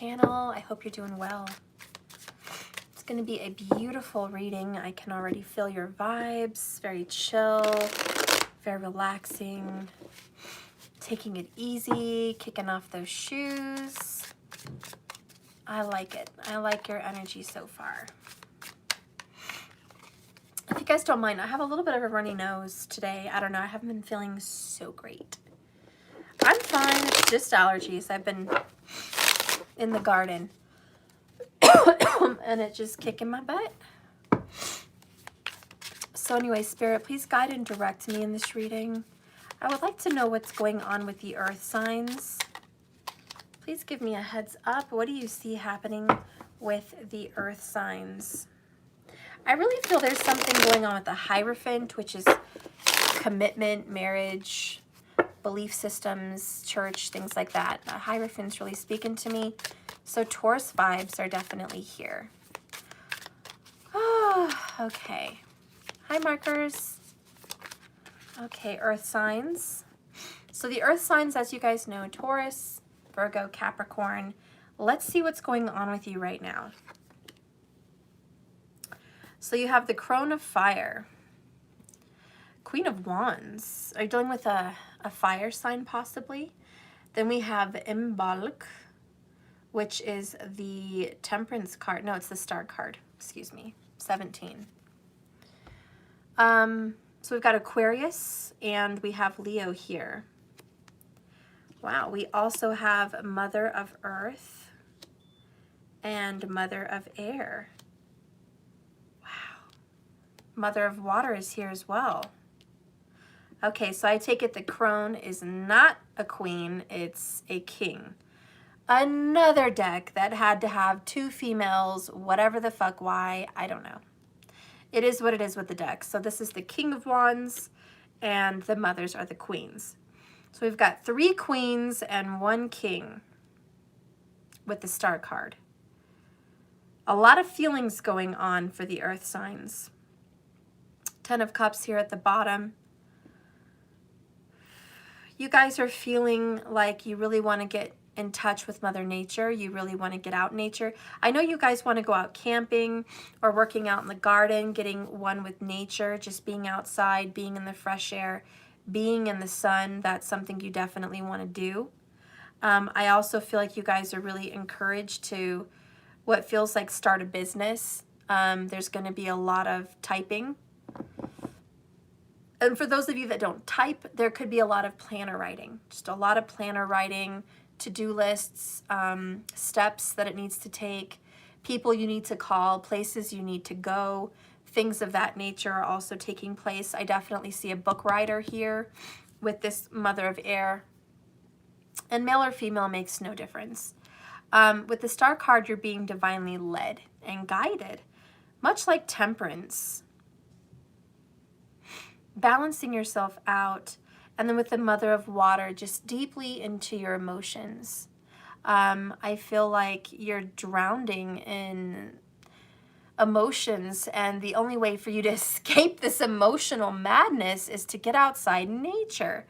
channel. I hope you're doing well. It's going to be a beautiful reading. I can already feel your vibes. Very chill, very relaxing. Taking it easy, kicking off those shoes. I like it. I like your energy so far. If you guys don't mind, I have a little bit of a runny nose today. I don't know. I haven't been feeling so great. I'm fine. It's just allergies. I've been in the garden and it's just kicking my butt. So anyway, Spirit, please guide and direct me in this reading. I would like to know what's going on with the earth signs. Please give me a heads up. What do you see happening with the earth signs? I really feel there's something going on with the Hierophant, which is commitment, marriage, belief systems, church, things like that. The Hierophant's really speaking to me. So Taurus vibes are definitely here. Oh, okay. Hi, markers. Okay, earth signs. So the earth signs, as you guys know, Taurus, Virgo, Capricorn. Let's see what's going on with you right now. So you have the Crone of Fire, Queen of Wands. Are you dealing with a fire sign possibly? Then we have Imbolc, which is the Temperance card. No, it's the Star card. Excuse me. 17. So we've got Aquarius and we have Leo here. Wow, we also have Mother of Earth and Mother of Air. Wow. Mother of Water is here as well. Okay, so I take it the crone is not a queen, it's a king. Another deck that had to have two females, whatever the fuck, why, I don't know. It is what it is with the deck. So this is the King of Wands and the mothers are the queens. So we've got 3 queens and 1 king with the Star card. A lot of feelings going on for the earth signs. 10 of Cups here at the bottom. You guys are feeling like you really want to get in touch with Mother Nature. You really want to get out in nature. I know you guys want to go out camping or working out in the garden, getting one with nature, just being outside, being in the fresh air, being in the sun. That's something you definitely want to do. I also feel like you guys are really encouraged to what feels like start a business. There's going to be a lot of typing. And for those of you that don't type, there could be a lot of planner writing. Just a lot of planner writing, to-do lists, steps that it needs to take, people you need to call, places you need to go, things of that nature are also taking place. I definitely see a book writer here with this Mother of Air. And male or female makes no difference. With the Star card, you're being divinely led and guided, much like Temperance. Balancing yourself out. And then with the Mother of Water, just deeply into your emotions. I feel like you're drowning in emotions, and the only way for you to escape this emotional madness is to get outside in nature.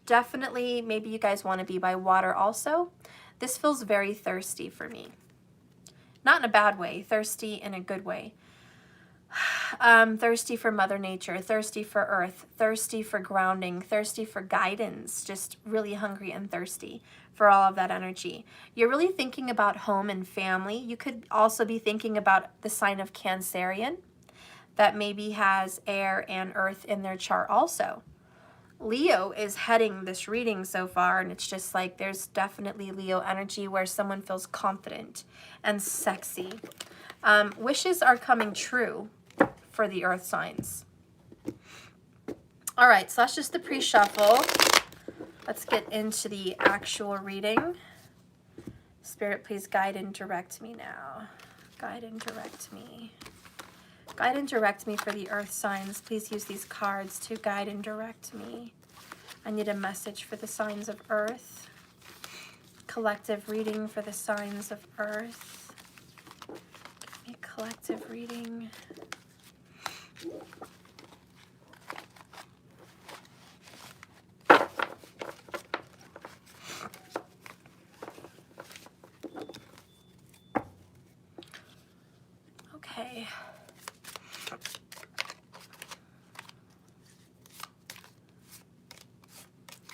Definitely, maybe you guys want to be by water also. This feels very thirsty for me. Not in a bad way, thirsty in a good way. Thirsty for Mother Nature, thirsty for earth, thirsty for grounding, thirsty for guidance, just really hungry and thirsty for all of that energy. You're really thinking about home and family. You could also be thinking about the sign of Cancerian that maybe has air and earth in their chart also. Leo is heading this reading so far, and it's just like there's definitely Leo energy where someone feels confident and sexy. Wishes are coming true for the earth signs. All right, so that's just the pre-shuffle. Let's get into the actual reading. Spirit, please guide and direct me now. Guide and direct me. Guide and direct me for the earth signs. Please use these cards to guide and direct me. I need a message for the signs of earth. Collective reading for the signs of earth. Give me collective reading. Okay.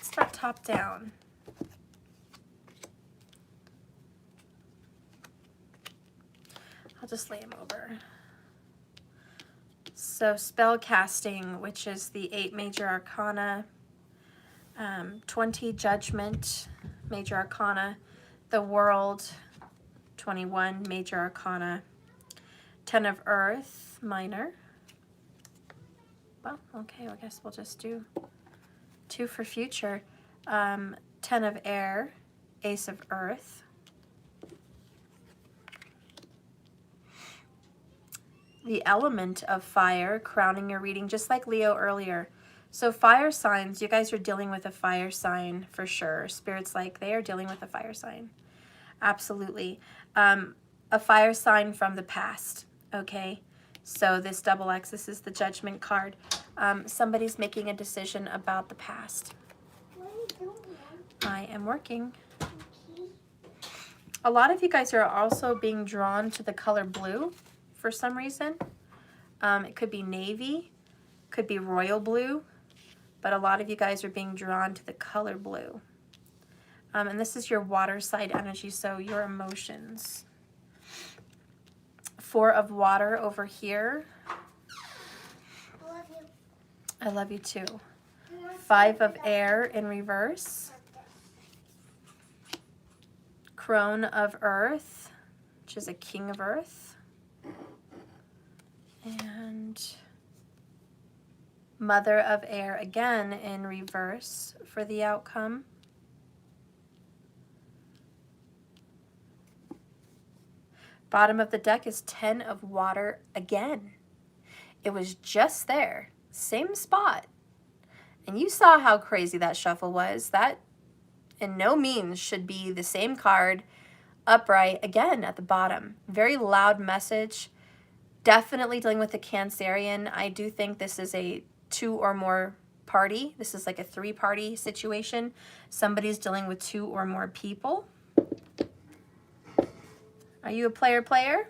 Start top down. I'll just lay them over. So spell casting, which is the 8 major arcana, 20 judgment, major arcana, the world, 21 major arcana, 10 of earth, minor. Well, okay, I guess we'll just do 2 for future. 10 of air, ace of earth. The element of fire, crowning your reading, just like Leo earlier. So fire signs, you guys are dealing with a fire sign for sure. Spirit's like, they are dealing with a fire sign. Absolutely. A fire sign from the past, okay? So this double X, this is the judgment card. Somebody's making a decision about the past. What are you doing? I am working. A lot of you guys are also being drawn to the color blue for some reason. It could be navy, could be royal blue, but a lot of you guys are being drawn to the color blue. And this is your water side energy, so your emotions. 4 of water over here. I love you. I love you too. 5 of air in reverse. Crone of earth, which is a king of earth. And mother of air again in reverse for the outcome. Bottom of the deck is 10 of water again. It was just there, same spot. And you saw how crazy that shuffle was. That in no means should be the same card upright again at the bottom. Very loud message. Definitely dealing with the Cancerian. I do think this is a 2 or more party. This is like a 3-party situation. Somebody's dealing with 2 or more people. Are you a player?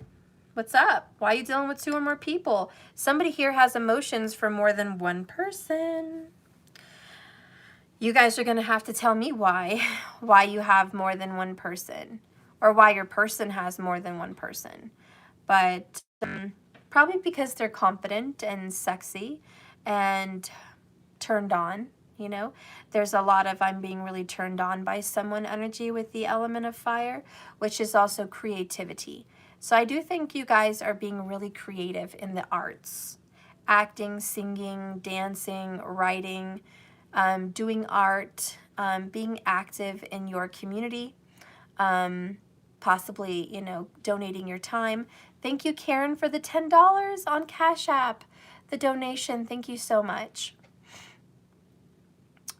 What's up? Why are you dealing with 2 or more people? Somebody here has emotions for more than one person. You guys are going to have to tell me why you have more than one person, or why your person has more than one person. But probably because they're confident and sexy and turned on, you know. There's a lot of I'm being really turned on by someone energy with the element of fire, which is also creativity. So I do think you guys are being really creative in the arts. Acting, singing, dancing, writing, doing art, being active in your community, possibly, you know, donating your time. Thank you, Karen, for the $10 on Cash App. The donation, thank you so much.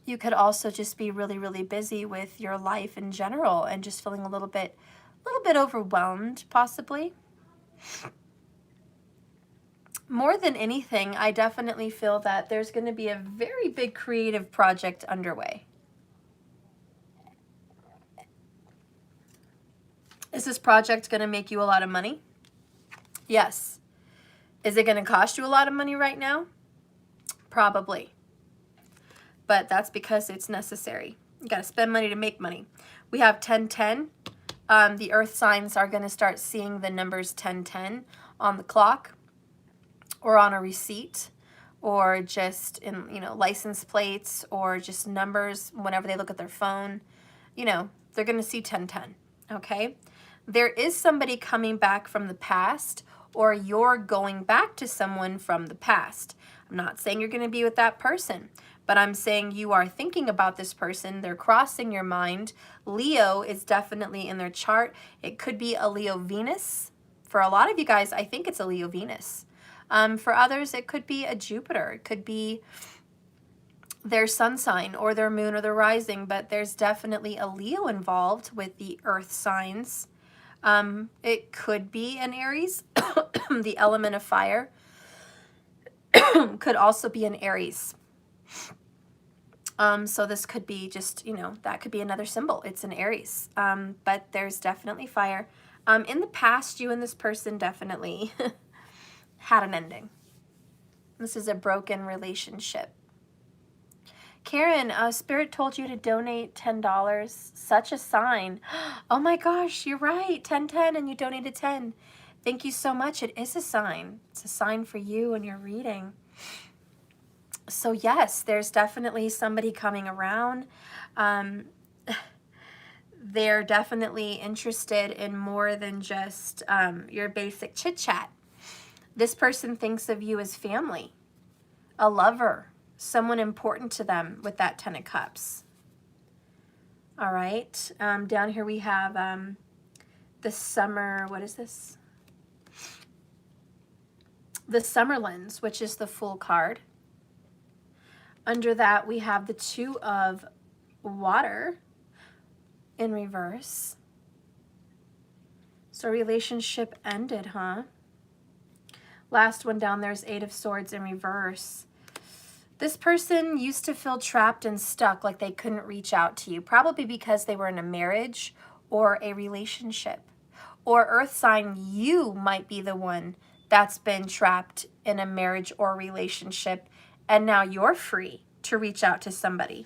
You could also just be really, really busy with your life in general and just feeling a little bit overwhelmed, possibly. More than anything, I definitely feel that there's going to be a very big creative project underway. Is this project going to make you a lot of money? Yes. Is it going to cost you a lot of money right now? Probably. But that's because it's necessary. You got to spend money to make money. We have 1010. The earth signs are going to start seeing the numbers 1010 on the clock or on a receipt or just in, you know, license plates or just numbers whenever they look at their phone. You know, they're going to see 1010. Okay? There is somebody coming back from the past, or you're going back to someone from the past. I'm not saying you're going to be with that person, but I'm saying you are thinking about this person. They're crossing your mind. Leo is definitely in their chart. It could be a Leo Venus. For a lot of you guys, I think it's a Leo Venus. For others, it could be a Jupiter. It could be their sun sign or their moon or their rising, but there's definitely a Leo involved with the earth signs. It could be an Aries, the element of fire. Could also be an Aries. So this could be just, you know, that could be another symbol. It's an Aries. But there's definitely fire. In the past, you and this person definitely had an ending. This is a broken relationship. Karen, Spirit told you to donate $10. Such a sign. Oh my gosh, you're right. 10, and you donated 10. Thank you so much. It is a sign. It's a sign for you and your reading. So yes, there's definitely somebody coming around. They're definitely interested in more than just your basic chit chat. This person thinks of you as family, a lover, someone important to them with that 10 of Cups. All right. Down here we have the summer, what is this? The Summerlands, which is the Fool card. Under that, we have the Two of Water in reverse. So relationship ended, huh? Last one down there is Eight of Swords in reverse. This person used to feel trapped and stuck, like they couldn't reach out to you, probably because they were in a marriage or a relationship. Or earth sign, you might be the one that's been trapped in a marriage or relationship, and now you're free to reach out to somebody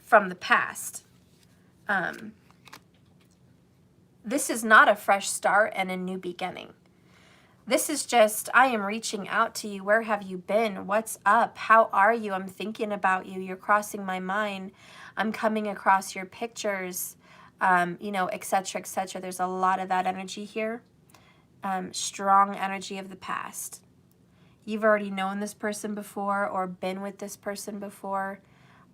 from the past. This is not a fresh start and a new beginning. This is just, I am reaching out to you. Where have you been? What's up? How are you? I'm thinking about you. You're crossing my mind. I'm coming across your pictures, you know, etc., etc. There's a lot of that energy here. Strong energy of the past. You've already known this person before or been with this person before.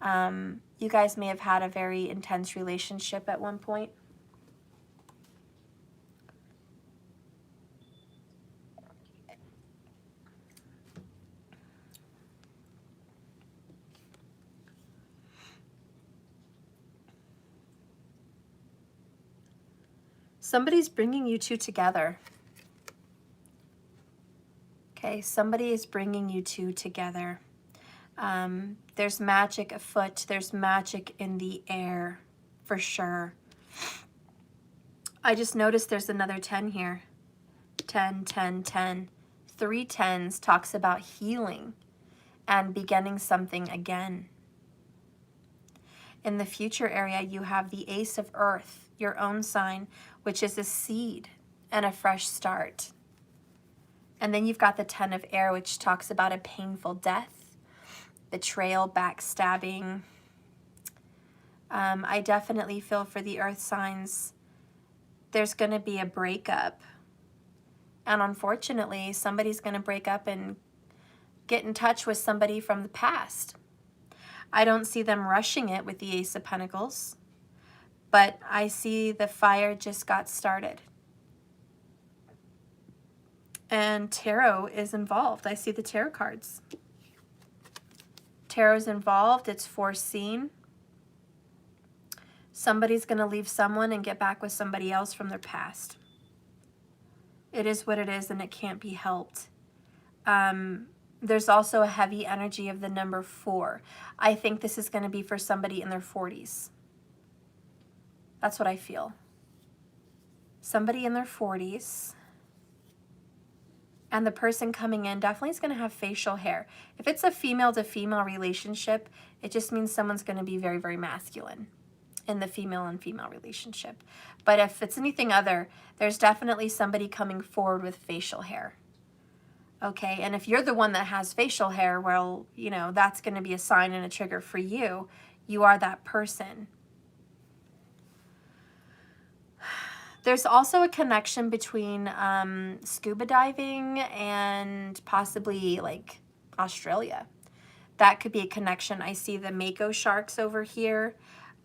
You guys may have had a very intense relationship at one point. Somebody's bringing you two together. Okay, somebody is bringing you two together. There's magic afoot. There's magic in the air, for sure. I just noticed there's another 10 here. 10, 10, 10. 3 10s talks about healing and beginning something again. In the future area, you have the Ace of Earth, your own sign, which is a seed and a fresh start. And then you've got the 10 of Air, which talks about a painful death, betrayal, backstabbing. I definitely feel for the earth signs, there's going to be a breakup. And unfortunately, somebody's going to break up and get in touch with somebody from the past. I don't see them rushing it with the Ace of Pentacles, but I see the fire just got started. And tarot is involved. I see the tarot cards. Tarot's involved. It's foreseen. Somebody's going to leave someone and get back with somebody else from their past. It is what it is, and it can't be helped. There's also a heavy energy of the number 4. I think this is going to be for somebody in their 40s. That's what I feel. Somebody in their 40s. And the person coming in definitely is going to have facial hair. If it's a female-to-female relationship, it just means someone's going to be very, very masculine in the female and female relationship. But if it's anything other, there's definitely somebody coming forward with facial hair. Okay, and if you're the one that has facial hair, well, you know, that's going to be a sign and a trigger for you. You are that person. There's also a connection between scuba diving and possibly like Australia. That could be a connection. I see the mako sharks over here.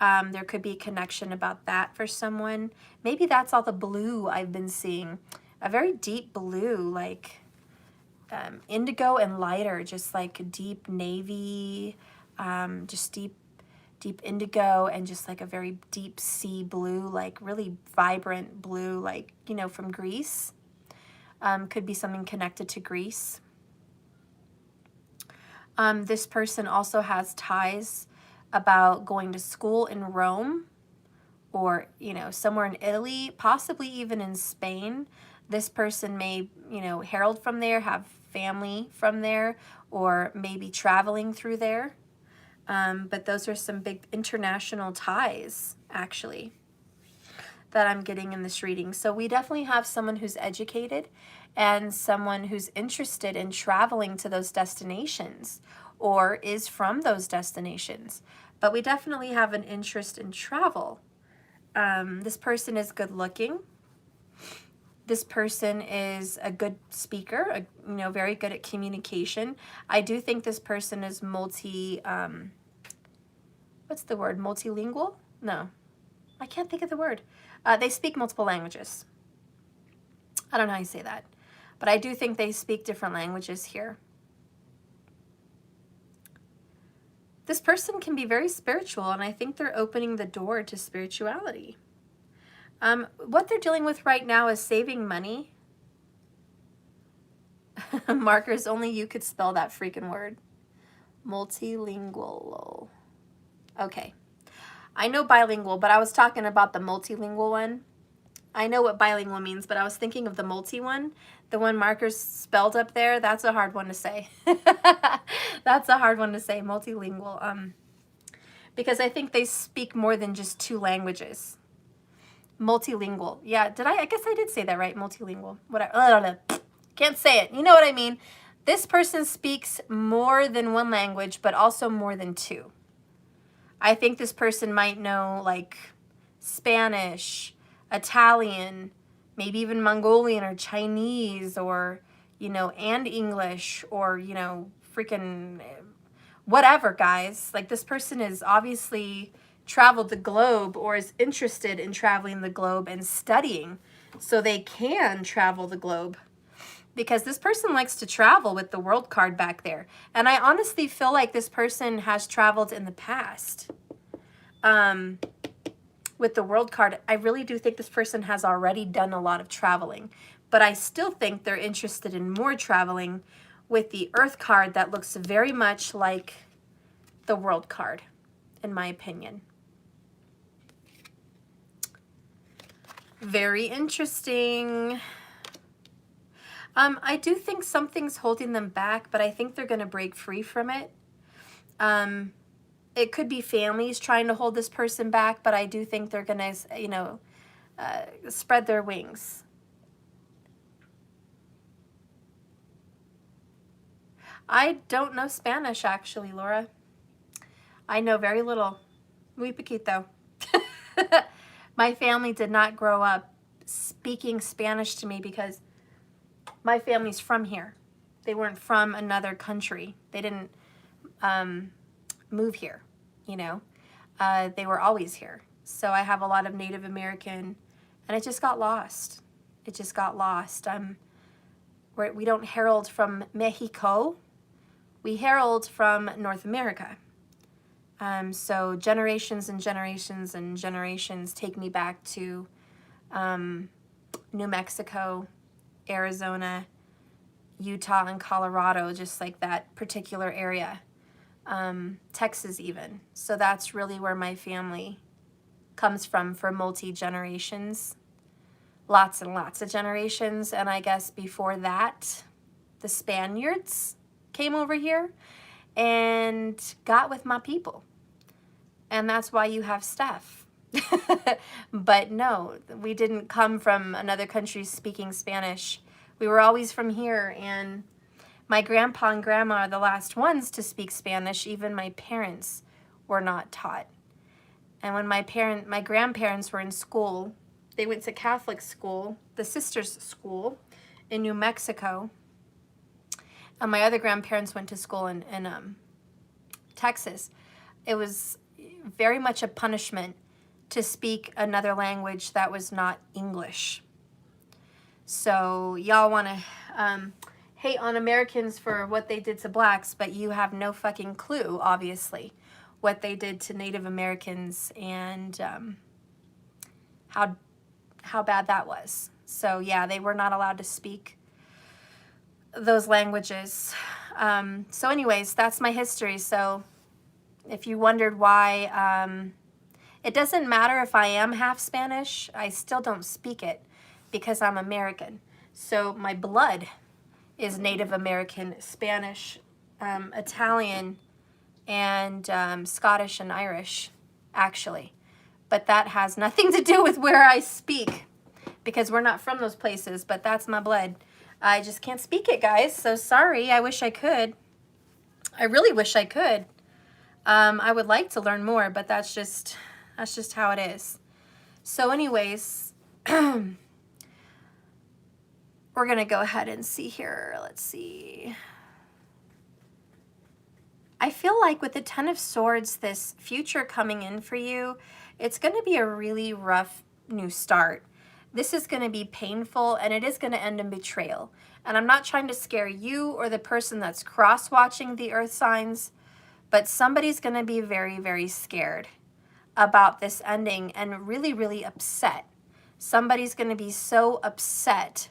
There could be a connection about that for someone. Maybe that's all the blue I've been seeing. A very deep blue, like indigo and lighter, just like deep navy, just deep indigo, and just like a very deep sea blue, like really vibrant blue, like, you know, from Greece. Could be something connected to Greece. This person also has ties about going to school in Rome or, you know, somewhere in Italy, possibly even in Spain. This person may, you know, herald from there, have family from there, or maybe traveling through there. But those are some big international ties, actually, that I'm getting in this reading. So we definitely have someone who's educated and someone who's interested in traveling to those destinations or is from those destinations. But we definitely have an interest in travel. This person is good looking. This person is a good speaker, you know, very good at communication. I do think this person is what's the word? Multilingual? No, I can't think of the word. They speak multiple languages. I don't know how you say that, but I do think they speak different languages here. This person can be very spiritual, and I think they're opening the door to spirituality. What they're dealing with right now is saving money. Markers, only you could spell that freaking word. Multilingual. Okay. I know bilingual, but I was talking about the multilingual one. I know what bilingual means, but I was thinking of the multi one. The one Markers spelled up there, that's a hard one to say. That's a hard one to say, multilingual. Because I think they speak more than just 2 languages. Multilingual. Yeah, I guess I did say that right, multilingual. Whatever. Can't say it. You know what I mean? This person speaks more than 1 language, but also more than 2. I think this person might know like Spanish, Italian, maybe even Mongolian or Chinese, or, you know, and English, or, you know, freaking whatever, guys. Like, this person is obviously traveled the globe or is interested in traveling the globe and studying so they can travel the globe. Because this person likes to travel with the world card back there. And I honestly feel like this person has traveled in the past. With the world card, I really do think this person has already done a lot of traveling. But I still think they're interested in more traveling with the Earth card that looks very much like the world card, in my opinion. Very interesting. I do think something's holding them back, but I think they're going to break free from it. It could be families trying to hold this person back, but I do think they're going to, you know, spread their wings. I don't know Spanish, actually, Laura. I know very little. Muy poquito. My family did not grow up speaking Spanish to me because my family's from here. They weren't from another country. They didn't move here, you know. They were always here. So I have a lot of Native American, and it just got lost. It just got lost. We don't herald from Mexico. We herald from North America. So generations and generations and generations take me back to New Mexico, Arizona, Utah, and Colorado, just like that particular area. Texas even. So that's really where my family comes from for multi-generations. Lots and lots of generations. And I guess before that, the Spaniards came over here and got with my people. And that's why you have stuff. But no, we didn't come from another country speaking Spanish. We were always from here, and my grandpa and grandma are the last ones to speak Spanish. Even my parents were not taught. And when my grandparents were in school, they went to Catholic school, the sisters' school in New Mexico. And my other grandparents went to school in Texas. It was very much a punishment to speak another language that was not English. So y'all want to hate on Americans for what they did to blacks, but you have no fucking clue, obviously, what they did to Native Americans and how bad that was. So yeah, they were not allowed to speak those languages. So anyways, that's my history. So if you wondered why, it doesn't matter if I am half Spanish, I still don't speak it because I'm American. So my blood is Native American, Spanish, Italian, and Scottish and Irish, actually. But that has nothing to do with where I speak, because we're not from those places, but that's my blood. I just can't speak it, guys, so sorry. I wish I could. I really wish I could. I would like to learn more, but that's just how it is. So anyways, we're going to go ahead and see here. Let's see. I feel like with the Ten of Swords, this future coming in for you, it's going to be a really rough new start. This is going to be painful, and it is going to end in betrayal. And I'm not trying to scare you or the person that's cross-watching the earth signs, but somebody's going to be very, very scared about this ending and really, really upset. Somebody's going to be so upset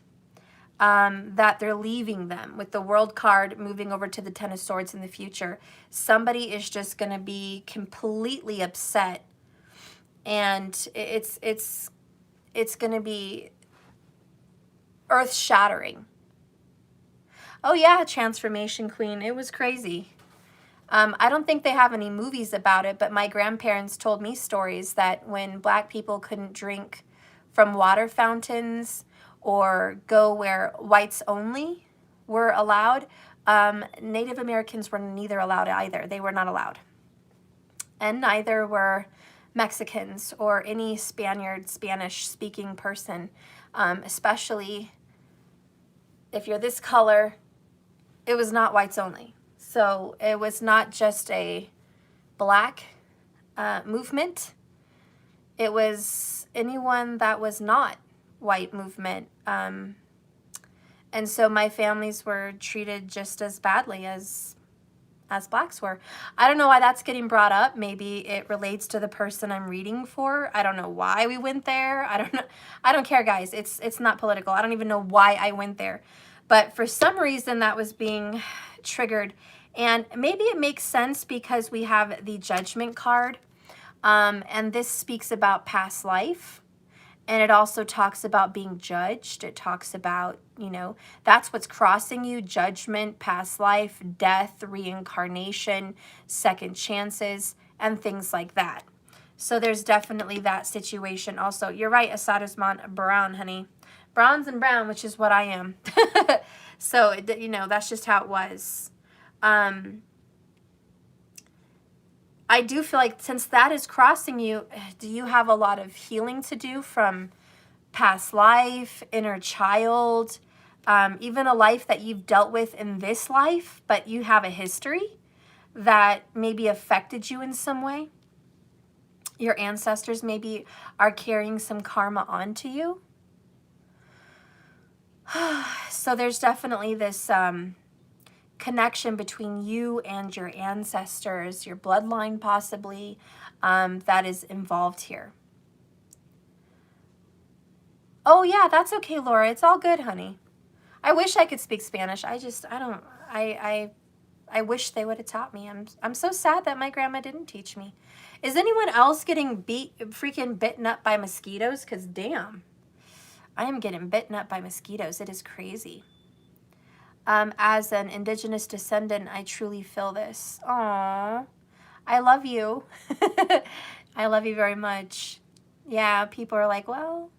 that they're leaving them. With the World card moving over to the Ten of Swords in the future, somebody is just going to be completely upset, and it's going to be earth-shattering. Oh yeah, Transformation Queen, it was crazy. I don't think they have any movies about it, but my grandparents told me stories that when Black people couldn't drink from water fountains or go where whites only were allowed, Native Americans were neither allowed either. They were not allowed. And neither were Mexicans or any Spanish-speaking person, especially if you're this color. It was not whites only. So it was not just a Black movement. It was anyone that was not white movement. And so my families were treated just as badly as Blacks were. I don't know why that's getting brought up. Maybe it relates to the person I'm reading for. I don't know why we went there. I don't know. I don't care, guys. It's not political. I don't even know why I went there. But for some reason that was being triggered. And maybe it makes sense because we have the Judgment card. And this speaks about past life. And it also talks about being judged. It talks about, you know, that's what's crossing you: judgment, past life, death, reincarnation, second chances, and things like that. So there's definitely that situation also. You're right, Asadusman, brown, honey. Bronze and brown, which is what I am. So, you know, that's just how it was. I do feel like since that is crossing you, do you have a lot of healing to do from past life, inner child, even a life that you've dealt with in this life, but you have a history that maybe affected you in some way? Your ancestors maybe are carrying some karma onto you. So there's definitely this connection between you and your ancestors, your bloodline possibly, that is involved here. Oh yeah, that's okay, Laura. It's all good, honey. I wish I could speak Spanish. I wish they would have taught me. I'm so sad that my grandma didn't teach me. Is anyone else getting freaking bitten up by mosquitoes? Because damn, I am getting bitten up by mosquitoes. It is crazy. As an Indigenous descendant, I truly feel this. Aww, I love you. I love you very much. Yeah, people are like, well,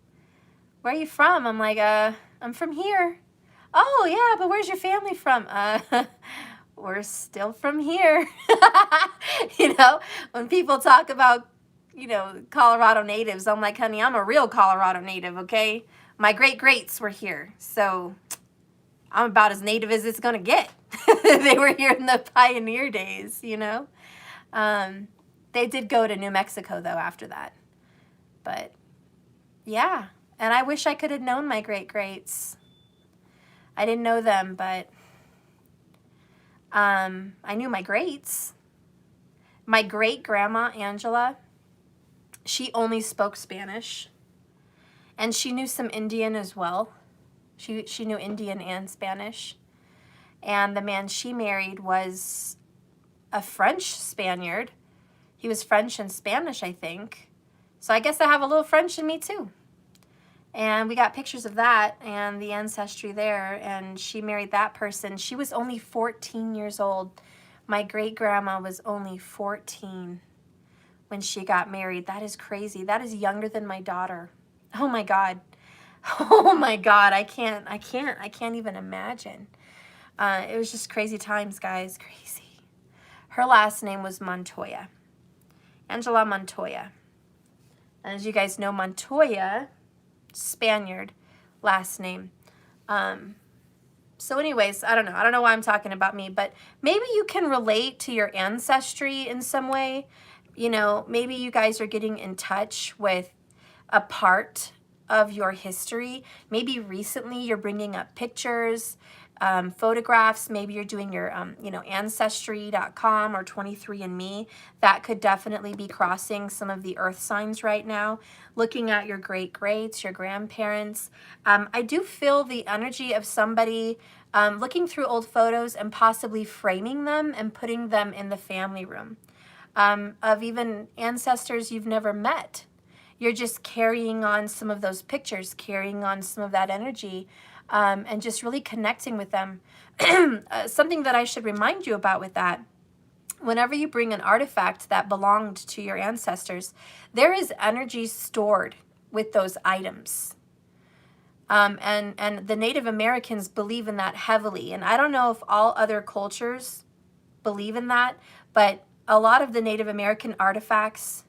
where are you from? I'm like, I'm from here. Oh, yeah, but where's your family from? We're still from here. You know, when people talk about, you know, Colorado natives, I'm like, honey, I'm a real Colorado native, okay? My great-greats were here, so I'm about as native as it's gonna get. They were here in the pioneer days, you know? They did go to New Mexico, though, after that. But, yeah. And I wish I could have known my great-greats. I didn't know them, but I knew my greats. My great-grandma, Angela, she only spoke Spanish. And she knew some Indian as well. She knew Indian and Spanish. And the man she married was a French Spaniard. He was French and Spanish, I think. So I guess I have a little French in me too. And we got pictures of that and the ancestry there. And she married that person. She was only 14 years old. My great-grandma was only 14 when she got married. That is crazy. That is younger than my daughter. Oh my God. Oh my God. I can't even imagine. It was just crazy times, guys. Crazy. Her last name was Montoya. Angela Montoya. And as you guys know, Montoya, Spaniard last name. So anyways, I don't know why I'm talking about me, but maybe you can relate to your ancestry in some way. You know, maybe you guys are getting in touch with a part of your history. Maybe recently you're bringing up pictures, photographs. Maybe you're doing your, Ancestry.com or 23andMe. That could definitely be crossing some of the earth signs right now. Looking at your great-greats, your grandparents. I do feel the energy of somebody looking through old photos and possibly framing them and putting them in the family room. Of even ancestors you've never met. You're just carrying on some of those pictures, carrying on some of that energy, and just really connecting with them. Something that I should remind you about with that, whenever you bring an artifact that belonged to your ancestors, there is energy stored with those items. And the Native Americans believe in that heavily. And I don't know if all other cultures believe in that, but a lot of the Native American artifacts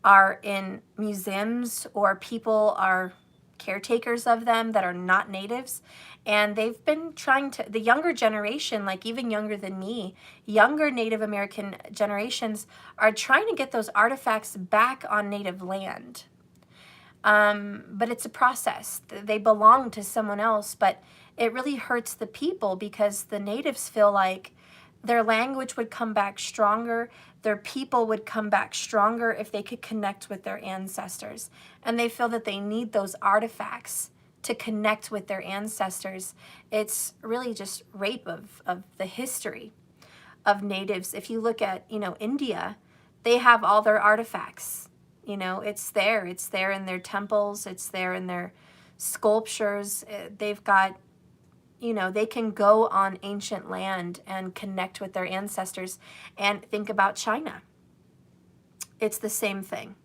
are in museums, or people are caretakers of them that are not natives. And they've been trying to, the younger generation, like even younger than me, younger Native American generations are trying to get those artifacts back on native land. But it's a process. They belong to someone else, but it really hurts the people because the natives feel like their language would come back stronger, their people would come back stronger if they could connect with their ancestors. And they feel that they need those artifacts to connect with their ancestors. It's really just rape of the history of natives. If you look at, India, they have all their artifacts. It's there in their temples, it's there in their sculptures. They've got, they can go on ancient land and connect with their ancestors. And think about China. It's the same thing.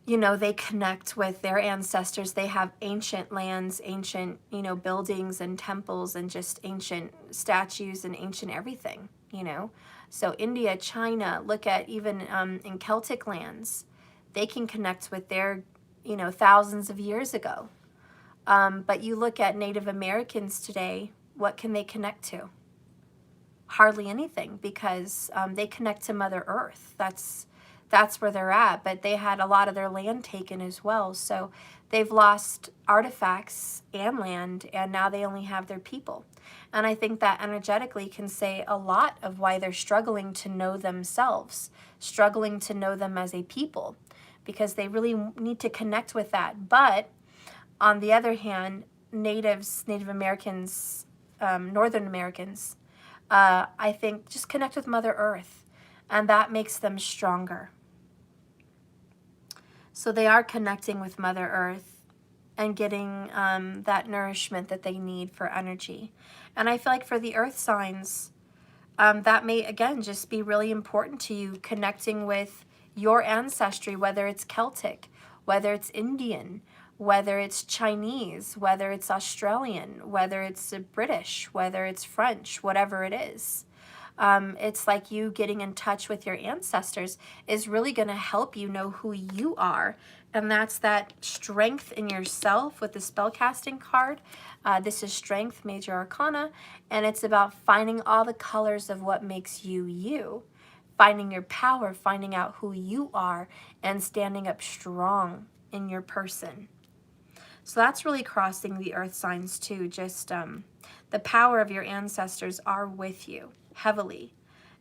They connect with their ancestors. They have ancient lands, ancient, buildings and temples and just ancient statues and ancient everything, So India, China, look at even in Celtic lands, they can connect with their, thousands of years ago. But you look at Native Americans today, what can they connect to? Hardly anything, because they connect to Mother Earth. That's where they're at, but they had a lot of their land taken as well. So they've lost artifacts and land, and now they only have their people. And I think that energetically can say a lot of why they're struggling to know themselves, struggling to know them as a people, because they really need to connect with that. But on the other hand, Native Americans, Northern Americans, I think just connect with Mother Earth, and that makes them stronger. So they are connecting with Mother Earth and getting that nourishment that they need for energy. And I feel like for the earth signs, that may, again, just be really important to you, connecting with your ancestry, whether it's Celtic, whether it's Indian, whether it's Chinese, whether it's Australian, whether it's British, whether it's French, whatever it is. It's like you getting in touch with your ancestors is really going to help you know who you are. And that's that strength in yourself with the spellcasting card. This is Strength, Major Arcana, and it's about finding all the colors of what makes you you. Finding your power, finding out who you are, and standing up strong in your person. So that's really crossing the earth signs too. Just the power of your ancestors are with you heavily.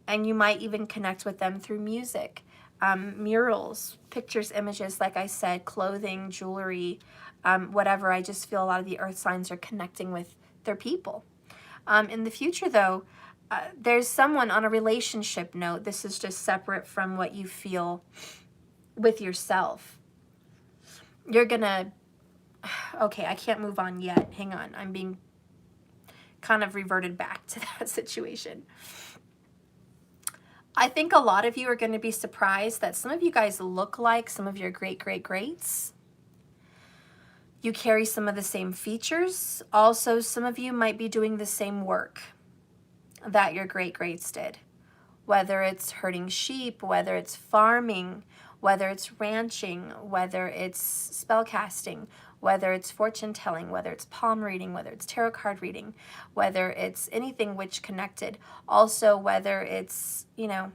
And you might even connect with them through music, murals, pictures, images, like I said, clothing, jewelry, whatever. I just feel a lot of the earth signs are connecting with their people. In the future, though, there's someone on a relationship note. This is just separate from what you feel with yourself. You're going to okay, I can't move on yet. Hang on. I'm being kind of reverted back to that situation. I think a lot of you are going to be surprised that some of you guys look like some of your great-great-greats. You carry some of the same features. Also, some of you might be doing the same work that your great-greats did. Whether it's herding sheep, whether it's farming, whether it's ranching, whether it's spellcasting, whether it's fortune telling, whether it's palm reading, whether it's tarot card reading, whether it's anything witch connected. Also, whether it's, you know,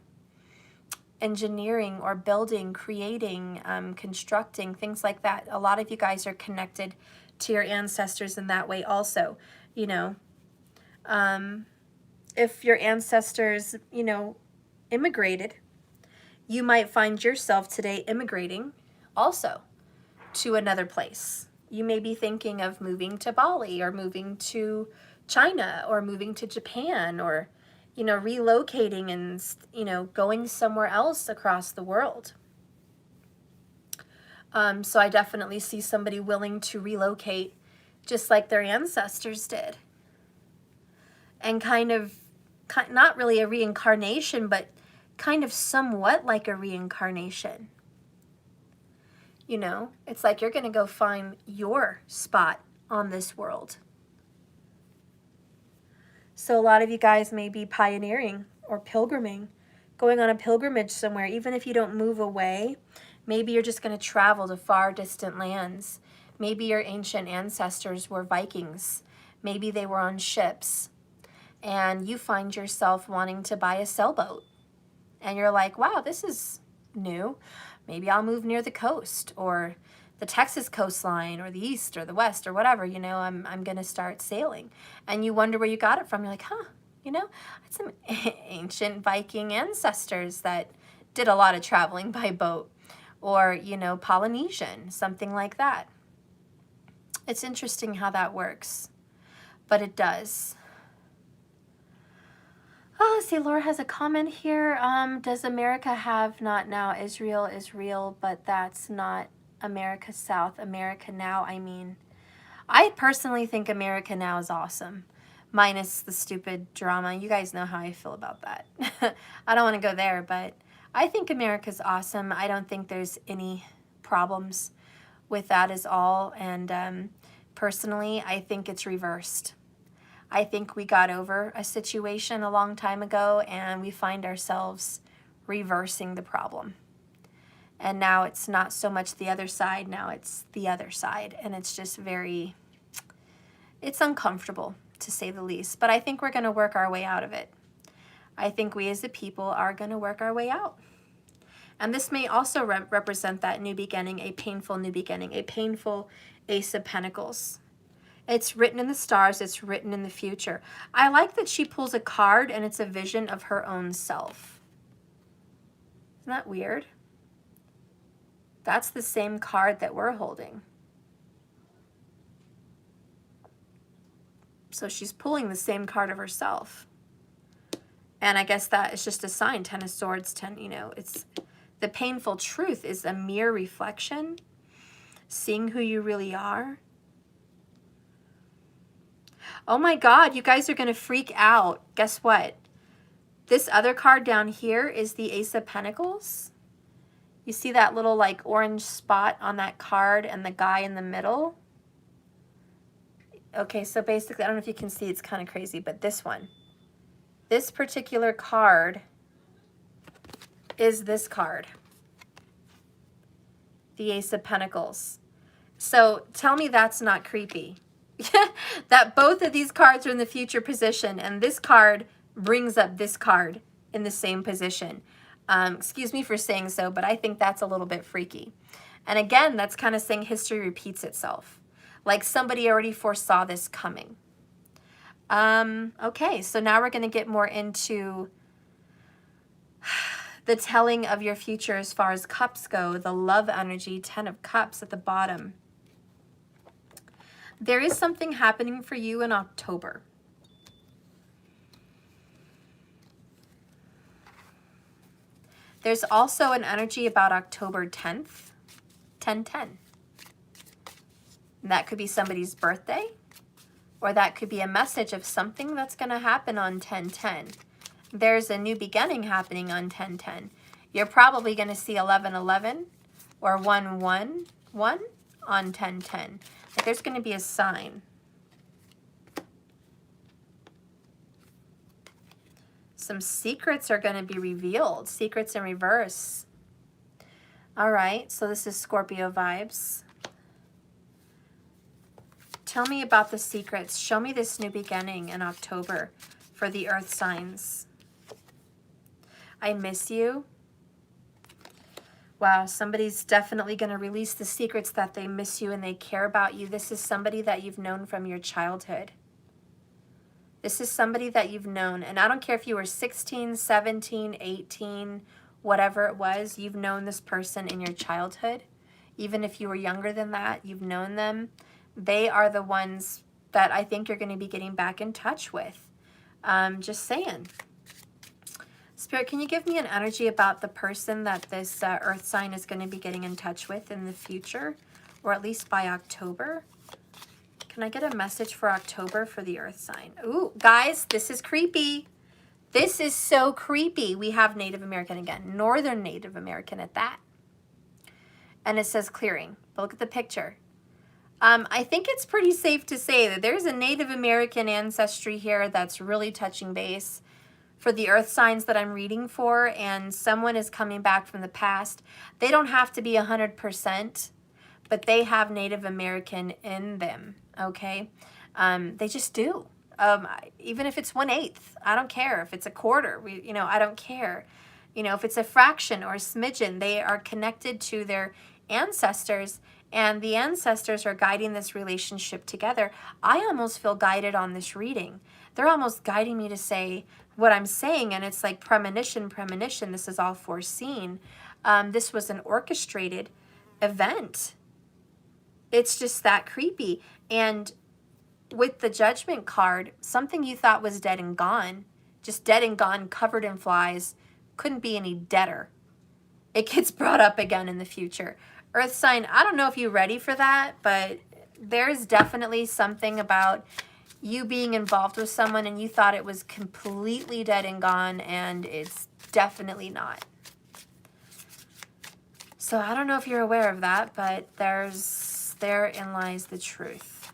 engineering or building, creating, constructing, things like that. A lot of you guys are connected to your ancestors in that way also, you know. If your ancestors, you know, immigrated, you might find yourself today immigrating also to another place. You may be thinking of moving to Bali or moving to China or moving to Japan or, you know, relocating and, you know, going somewhere else across the world. So I definitely see somebody willing to relocate just like their ancestors did. And kind of, not really a reincarnation, but kind of somewhat like a reincarnation. You know, it's like you're going to go find your spot on this world. So a lot of you guys may be pioneering or pilgriming, going on a pilgrimage somewhere. Even if you don't move away, maybe you're just going to travel to far distant lands. Maybe your ancient ancestors were Vikings. Maybe they were on ships. And you find yourself wanting to buy a sailboat. And you're like, wow, this is new. Maybe I'll move near the coast or the Texas coastline or the east or the west or whatever, you know, I'm going to start sailing. And you wonder where you got it from. You're like, huh, you know, I had some ancient Viking ancestors that did a lot of traveling by boat, or, you know, Polynesian, something like that. It's interesting how that works, but it does. Oh, let's see, Laura has a comment here. Does America have not now? Israel is real, but that's not America South. America Now, I mean. I personally think America Now is awesome, minus the stupid drama. You guys know how I feel about that. I don't want to go there, but I think America's awesome. I don't think there's any problems with that at all. And personally, I think it's reversed. I think we got over a situation a long time ago and we find ourselves reversing the problem. And now it's not so much the other side, now it's the other side. And it's just very, it's uncomfortable to say the least. But I think we're going to work our way out of it. I think we as a people are going to work our way out. And this may also represent that new beginning, a painful new beginning, a painful Ace of Pentacles. It's written in the stars. It's written in the future. I like that she pulls a card and it's a vision of her own self. Isn't that weird? That's the same card that we're holding. So she's pulling the same card of herself. And I guess that is just a sign. 10 of Swords, 10, you know, it's the painful truth is a mere reflection. Seeing who you really are. Oh my God, you guys are going to freak out. Guess what? This other card down here is the Ace of Pentacles. You see that little like orange spot on that card and the guy in the middle? Okay, so basically, I don't know if you can see, it's kind of crazy, but this one. This particular card is this card. The Ace of Pentacles. So tell me that's not creepy. That both of these cards are in the future position and this card brings up this card in the same position. Excuse me for saying so, but I think that's a little bit freaky. And again, that's kind of saying history repeats itself. Like somebody already foresaw this coming. Okay, so now we're going to get more into the telling of your future as far as cups go. The love energy, 10 of Cups at the bottom. There is something happening for you in October. There's also an energy about October 10th, 10-10. That could be somebody's birthday, or that could be a message of something that's going to happen on 10/10. There's a new beginning happening on 10/10. You're probably going to see 11/11 or 1/1/1 on 10/10. Like there's going to be a sign. Some secrets are going to be revealed. Secrets in reverse. All right, so this is Scorpio vibes. Tell me about the secrets. Show me this new beginning in October for the earth signs. I miss you. Wow, somebody's definitely going to release the secrets that they miss you and they care about you. This is somebody that you've known from your childhood. This is somebody that you've known. And I don't care if you were 16, 17, 18, whatever it was, you've known this person in your childhood. Even if you were younger than that, you've known them. They are the ones that I think you're going to be getting back in touch with. Just saying. Spirit, can you give me an energy about the person that this earth sign is going to be getting in touch with in the future, or at least by October? Can I get a message for October for the earth sign? Ooh, guys, this is creepy. This is so creepy. We have Native American again, Northern Native American at that. And it says clearing. But look at the picture. I think it's pretty safe to say that there's a Native American ancestry here that's really touching base for the earth signs that I'm reading for, and someone is coming back from the past. They don't have to be 100%, but they have Native American in them, okay? They just do. Even if it's 1/8, I don't care. If it's a quarter, I don't care. If it's a fraction or a smidgen, they are connected to their ancestors, and the ancestors are guiding this relationship together. I almost feel guided on this reading. They're almost guiding me to say what I'm saying, and it's like premonition. This is all foreseen. This was an orchestrated event. It's just that creepy. And with the Judgment card, something you thought was dead and gone, just dead and gone, covered in flies, couldn't be any deader. It gets brought up again in the future. Earth sign, I don't know if you're ready for that, but there's definitely something about you being involved with someone and you thought it was completely dead and gone, and it's definitely not. So I don't know if you're aware of that, but therein lies the truth.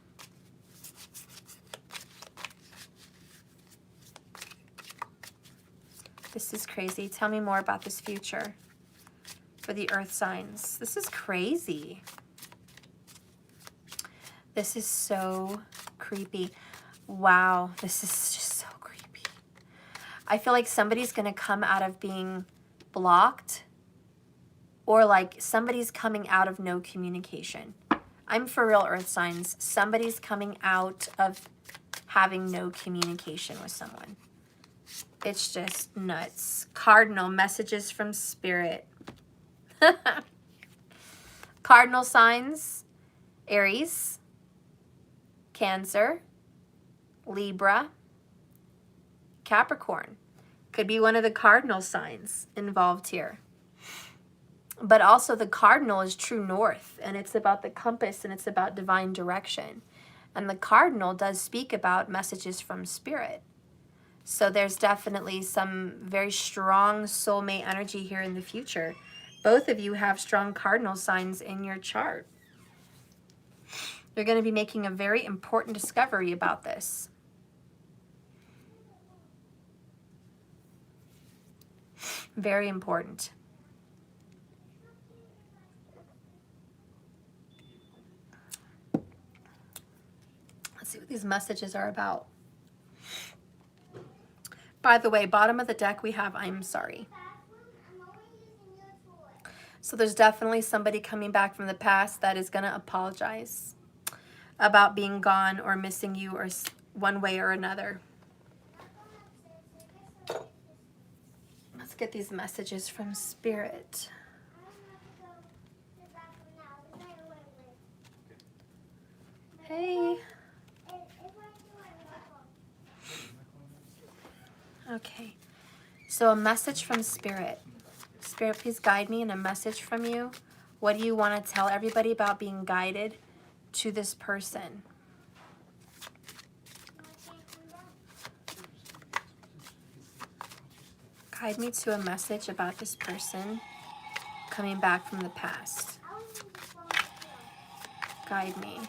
This is crazy. Tell me more about this future for the earth signs. This is crazy. This is so creepy. Wow, this is just so creepy. I feel like somebody's going to come out of being blocked, or like somebody's coming out of no communication. I'm for real, earth signs. Somebody's coming out of having no communication with someone. It's just nuts. Cardinal messages from spirit. Cardinal signs: Aries, Cancer, Libra, Capricorn. Could be one of the cardinal signs involved here. But also the cardinal is true north, and it's about the compass, and it's about divine direction. And the cardinal does speak about messages from spirit. So there's definitely some very strong soulmate energy here in the future. Both of you have strong cardinal signs in your chart. You're going to be making a very important discovery about this. Very important. Let's see what these messages are about. By the way, bottom of the deck we have I'm sorry. So there's definitely somebody coming back from the past that is going to apologize about being gone or missing you, or one way or another. Let's get these messages from spirit. Hey. Okay. So a message from spirit. Spirit, please guide me in a message from you. What do you want to tell everybody about being guided to this person. Guide me to a message about this person coming back from the past. Guide me.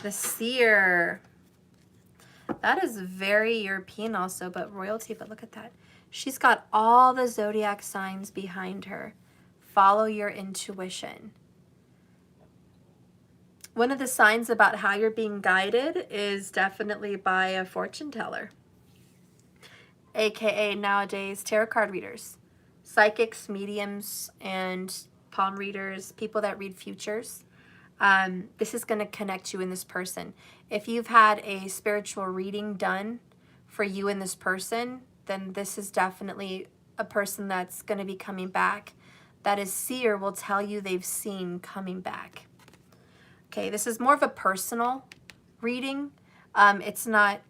The seer. That is very European also, but royalty. But look at that. She's got all the zodiac signs behind her. Follow your intuition. One of the signs about how you're being guided is definitely by a fortune teller, aka nowadays tarot card readers, psychics, mediums, and palm readers, people that read futures. This is going to connect you in this person. If you've had a spiritual reading done for you and this person, then this is definitely a person that's going to be coming back. That is seer will tell you they've seen coming back. Okay, this is more of a personal reading. It's not,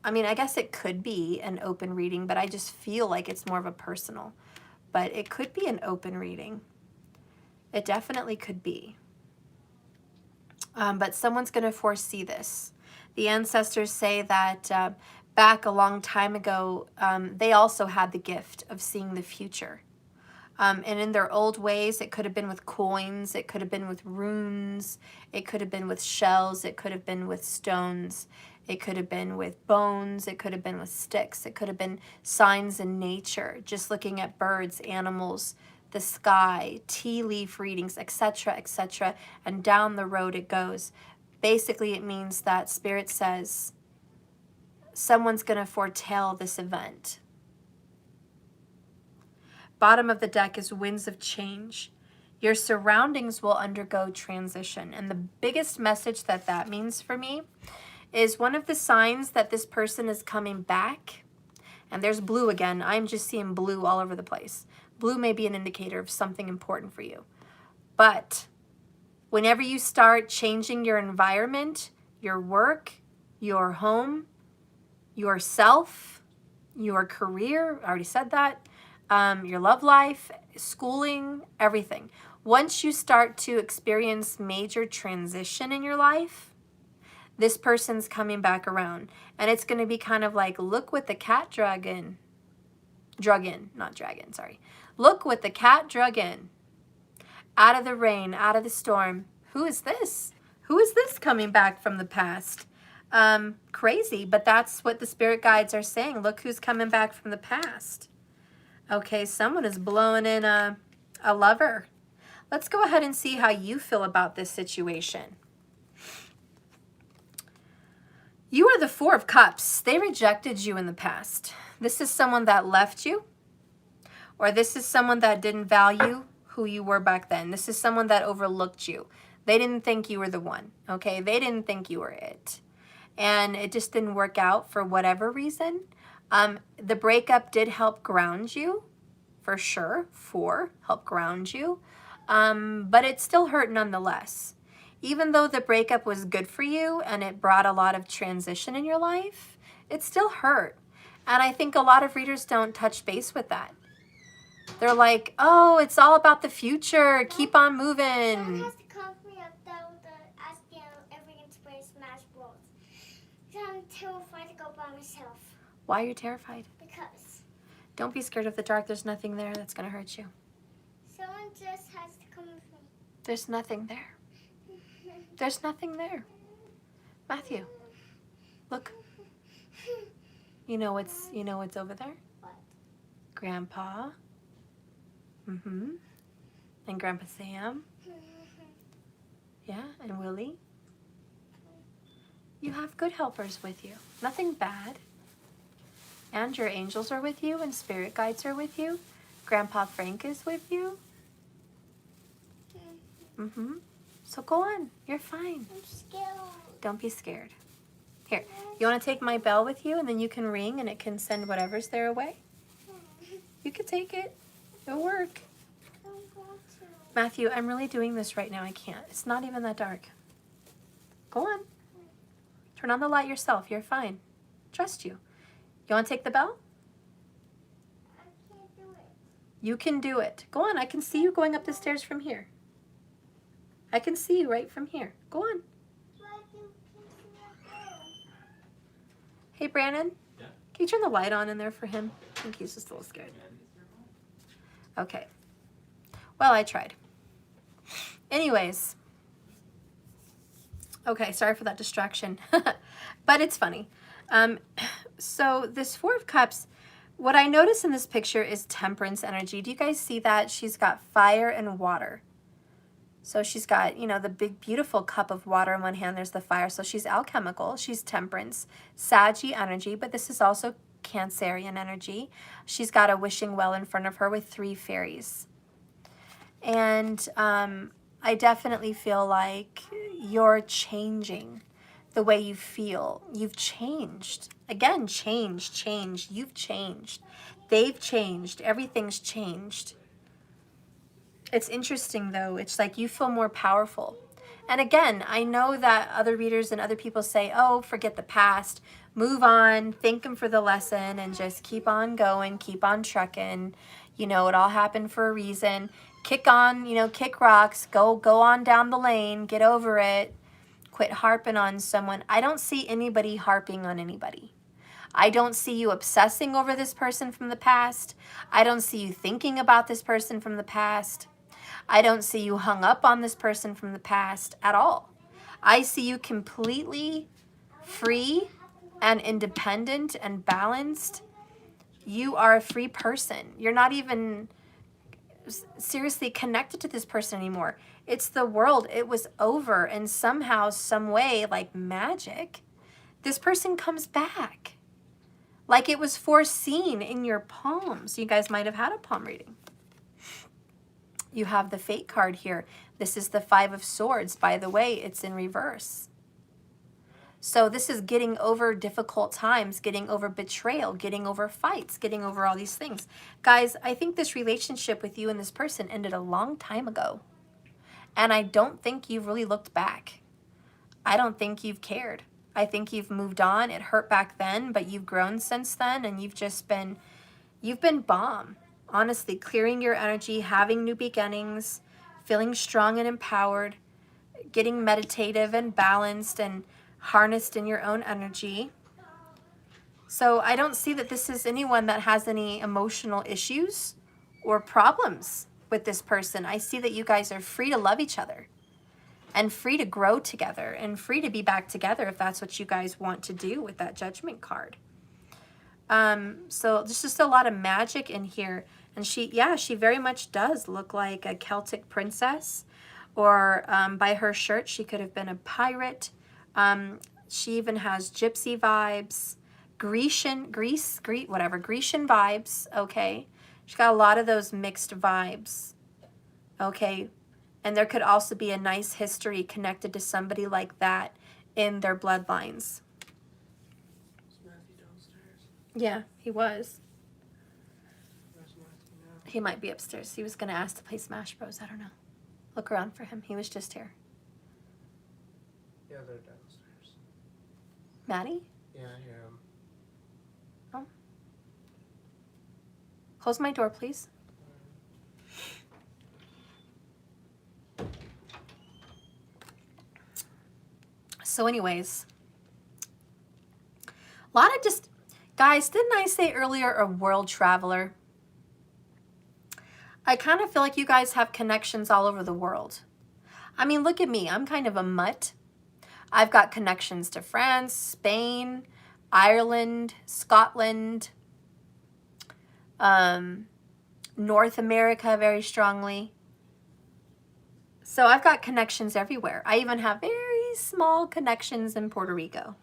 I mean, I guess it could be an open reading, but I just feel like it's more of a personal. But it could be an open reading. It definitely could be. But someone's going to foresee this. The ancestors say that back a long time ago, they also had the gift of seeing the future. And in their old ways, it could have been with coins, it could have been with runes, it could have been with shells, it could have been with stones, it could have been with bones, it could have been with sticks, it could have been signs in nature, just looking at birds, animals, the sky, tea leaf readings, etc., etc., and down the road it goes. Basically, it means that Spirit says someone's going to foretell this event. Bottom of the deck is winds of change. Your surroundings will undergo transition. And the biggest message that that means for me is one of the signs that this person is coming back. And there's blue again. I'm just seeing blue all over the place. Blue may be an indicator of something important for you. But whenever you start changing your environment, your work, your home, yourself, your career, I already said that, your love life, schooling, everything. Once you start to experience major transition in your life, this person's coming back around. And it's going to be kind of like, look what the cat drug in. Look what the cat drug in. Out of the rain, out of the storm. Who is this? Who is this coming back from the past? Crazy, but that's what the spirit guides are saying. Look who's coming back from the past. Okay, someone is blowing in a lover. Let's go ahead and see how you feel about this situation. You are the Four of Cups. They rejected you in the past. This is someone that left you, or this is someone that didn't value who you were back then. This is someone that overlooked you. They didn't think you were the one, okay? They didn't think you were it. And it just didn't work out for whatever reason. The breakup did help ground you, for sure, help ground you, but it still hurt nonetheless. Even though the breakup was good for you and it brought a lot of transition in your life, it still hurt. And I think a lot of readers don't touch base with that. They're like, oh, it's all about the future, keep on moving. Someone has to come for me up there with the asking everything to play Smash Bros. I'm terrified to go by myself. Why are you terrified? Because Don't be scared of the dark. There's nothing there that's going to hurt you. someone just has to come with me. There's nothing there. There's nothing there. Matthew, look. You know what's over there? What? Grandpa. And Grandpa Sam. Yeah, and Willie. You have good helpers with you. Nothing bad. And your angels are with you and spirit guides are with you. Grandpa Frank is with you. So go on. You're fine. I'm scared. Don't be scared. Here, you want to take my bell with you and then you can ring and it can send whatever's there away? You can take it. It'll work. I don't want to. Matthew, I'm really doing this right now. I can't. It's not even that dark. Go on. Turn on the light yourself. You're fine. Trust you. You want to take the bell? I can't do it. You can do it. Go on. I can see you going up the stairs from here. I can see you right from here. Go on. Hey, Brandon. Yeah? Can you turn the light on in there for him? I think he's just a little scared. Okay. Well, I tried. Anyways. Okay, sorry for that distraction. But it's funny. So this Four of Cups, what I notice in this picture is temperance energy. Do you guys see that? She's got fire and water. So she's got, you know, the big, beautiful cup of water in one hand. There's the fire. So she's alchemical. She's temperance, Saggy energy, but this is also Cancerian energy. She's got a wishing well in front of her with 3 fairies. And I definitely feel like you're changing the way you feel. You've changed. Again, change. You've changed. They've changed. Everything's changed. It's interesting, though. It's like you feel more powerful. And again, I know that other readers and other people say, oh, forget the past. Move on. Thank them for the lesson and just keep on going. Keep on trekking. You know, it all happened for a reason. Kick on, you know, kick rocks. Go on down the lane. Get over it. Quit harping on someone. I don't see anybody harping on anybody. I don't see you obsessing over this person from the past. I don't see you thinking about this person from the past. I don't see you hung up on this person from the past at all. I see you completely free and independent and balanced. You are a free person. You're not even seriously connected to this person anymore. It's the world. It was over, and somehow, some way, like magic, this person comes back. Like it was foreseen in your palms. You guys might have had a palm reading. You have the Fate card here. This is the 5 of Swords. By the way, it's in reverse. So this is getting over difficult times, getting over betrayal, getting over fights, getting over all these things. Guys, I think this relationship with you and this person ended a long time ago. And I don't think you've really looked back. I don't think you've cared. I think you've moved on. It hurt back then, but you've grown since then, and you've been bomb. Honestly, clearing your energy, having new beginnings, feeling strong and empowered, getting meditative and balanced and harnessed in your own energy. So I don't see that this is anyone that has any emotional issues or problems with this person. I see that you guys are free to love each other and free to grow together and free to be back together if that's what you guys want to do with that Judgment card. So there's just a lot of magic in here. And she very much does look like a Celtic princess, or by her shirt, she could have been a pirate. She even has gypsy vibes, Grecian vibes, okay? She's got a lot of those mixed vibes, okay? And there could also be a nice history connected to somebody like that in their bloodlines. Is Matthew downstairs? Yeah, he was. Where's Matthew now? He might be upstairs. He was going to ask to play Smash Bros. I don't know. Look around for him. He was just here. Yeah, they're downstairs. Maddie? Yeah, I hear him. Oh. Close my door, please. So anyways, a lot of just, guys, didn't I say earlier a world traveler? I kind of feel like you guys have connections all over the world. I mean, look at me. I'm kind of a mutt. I've got connections to France, Spain, Ireland, Scotland, North America very strongly. So I've got connections everywhere. I even have very small connections in Puerto Rico.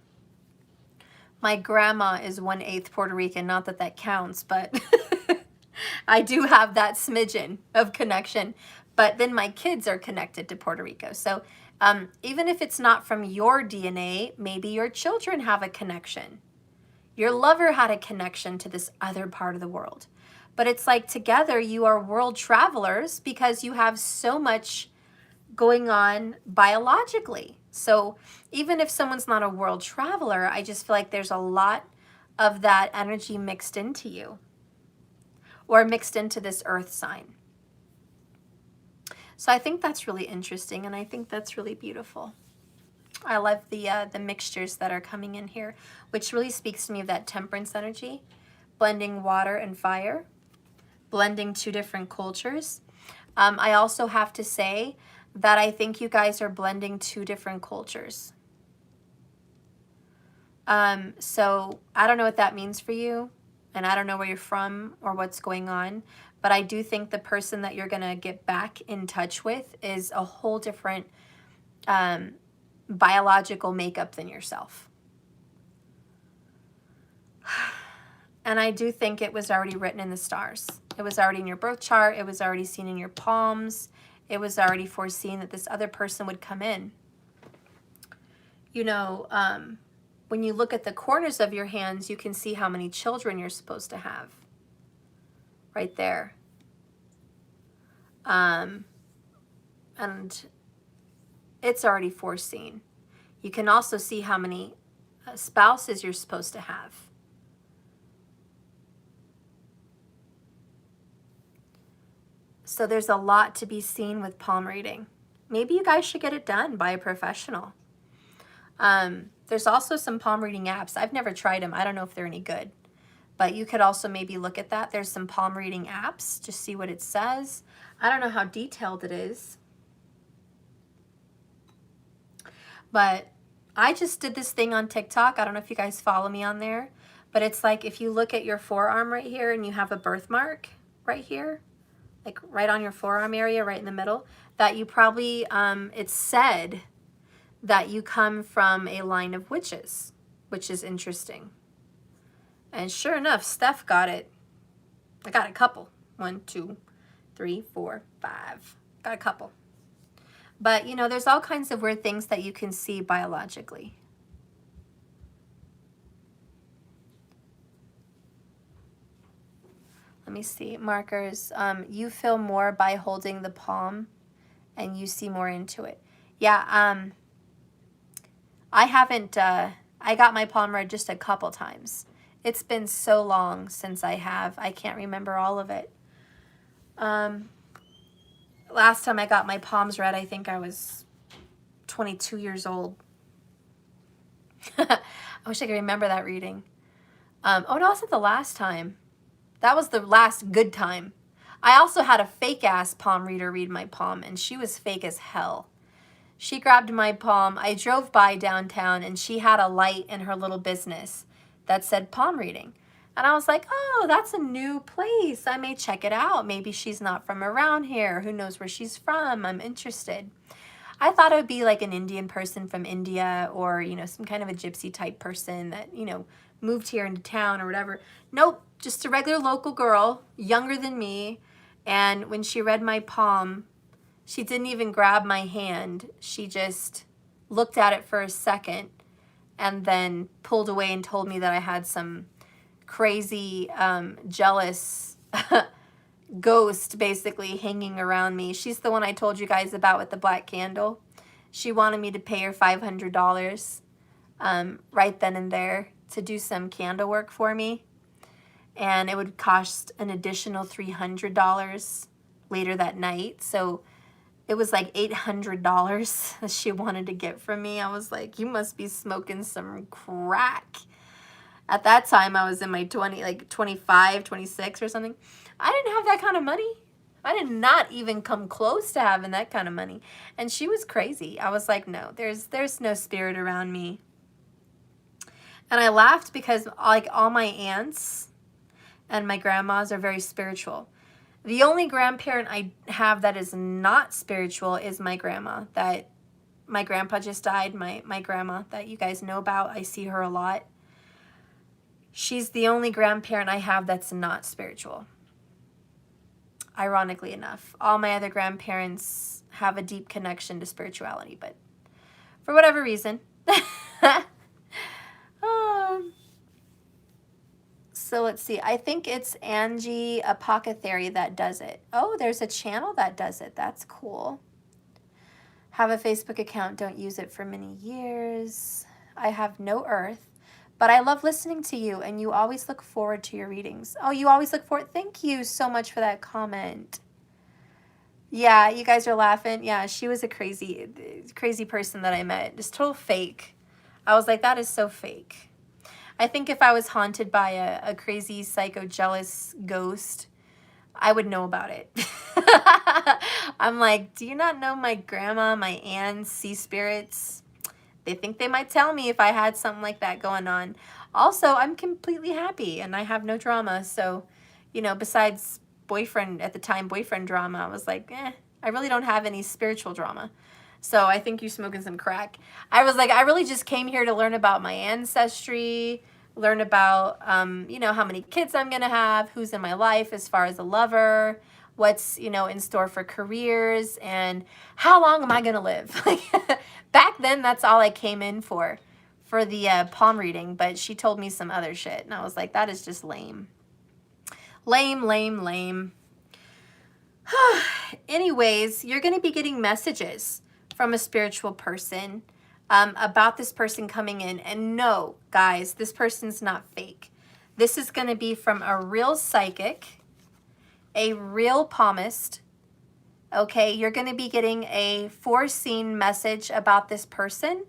My grandma is 1/8 Puerto Rican, not that that counts, but I do have that smidgen of connection. But then my kids are connected to Puerto Rico. So even if it's not from your DNA, maybe your children have a connection. Your lover had a connection to this other part of the world. But it's like together you are world travelers because you have so much going on biologically. So even if someone's not a world traveler, I just feel like there's a lot of that energy mixed into you. or mixed into this earth sign. So I think that's really interesting, and I think that's really beautiful. I love the mixtures that are coming in here, which really speaks to me of that temperance energy, blending water and fire, blending two different cultures. I also have to say that I think you guys are blending two different cultures. So I don't know what that means for you, and I don't know where you're from or what's going on, but I do think the person that you're going to get back in touch with is a whole different biological makeup than yourself. And I do think it was already written in the stars. It was already in your birth chart. It was already seen in your palms. It was already foreseen that this other person would come in. You know, when you look at the corners of your hands, you can see how many children you're supposed to have. Right there. And it's already foreseen. You can also see how many spouses you're supposed to have. So there's a lot to be seen with palm reading. Maybe you guys should get it done by a professional. There's also some palm reading apps. I've never tried them. I don't know if they're any good. But you could also maybe look at that. There's some palm reading apps. Just see what it says. I don't know how detailed it is. But I just did this thing on TikTok. I don't know if you guys follow me on there. But it's like if you look at your forearm right here and you have a birthmark right here, like right on your forearm area, right in the middle, that you probably, it's said that you come from a line of witches, which is interesting. And sure enough, Steph got it. I got a couple. 1, 2, 3, 4, 5. Got a couple. But, you know, there's all kinds of weird things that you can see biologically. Let me see. Markers. You feel more by holding the palm and you see more into it. Yeah, I haven't, I got my palm read just a couple times. It's been so long since I can't remember all of it. Last time I got my palms read, I think I was 22 years old. I wish I could remember that reading. Oh, no, it wasn't the last time. That was the last good time. I also had a fake-ass palm reader read my palm, and she was fake as hell. She grabbed my palm. I drove by downtown, and she had a light in her little business that said palm reading. And I was like, oh, that's a new place. I may check it out. Maybe she's not from around here. Who knows where she's from? I'm interested. I thought it would be like an Indian person from India or, you know, some kind of a gypsy type person that, you know, moved here into town or whatever. Nope, just a regular local girl, younger than me. And when she read my palm, she didn't even grab my hand. She just looked at it for a second and then pulled away and told me that I had some crazy, jealous ghost basically hanging around me. She's the one I told you guys about with the black candle. She wanted me to pay her $500 right then and there to do some candle work for me. And it would cost an additional $300 later that night. So it was like $800 that she wanted to get from me. I was like, you must be smoking some crack. At that time, I was in my 25, 26 or something. I didn't have that kind of money. I did not even come close to having that kind of money. And she was crazy. I was like, no, there's no spirit around me. And I laughed because like all my aunts and my grandmas are very spiritual. The only grandparent I have that is not spiritual is my grandma. That my grandpa just died, my grandma that you guys know about. I see her a lot. She's the only grandparent I have that's not spiritual. Ironically enough, all my other grandparents have a deep connection to spirituality, but for whatever reason. So let's see. I think it's Angie Apothecary that does it. Oh, there's a channel that does it. That's cool. Have a Facebook account. Don't use it for many years. I have no earth, But I love listening to you, and you always look forward to your readings. Oh, you always look forward. Thank you so much for that comment. Yeah, you guys are laughing. Yeah, she was a crazy person that I met. Just total fake. I was like, that is so fake. I think if I was haunted by a crazy, psycho, jealous ghost, I would know about it. I'm like, do you not know my grandma, my aunts, sea spirits? They think they might tell me if I had something like that going on. Also, I'm completely happy and I have no drama. So, you know, besides boyfriend drama, I was like, I really don't have any spiritual drama. So I think you're smoking some crack. I was like, I really just came here to learn about my ancestry, learn about, you know, how many kids I'm going to have, who's in my life as far as a lover, what's, you know, in store for careers, and how long am I going to live? Like, back then, that's all I came in for the palm reading, but she told me some other shit, and I was like, that is just lame. Lame, lame, lame. Anyways, you're going to be getting messages from a spiritual person about this person coming in. And no, guys, this person's not fake. This is going to be from a real psychic, a real palmist. Okay, you're going to be getting a foreseen message about this person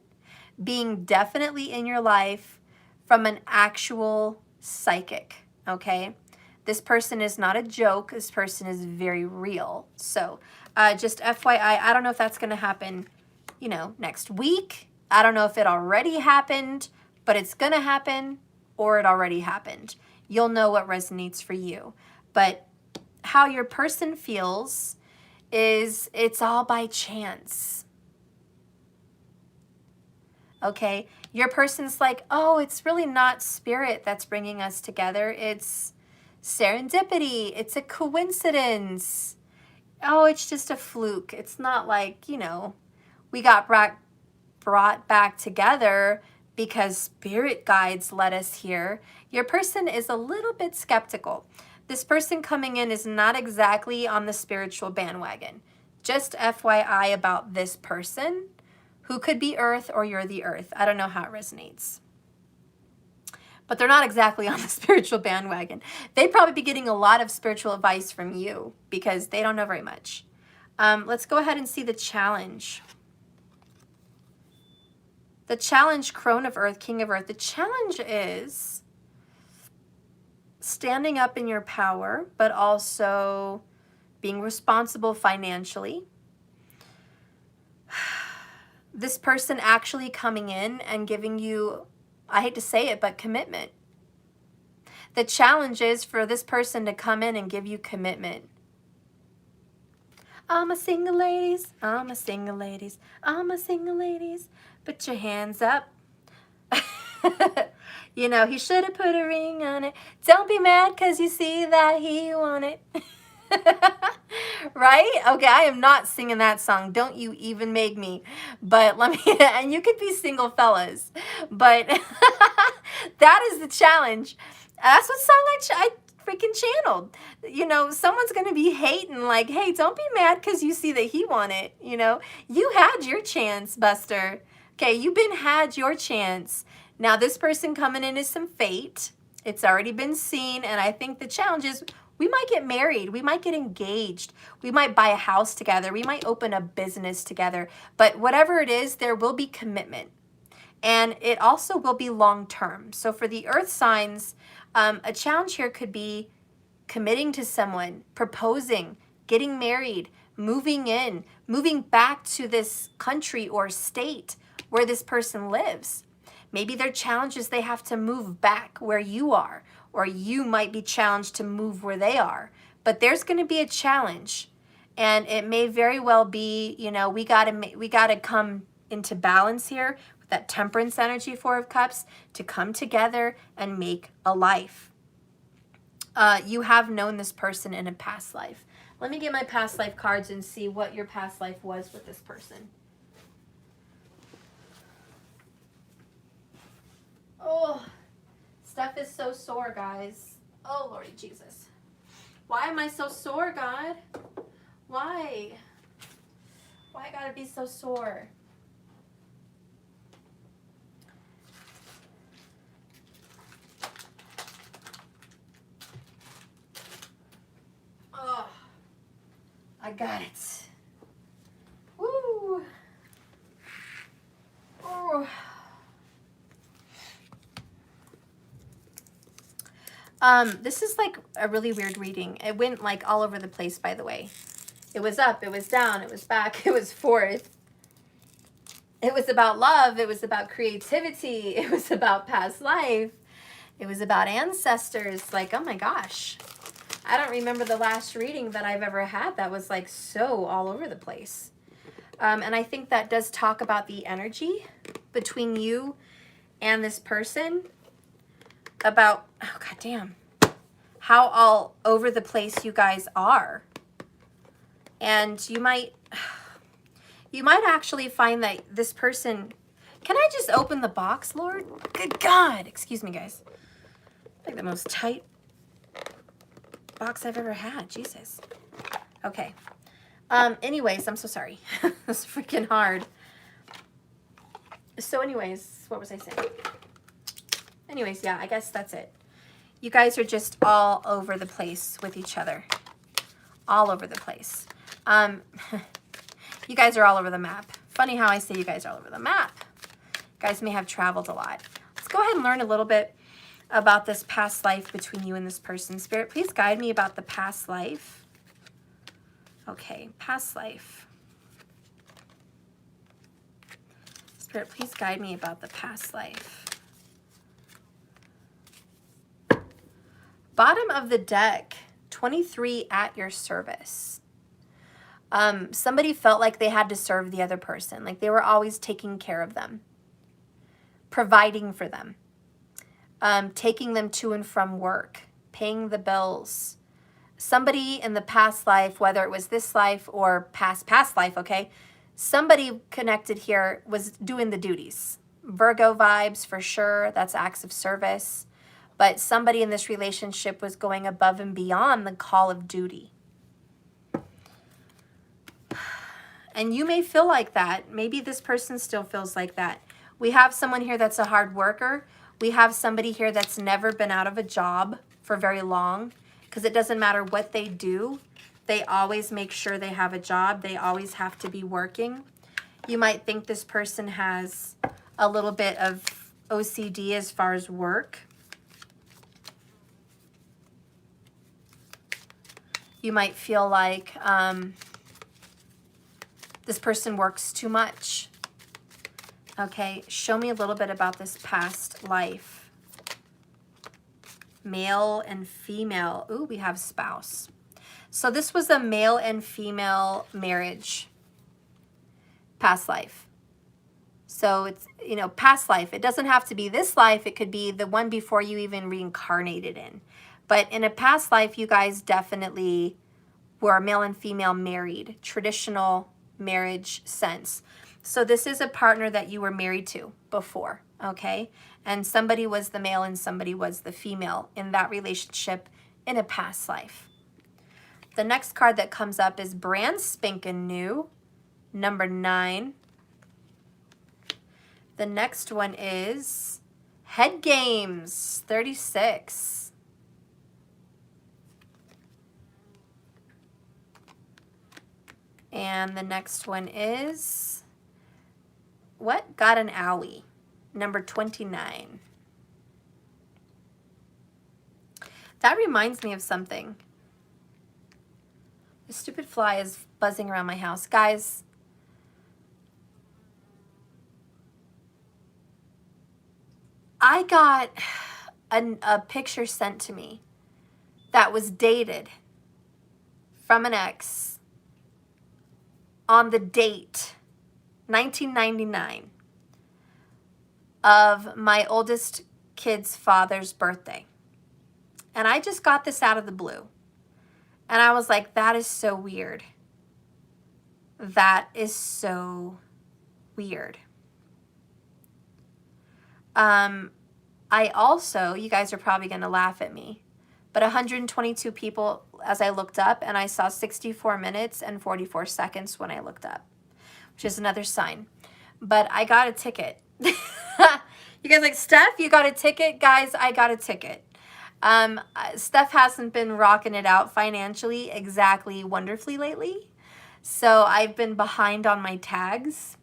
being definitely in your life from an actual psychic. Okay, this person is not a joke. This person is very real. So just FYI, I don't know if that's going to happen, you know, next week. I don't know if it already happened, but it's going to happen, or it already happened. You'll know what resonates for you. But how your person feels is it's all by chance. Okay? Your person's like, oh, it's really not spirit that's bringing us together. It's serendipity. It's a coincidence. Oh, it's just a fluke. It's not like, you know, we got brought back together because spirit guides led us here. Your person is a little bit skeptical. This person coming in is not exactly on the spiritual bandwagon. Just FYI about this person, who could be Earth or you're the Earth. I don't know how it resonates. But they're not exactly on the spiritual bandwagon. They'd probably be getting a lot of spiritual advice from you because they don't know very much. Let's go ahead and see the challenge. The challenge, Crone of Earth, King of Earth. The challenge is standing up in your power, but also being responsible financially. This person actually coming in and giving you, I hate to say it, but commitment. The challenge is for this person to come in and give you commitment. All my single ladies, all my single ladies, all my single ladies, put your hands up. You know, he should have put a ring on it. Don't be mad because you see that he won it. Right? Okay, I am not singing that song. Don't you even make me. But let me, and you could be single fellas. But that is the challenge. That's what song I freaking channeled. You know, someone's going to be hating like, hey, don't be mad because you see that he won it. You know, you had your chance, Buster. Okay, you've had your chance. Now, this person coming in is some fate. It's already been seen. And I think the challenge is we might get married. We might get engaged. We might buy a house together. We might open a business together. But whatever it is, there will be commitment. And it also will be long-term. So for the earth signs, a challenge here could be committing to someone, proposing, getting married, moving in, moving back to this country or state where this person lives. Maybe their challenge is they have to move back where you are, or you might be challenged to move where they are. But there's going to be a challenge, and it may very well be, you know, we got to come into balance here with that temperance energy, Four of Cups, to come together and make a life. You have known this person in a past life. Let me get my past life cards and see what your past life was with this person. Oh, stuff is so sore, guys. Oh, Lordy Jesus. Why am I so sore, God? Why? Why I gotta be so sore? I got it. Woo! Oh. This is like a really weird reading. It went like all over the place, by the way. It was up, it was down, it was back, it was forth. It was about love, it was about creativity, it was about past life, it was about ancestors. Like, oh my gosh. I don't remember the last reading that I've ever had that was like so all over the place. And I think that does talk about the energy between you and this person, about, oh god damn, how all over the place you guys are. And you might actually find that this person, can I just open the box, Lord? Good God. Excuse me, guys. Like the most tight box I've ever had. Jesus. Okay. Anyways, I'm so sorry. It's freaking hard. So anyways, what was I saying? Anyways, yeah, I guess that's it. You guys are just all over the place with each other. All over the place. You guys are all over the map. Funny how I say you guys are all over the map. You guys may have traveled a lot. Let's go ahead and learn a little bit about this past life between you and this person. Spirit, please guide me about the past life. Okay, past life. Spirit, please guide me about the past life. Bottom of the deck, 23 at your service. Somebody felt like they had to serve the other person, like they were always taking care of them, providing for them, taking them to and from work, paying the bills. Somebody in the past life, whether it was this life or past life, okay, somebody connected here was doing the duties. Virgo vibes for sure, that's acts of service. But somebody in this relationship was going above and beyond the call of duty. And you may feel like that. Maybe this person still feels like that. We have someone here that's a hard worker. We have somebody here that's never been out of a job for very long, because it doesn't matter what they do. They always make sure they have a job. They always have to be working. You might think this person has a little bit of OCD as far as work. You might feel like this person works too much. Okay, show me a little bit about this past life. Male and female. Ooh, we have spouse. So this was a male and female marriage. Past life. So it's, you know, past life. It doesn't have to be this life. It could be the one before you even reincarnated in. But in a past life, you guys definitely were male and female married, traditional marriage sense. So this is a partner that you were married to before, okay? And somebody was the male and somebody was the female in that relationship in a past life. The next card that comes up is brand spanking new, number 9. The next one is Head Games, 36. And the next one is, what? Got an owie, number 29. That reminds me of something. The stupid fly is buzzing around my house. Guys, I got a picture sent to me that was dated from an ex on the date 1999 of my oldest kid's father's birthday. And I just got this out of the blue. And I was like, that is so weird. That is so weird. I also, you guys are probably going to laugh at me, but 122 people as I looked up, and I saw 64 minutes and 44 seconds when I looked up, which is another sign. But I got a ticket. You guys like, Steph, you got a ticket? Guys, I got a ticket. Steph hasn't been rocking it out financially exactly wonderfully lately. So I've been behind on my tags.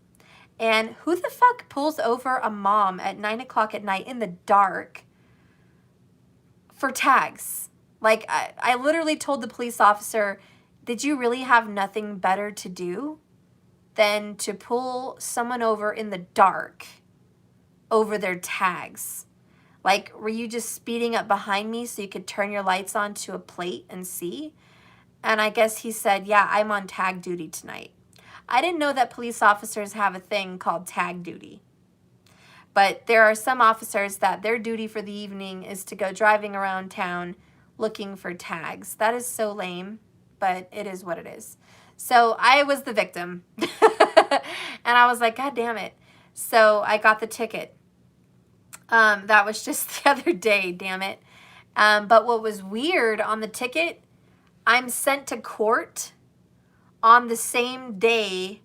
And who the fuck pulls over a mom at 9 o'clock at night in the dark for tags? Like, I literally told the police officer, did you really have nothing better to do than to pull someone over in the dark over their tags? Like, were you just speeding up behind me so you could turn your lights on to a plate and see? And I guess he said, yeah, I'm on tag duty tonight. I didn't know that police officers have a thing called tag duty. But there are some officers that their duty for the evening is to go driving around town looking for tags. That is so lame, but it is what it is. So I was the victim. And I was like, God damn it. So I got the ticket. That was just the other day, damn it. But what was weird on the ticket, I'm sent to court on the same day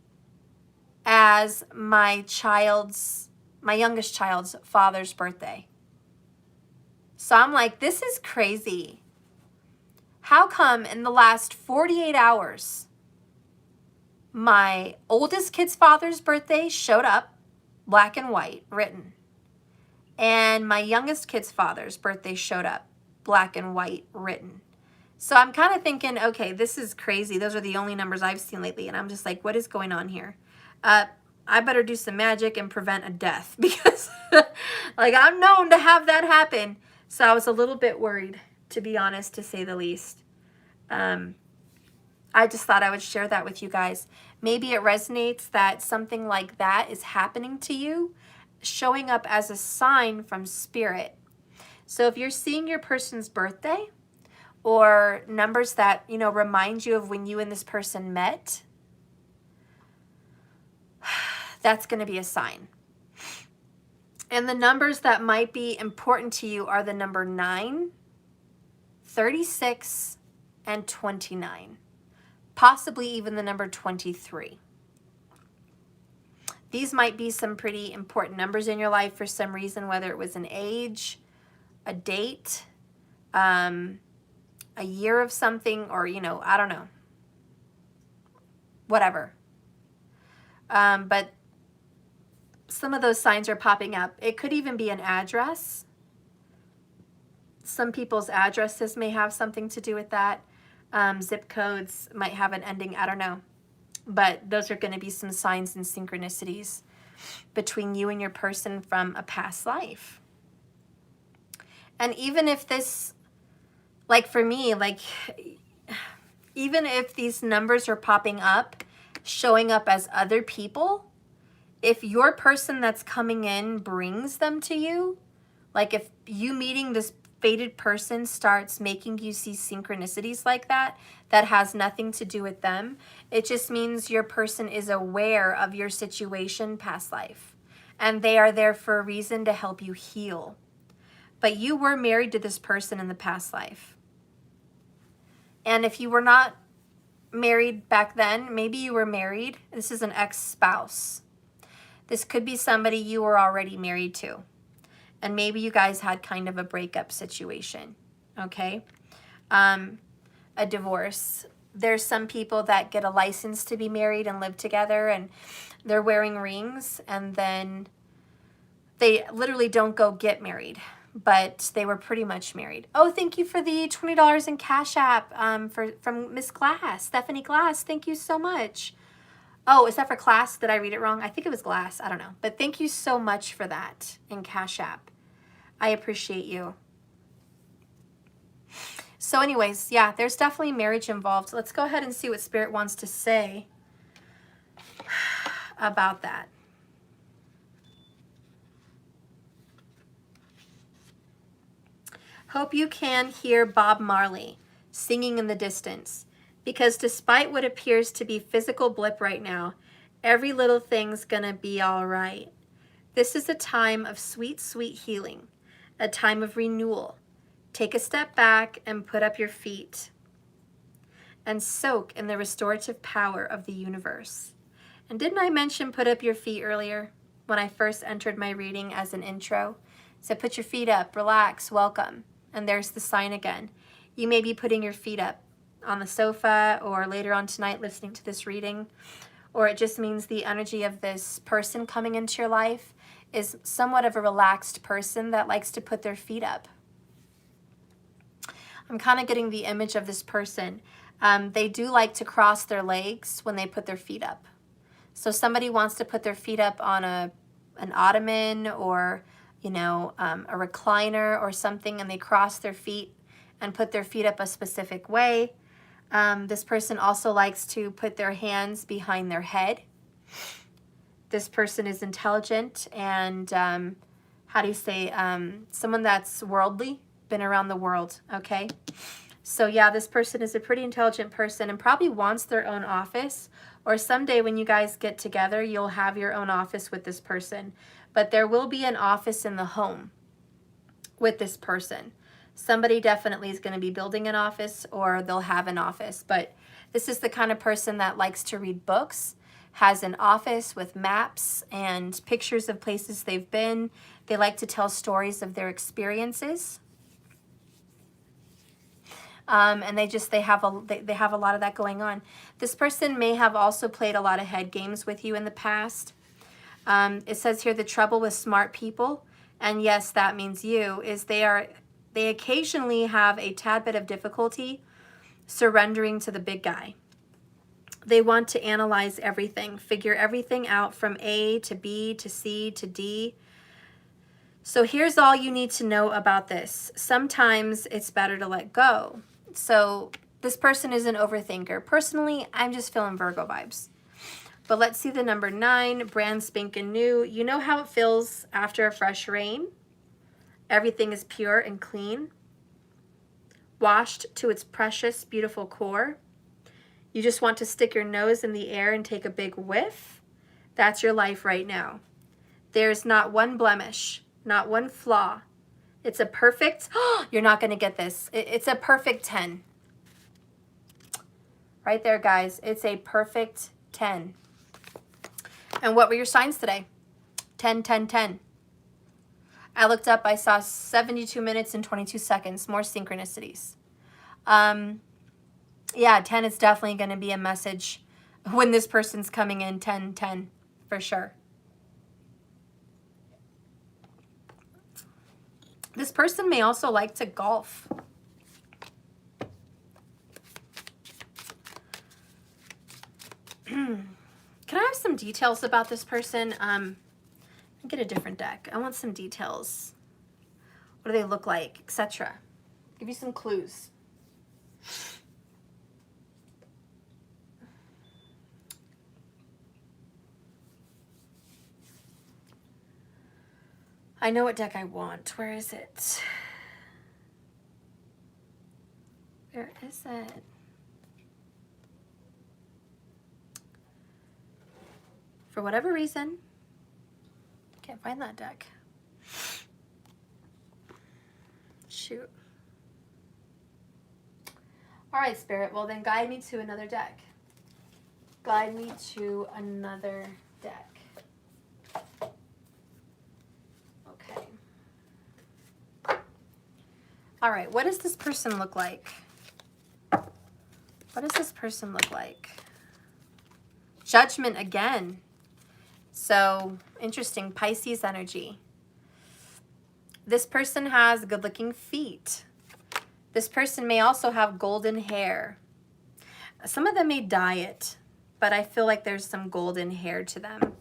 as my youngest child's father's birthday. So I'm like, this is crazy. How come in the last 48 hours, my oldest kid's father's birthday showed up, black and white, written, and my youngest kid's father's birthday showed up, black and white, written. So I'm kind of thinking, okay, this is crazy. Those are the only numbers I've seen lately. And I'm just like, what is going on here? I better do some magic and prevent a death because like I'm known to have that happen. So I was a little bit worried, to be honest, to say the least. I just thought I would share that with you guys. Maybe it resonates that something like that is happening to you, showing up as a sign from spirit. So if you're seeing your person's birthday, or numbers that, you know, remind you of when you and this person met, that's going to be a sign. And the numbers that might be important to you are the number 9, 36, and 29. Possibly even the number 23. These might be some pretty important numbers in your life for some reason, whether it was an age, a date, a year of something, or, you know, I don't know. Whatever. But some of those signs are popping up. It could even be an address. Some people's addresses may have something to do with that. Zip codes might have an ending. I don't know. But those are going to be some signs and synchronicities between you and your person from a past life. And even if this, like for me, like even if these numbers are popping up, showing up as other people, if your person that's coming in brings them to you, like if you meeting this fated person starts making you see synchronicities like that, that has nothing to do with them, it just means your person is aware of your situation past life. And they are there for a reason to help you heal. But you were married to this person in the past life. And if you were not married back then, maybe you were married. This is an ex-spouse. This could be somebody you were already married to. And maybe you guys had kind of a breakup situation, okay? A divorce. There's some people that get a license to be married and live together, and they're wearing rings, and then they literally don't go get married, but they were pretty much married. Oh, thank you for the $20 in Cash App from Miss Glass, Stephanie Glass. Thank you so much. Oh, is that for Class? Did I read it wrong? I think it was Glass. I don't know. But thank you so much for that in Cash App. I appreciate you. So anyways, yeah, there's definitely marriage involved. Let's go ahead and see what Spirit wants to say about that. Hope you can hear Bob Marley singing in the distance, because despite what appears to be physical blip right now, every little thing's gonna be all right. This is a time of sweet, sweet healing, a time of renewal. Take a step back and put up your feet and soak in the restorative power of the universe. And didn't I mention put up your feet earlier when I first entered my reading as an intro? So put your feet up, relax, welcome. And there's the sign again. You may be putting your feet up on the sofa or later on tonight listening to this reading, or it just means the energy of this person coming into your life is somewhat of a relaxed person that likes to put their feet up. I'm kind of getting the image of this person. They do like to cross their legs when they put their feet up. So somebody wants to put their feet up on an ottoman or, you know, a recliner or something, and they cross their feet and put their feet up a specific way. This person also likes to put their hands behind their head. This person is intelligent and, how do you say, someone that's worldly, been around the world, okay? So yeah, this person is a pretty intelligent person and probably wants their own office, or someday when you guys get together, you'll have your own office with this person. But there will be an office in the home with this person. Somebody definitely is going to be building an office, or they'll have an office. But this is the kind of person that likes to read books, has an office with maps and pictures of places they've been. They like to tell stories of their experiences. And they have a lot of that going on. This person may have also played a lot of head games with you in the past. It says here the trouble with smart people, and yes, that means you, is they occasionally have a tad bit of difficulty surrendering to the big guy. They want to analyze everything, figure everything out from A to B to C to D. So here's all you need to know about this. Sometimes it's better to let go. So this person is an overthinker. Personally, I'm just feeling Virgo vibes. But let's see the number 9, brand spanking new. You know how it feels after a fresh rain? Everything is pure and clean, washed to its precious, beautiful core. You just want to stick your nose in the air and take a big whiff. That's your life right now. There's not one blemish, not one flaw. It's a perfect, you're not going to get this. It's a perfect 10. Right there, guys. It's a perfect 10. And what were your signs today? 10, 10, 10. I looked up, I saw 72 minutes and 22 seconds, more synchronicities. Yeah, 10 is definitely going to be a message when this person's coming in, 10, 10, for sure. This person may also like to golf. Can I have some details about this person? Get a different deck. I want some details. What do they look like, etc. Give you some clues. I know what deck I want. Where is it? Where is it? For whatever reason, can't find that deck. Shoot. All right, Spirit. Well, then guide me to another deck. Guide me to another deck. Okay. All right. What does this person look like? What does this person look like? Judgment again. So, interesting. Pisces energy. This person has good-looking feet. This person may also have golden hair. Some of them may dye it, but I feel like there's some golden hair to them.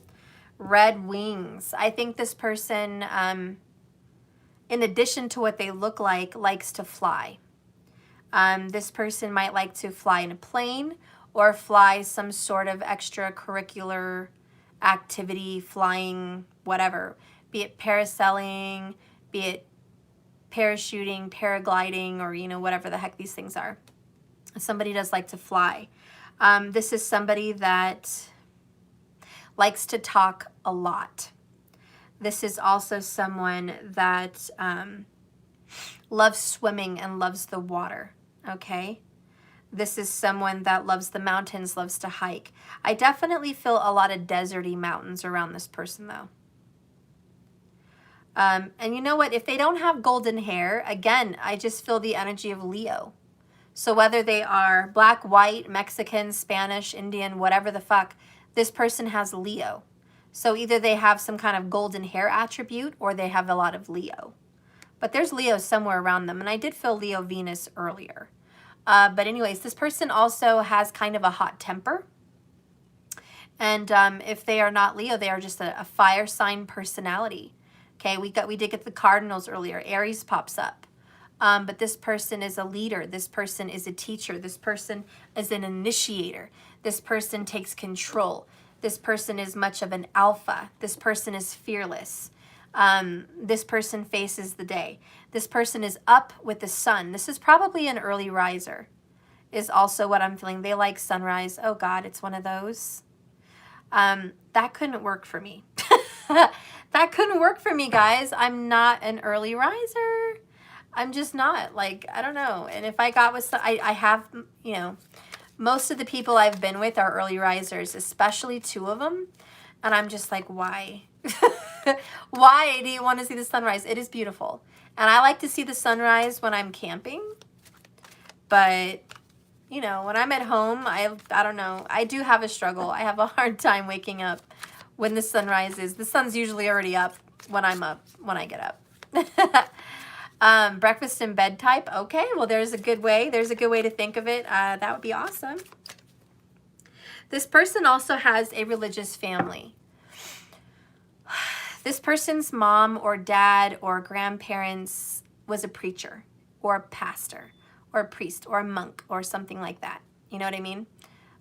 Red wings. I think this person, in addition to what they look like, likes to fly. This person might like to fly in a plane or fly some sort of extracurricular activity, flying, whatever, be it parasailing, be it parachuting, paragliding, or, you know, whatever the heck these things are. Somebody does like to fly. This is somebody that likes to talk a lot. This is also someone that loves swimming and loves the water, okay? This is someone that loves the mountains, loves to hike. I definitely feel a lot of deserty mountains around this person, though. And you know what? If they don't have golden hair, again, I just feel the energy of Leo. So whether they are black, white, Mexican, Spanish, Indian, whatever the fuck, this person has Leo. So either they have some kind of golden hair attribute or they have a lot of Leo. But there's Leo somewhere around them. And I did feel Leo Venus earlier. But anyways, this person also has kind of a hot temper. And if they are not Leo, they are just a fire sign personality. Okay, we did get the cardinals earlier. Aries pops up. But this person is a leader. This person is a teacher. This person is an initiator. This person takes control. This person is much of an alpha. This person is fearless. This person faces the day. This person is up with the sun. This is probably an early riser, is also what I'm feeling. They like sunrise. Oh God, it's one of those. That couldn't work for me. That couldn't work for me, guys. I'm not an early riser. I'm just not. Like, I don't know. And if I got with, I have, you know, most of the people I've been with are early risers, especially 2 of them. And I'm just like, why? Why do you want to see the sunrise? It is beautiful. And I like to see the sunrise when I'm camping. But, you know, when I'm at home, I don't know. I do have a struggle. I have a hard time waking up when the sun rises. The sun's usually already up when I'm up, when I get up. Breakfast in bed type. Okay, well, there's a good way. There's a good way to think of it. That would be awesome. This person also has a religious family. This person's mom or dad or grandparents was a preacher or a pastor or a priest or a monk or something like that. You know what I mean?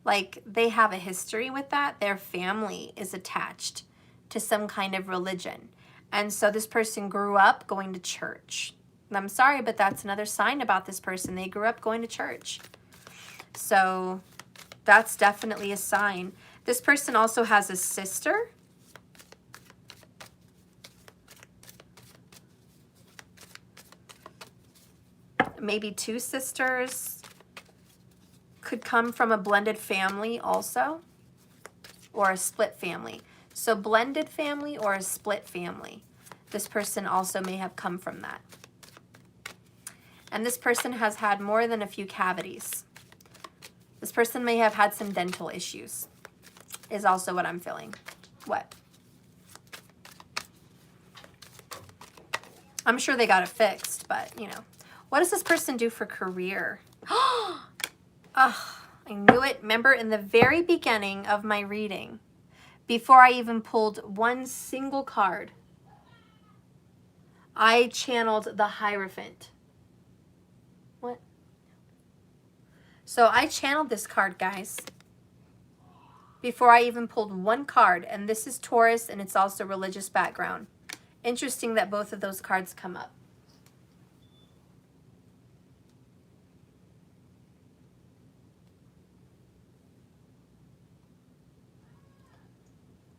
Like, they have a history with that. Their family is attached to some kind of religion. And so this person grew up going to church. And I'm sorry, but that's another sign about this person. They grew up going to church. So that's definitely a sign. This person also has a sister. Maybe 2 sisters. Could come from a blended family also, or a split family. So blended family or a split family. This person also may have come from that. And this person has had more than a few cavities. This person may have had some dental issues, is also what I'm feeling. What? I'm sure they got it fixed, but, you know. What does this person do for career? Oh, I knew it. Remember, in the very beginning of my reading, before I even pulled one single card, I channeled the Hierophant. What? So I channeled this card, guys, before I even pulled one card. And this is Taurus, and it's also religious background. Interesting that both of those cards come up.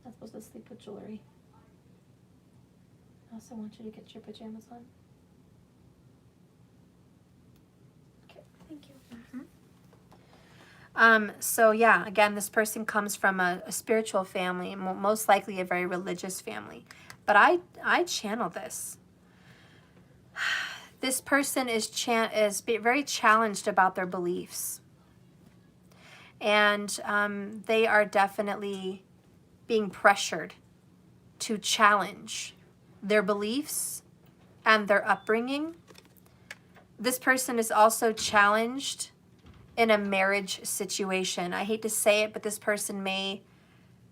Not supposed to sleep with jewelry. I also want you to get your pajamas on. Okay, thank you. So yeah, again, this person comes from a spiritual family, most likely a very religious family. But I channel this. This person is very challenged about their beliefs. And they are definitely being pressured to challenge their beliefs and their upbringing. This person is also challenged in a marriage situation. I hate to say it, but this person may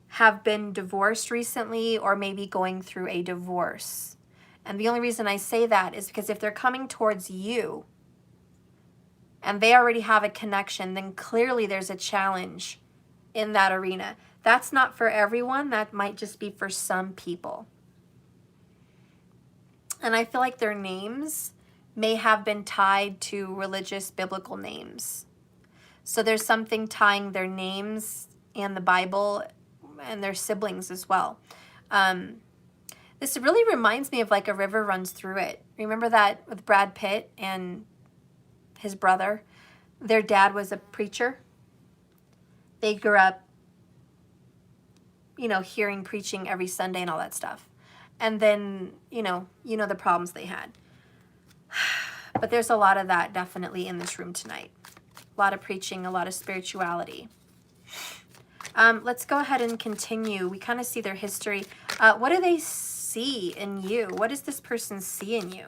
have been divorced recently or maybe going through a divorce. And the only reason I say that is because if they're coming towards you and they already have a connection, then clearly there's a challenge in that arena. That's not for everyone. That might just be for some people. And I feel like their names may have been tied to religious biblical names. So there's something tying their names and the Bible and their siblings as well. This really reminds me of like A River Runs Through It. Remember that with Brad Pitt and his brother? Their dad was a preacher. They grew up, you know, hearing preaching every Sunday and all that stuff. And then, you know the problems they had. But there's a lot of that definitely in this room tonight. A lot of preaching, a lot of spirituality. Let's go ahead and continue. We kind of see their history. What do they see in you? What does this person see in you?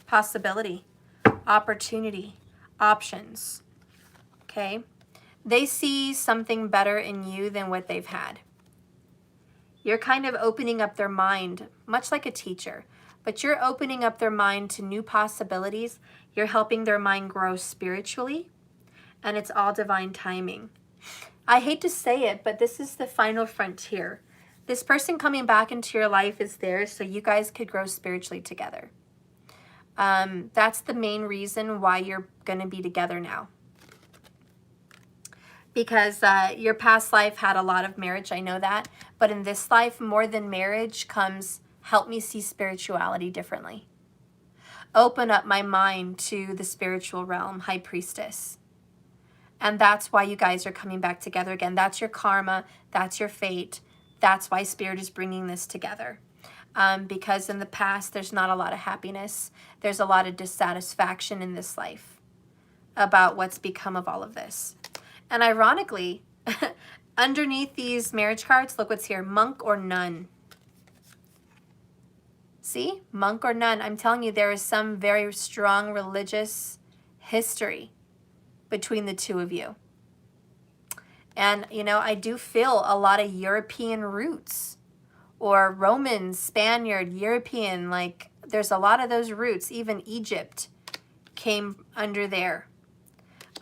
Possibility, opportunity, options. Okay? They see something better in you than what they've had. You're kind of opening up their mind, much like a teacher, but you're opening up their mind to new possibilities. You're helping their mind grow spiritually, and it's all divine timing. I hate to say it, but this is the final frontier. This person coming back into your life is there so you guys could grow spiritually together. That's the main reason why you're going to be together now. Because your past life had a lot of marriage, I know that. But in this life, more than marriage comes, help me see spirituality differently. Open up my mind to the spiritual realm, High Priestess. And that's why you guys are coming back together again. That's your karma. That's your fate. That's why Spirit is bringing this together. Because in the past, there's not a lot of happiness. There's a lot of dissatisfaction in this life about what's become of all of this. And ironically, underneath these marriage cards, look what's here, monk or nun. See, monk or nun. I'm telling you, there is some very strong religious history between the two of you. And, you know, I do feel a lot of European roots, or Roman, Spaniard, European, like there's a lot of those roots. Even Egypt came under there.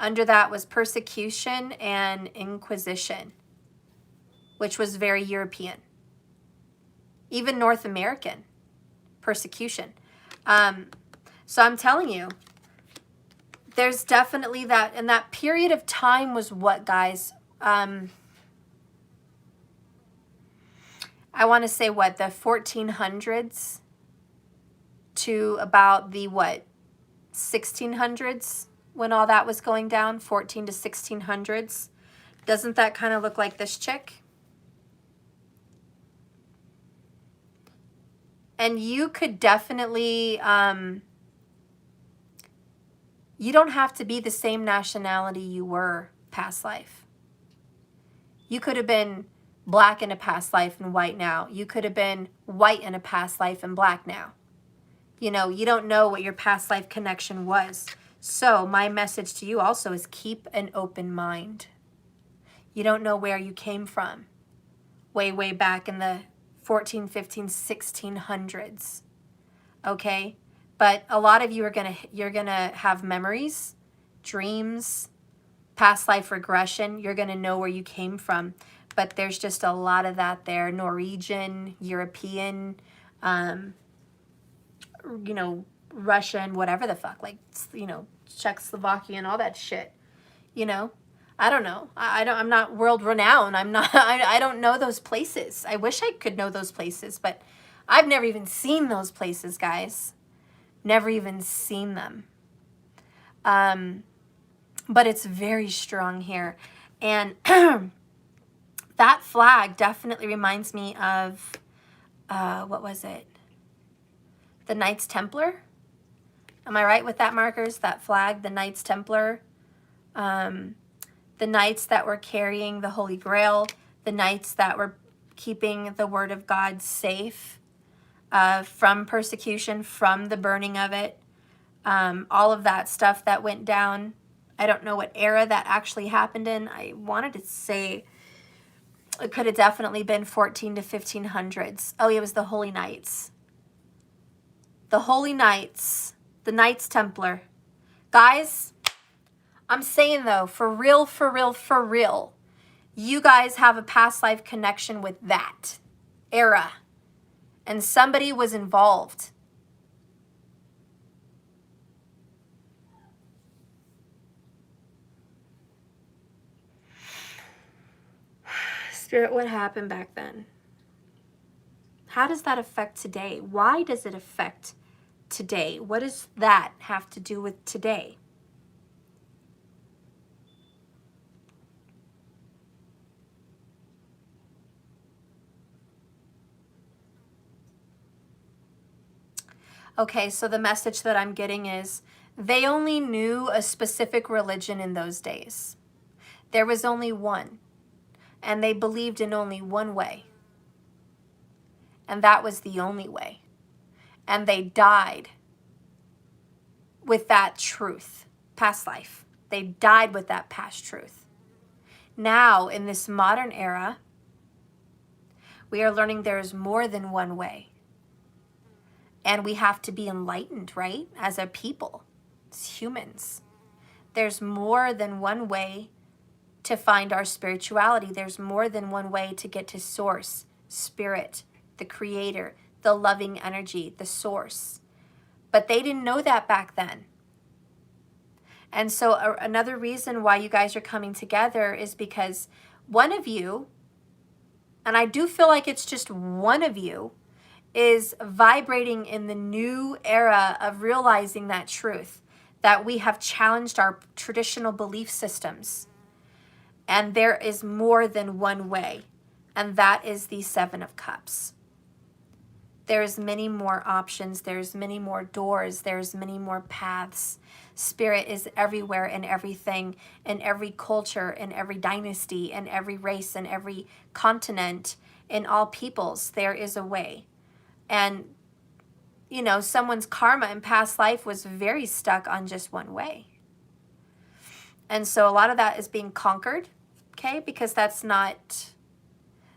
Under that was persecution and inquisition, which was very European. Even North American persecution. So I'm telling you, there's definitely that. And that period of time was what, guys? I want to say what, the 1400s to about the what, 1600s when all that was going down, 14 to 1600s. Doesn't that kind of look like this chick? And you could definitely, you don't have to be the same nationality you were past life. You could have been black in a past life and white now. You could have been white in a past life and black now. You know, you don't know what your past life connection was. So my message to you also is keep an open mind. You don't know where you came from. Way, way back in the 14, 15, 1600s. Okay? But a lot of you are you're gonna have memories, dreams, past life regression. You're gonna know where you came from. But there's just a lot of that there. Norwegian, European, you know, Russian, whatever the fuck, like, you know, Czechoslovakian, all that shit, you know. I don't know. I'm not world renowned. I don't know those places. I wish I could know those places, but I've never even seen those places, guys. Never even seen them. But it's very strong here. And that flag definitely reminds me of, what was it? The Knights Templar? Am I right with that, markers? That flag, the Knights Templar? The knights that were carrying the Holy Grail, the knights that were keeping the Word of God safe from persecution, from the burning of it, all of that stuff that went down. I don't know what era that actually happened in. I wanted to say it could have definitely been 14 to 1500s. Oh, it was the Holy Knights. The Holy Knights, the Knights Templar. Guys, I'm saying though, for real, for real, for real, you guys have a past life connection with that era. And somebody was involved. Spirit, what happened back then? How does that affect today? Why does it affect today? What does that have to do with today? Okay, so the message that I'm getting is they only knew a specific religion in those days. There was only one, and they believed in only one way. And that was the only way. And they died with that truth, past life. They died with that past truth. Now, in this modern era, we are learning there is more than one way. And we have to be enlightened, right? As a people, as humans. There's more than one way to find our spirituality. There's more than one way to get to source, spirit, the creator, the loving energy, the source. But they didn't know that back then. And so another reason why you guys are coming together is because one of you, and I do feel like it's just one of you, is vibrating in the new era of realizing that truth, that we have challenged our traditional belief systems. And there is more than one way, and that is the Seven of Cups. There's many more options, there's many more doors, there's many more paths. Spirit is everywhere in everything, in every culture, in every dynasty, in every race, in every continent, in all peoples, there is a way. And, you know, someone's karma in past life was very stuck on just one way. And so a lot of that is being conquered, okay? Because that's not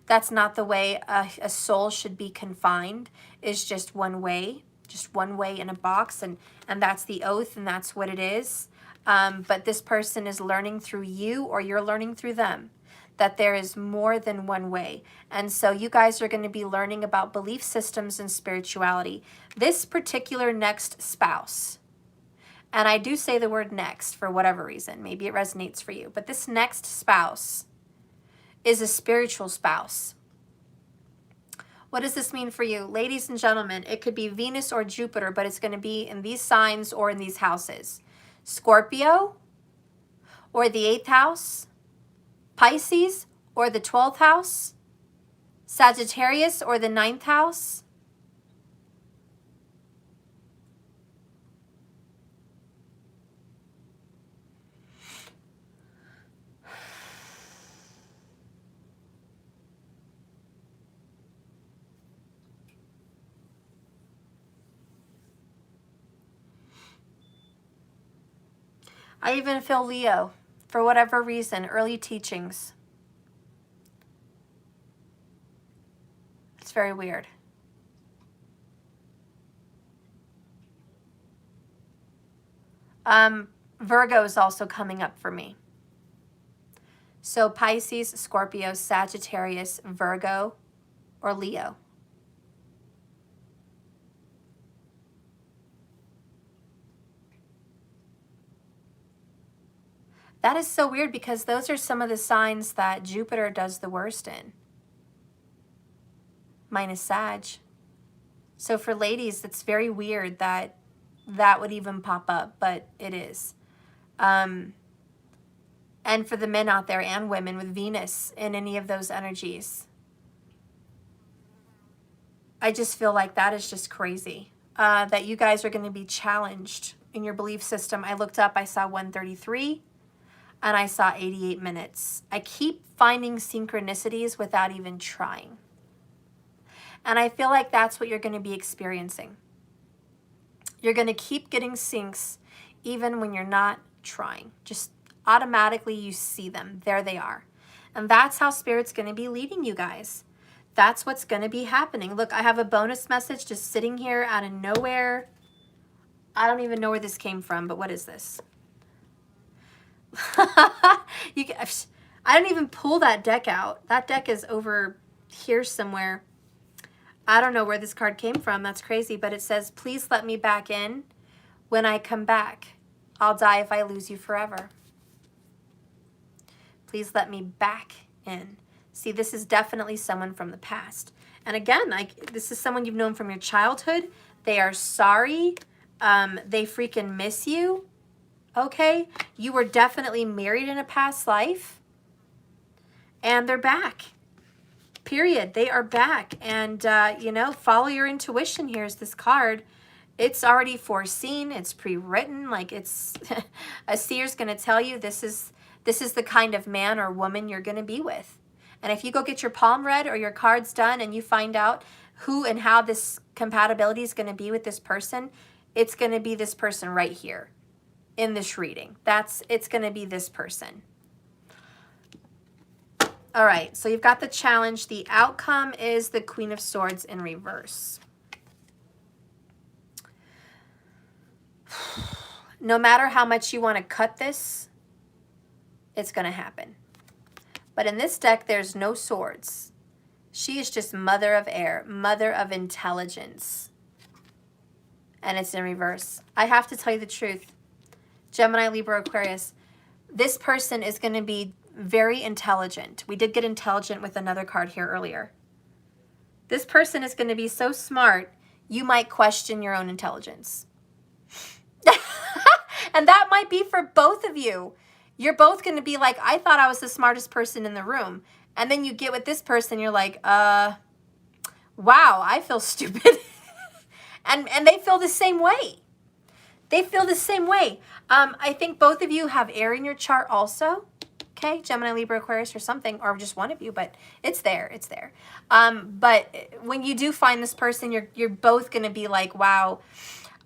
the way a soul should be confined, is just one way in a box, and that's the oath, and that's what it is. But this person is learning through you, or you're learning through them, that there is more than one way. And so you guys are going to be learning about belief systems and spirituality. This particular next spouse, and I do say the word next for whatever reason, maybe it resonates for you, but this next spouse is a spiritual spouse. What does this mean for you? Ladies and gentlemen, it could be Venus or Jupiter, but it's going to be in these signs or in these houses. Scorpio or the 8th house, Pisces or the 12th house, Sagittarius or the 9th house, I even feel Leo, for whatever reason, early teachings. It's very weird. Virgo is also coming up for me. So Pisces, Scorpio, Sagittarius, Virgo, or Leo. That is so weird because those are some of the signs that Jupiter does the worst in. Minus Sag. So for ladies, it's very weird that that would even pop up, but it is. And for the men out there and women with Venus in any of those energies, I just feel like that is just crazy. That you guys are going to be challenged in your belief system. I looked up, I saw 133. And I saw 88 minutes. I keep finding synchronicities without even trying. And I feel like that's what you're going to be experiencing. You're going to keep getting syncs even when you're not trying. Just automatically you see them. There they are. And that's how Spirit's going to be leading you guys. That's what's going to be happening. Look, I have a bonus message just sitting here out of nowhere. I don't even know where this came from, but what is this? I didn't even pull that deck out. That deck is over here somewhere. I don't know where this card came from. That's crazy. But it says, please let me back in. When I come back, I'll die if I lose you forever. Please let me back in. See, this is definitely someone from the past. And again, this is someone you've known from your childhood. They are sorry. They freaking miss you. Okay, you were definitely married in a past life, and they're back, period. They are back, and, you know, follow your intuition. Here's this card. It's already foreseen. It's pre-written. Like it's a seer's going to tell you this is the kind of man or woman you're going to be with. And if you go get your palm read or your cards done and you find out who and how this compatibility is going to be with this person, it's going to be this person right here in this reading. It's going to be this person. All right, so you've got the challenge. The outcome is the Queen of Swords in reverse. No matter how much you want to cut this, it's going to happen. But in this deck, there's no swords. She is just mother of air, mother of intelligence. And it's in reverse. I have to tell you the truth. Gemini, Libra, Aquarius, this person is going to be very intelligent. We did get intelligent with another card here earlier. This person is going to be so smart, you might question your own intelligence. And that might be for both of you. You're both going to be like, I thought I was the smartest person in the room. And then you get with this person, you're like, wow, I feel stupid. and they feel the same way. They feel the same way. I think both of you have air in your chart also. Okay, Gemini, Libra, Aquarius or something, or just one of you, but it's there, it's there. But when you do find this person, you're both going to be like, wow,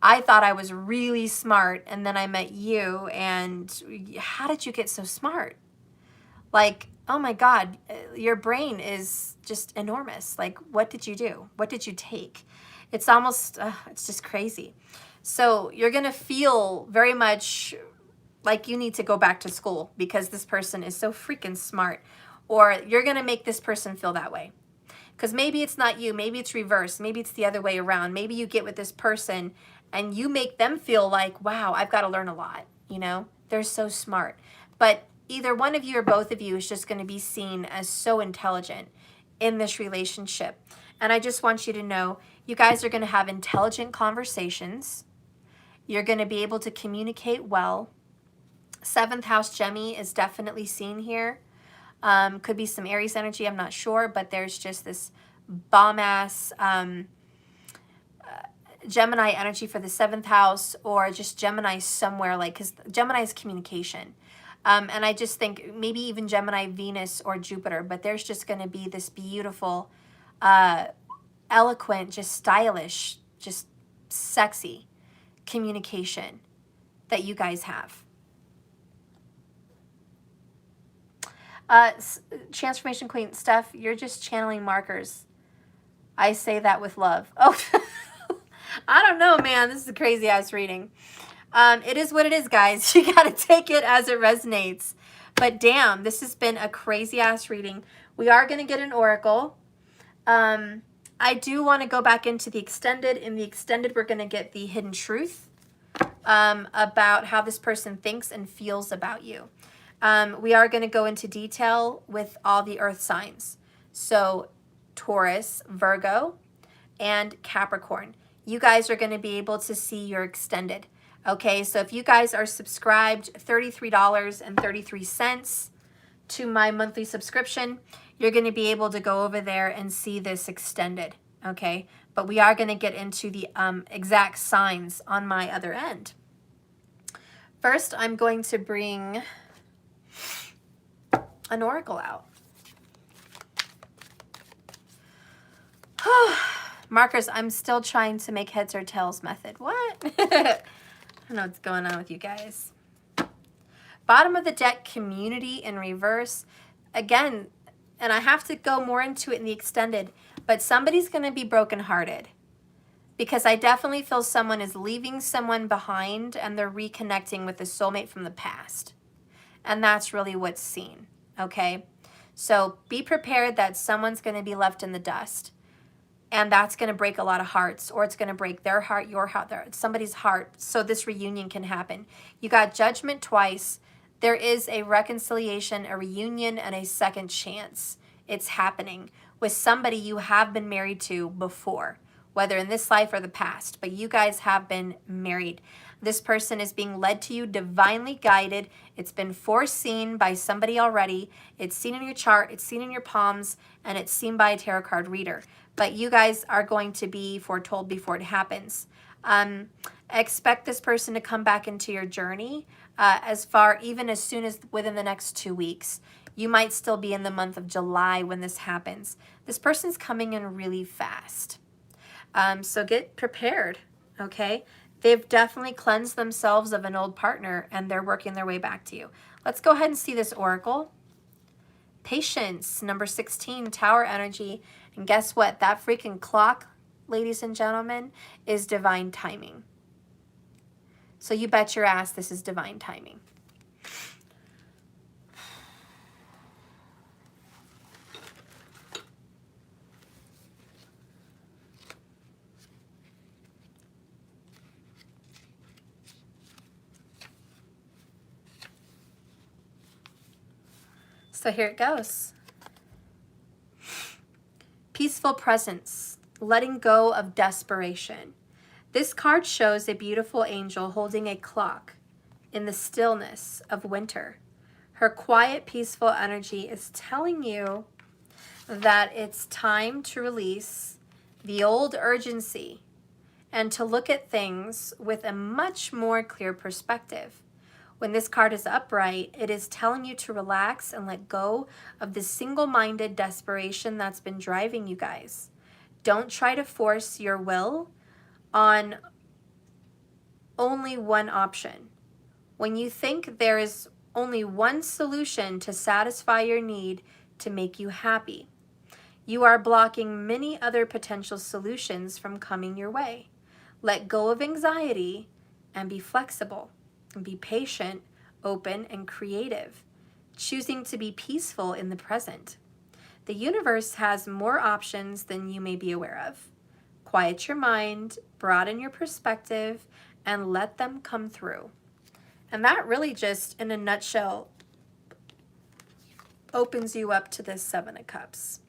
I thought I was really smart, and then I met you, and how did you get so smart? Like, oh my God, your brain is just enormous. Like, what did you do? What did you take? It's almost, it's just crazy. So you're going to feel very much like you need to go back to school because this person is so freaking smart. Or you're going to make this person feel that way. Because maybe it's not you. Maybe it's reverse. Maybe it's the other way around. Maybe you get with this person and you make them feel like, wow, I've got to learn a lot. You know, they're so smart. But either one of you or both of you is just going to be seen as so intelligent in this relationship. And I just want you to know, you guys are going to have intelligent conversations. You're going to be able to communicate well. 7th house Gemmy is definitely seen here. Could be some Aries energy, I'm not sure, but there's just this bomb-ass Gemini energy for the 7th house, or just Gemini somewhere, like, because Gemini is communication. And I just think maybe even Gemini, Venus, or Jupiter, but there's just going to be this beautiful, eloquent, just stylish, just sexy communication that you guys have. Transformation Queen, Steph, you're just channeling markers. I say that with love. Oh, I don't know, man. This is a crazy ass reading. It is what it is, guys. You got to take it as it resonates. But damn, this has been a crazy ass reading. We are going to get an oracle. I do want to go back into the extended. In the extended, we're going to get the hidden truth about how this person thinks and feels about you. We are going to go into detail with all the earth signs. So Taurus, Virgo, and Capricorn. You guys are going to be able to see your extended. Okay, so if you guys are subscribed $33.33 to my monthly subscription, you're going to be able to go over there and see this extended. Okay, but we are going to get into the exact signs on my other end. First, I'm going to bring an oracle out. Markers, I'm still trying to make heads or tails method. What? I don't know what's going on with you guys. Bottom of the deck, community in reverse. Again, and I have to go more into it in the extended, but somebody's going to be brokenhearted. Because I definitely feel someone is leaving someone behind and they're reconnecting with a soulmate from the past. And that's really what's seen. Okay? So be prepared that someone's going to be left in the dust. And that's going to break a lot of hearts, or it's going to break their heart, your heart, somebody's heart, so this reunion can happen. You got judgment twice. There is a reconciliation, a reunion, and a second chance. It's happening with somebody you have been married to before, whether in this life or the past, but you guys have been married. This person is being led to you, divinely guided. It's been foreseen by somebody already. It's seen in your chart, it's seen in your palms, and it's seen by a tarot card reader. But you guys are going to be foretold before it happens. Expect this person to come back into your journey even as soon as within the next 2 weeks. You might still be in the month of July when this happens. This person's coming in really fast. So get prepared, okay? They've definitely cleansed themselves of an old partner and they're working their way back to you. Let's go ahead and see this oracle. Patience, number 16, Tower energy. And guess what? That freaking clock, ladies and gentlemen, is divine timing. So you bet your ass this is divine timing. So here it goes. Peaceful presence, letting go of desperation. This card shows a beautiful angel holding a clock in the stillness of winter. Her quiet, peaceful energy is telling you that it's time to release the old urgency and to look at things with a much more clear perspective. When this card is upright, it is telling you to relax and let go of the single-minded desperation that's been driving you guys. Don't try to force your will on only one option. When you think there is only one solution to satisfy your need to make you happy, you are blocking many other potential solutions from coming your way. Let go of anxiety and be flexible. And be patient, open, and creative, choosing to be peaceful in the present. The universe has more options than you may be aware of. Quiet your mind, broaden your perspective, and let them come through. And that really just, in a nutshell, opens you up to this Seven of Cups.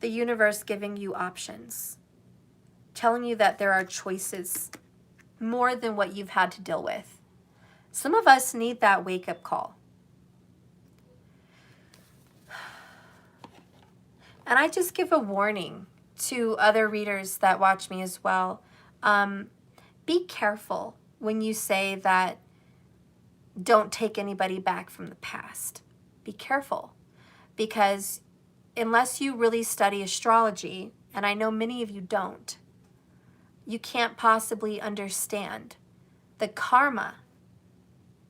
The universe giving you options, telling you that there are choices more than what you've had to deal with. Some of us need that wake-up call. And I just give a warning to other readers that watch me as well. Be careful when you say that don't take anybody back from the past. Be careful, because unless you really study astrology, and I know many of you don't, you can't possibly understand the karma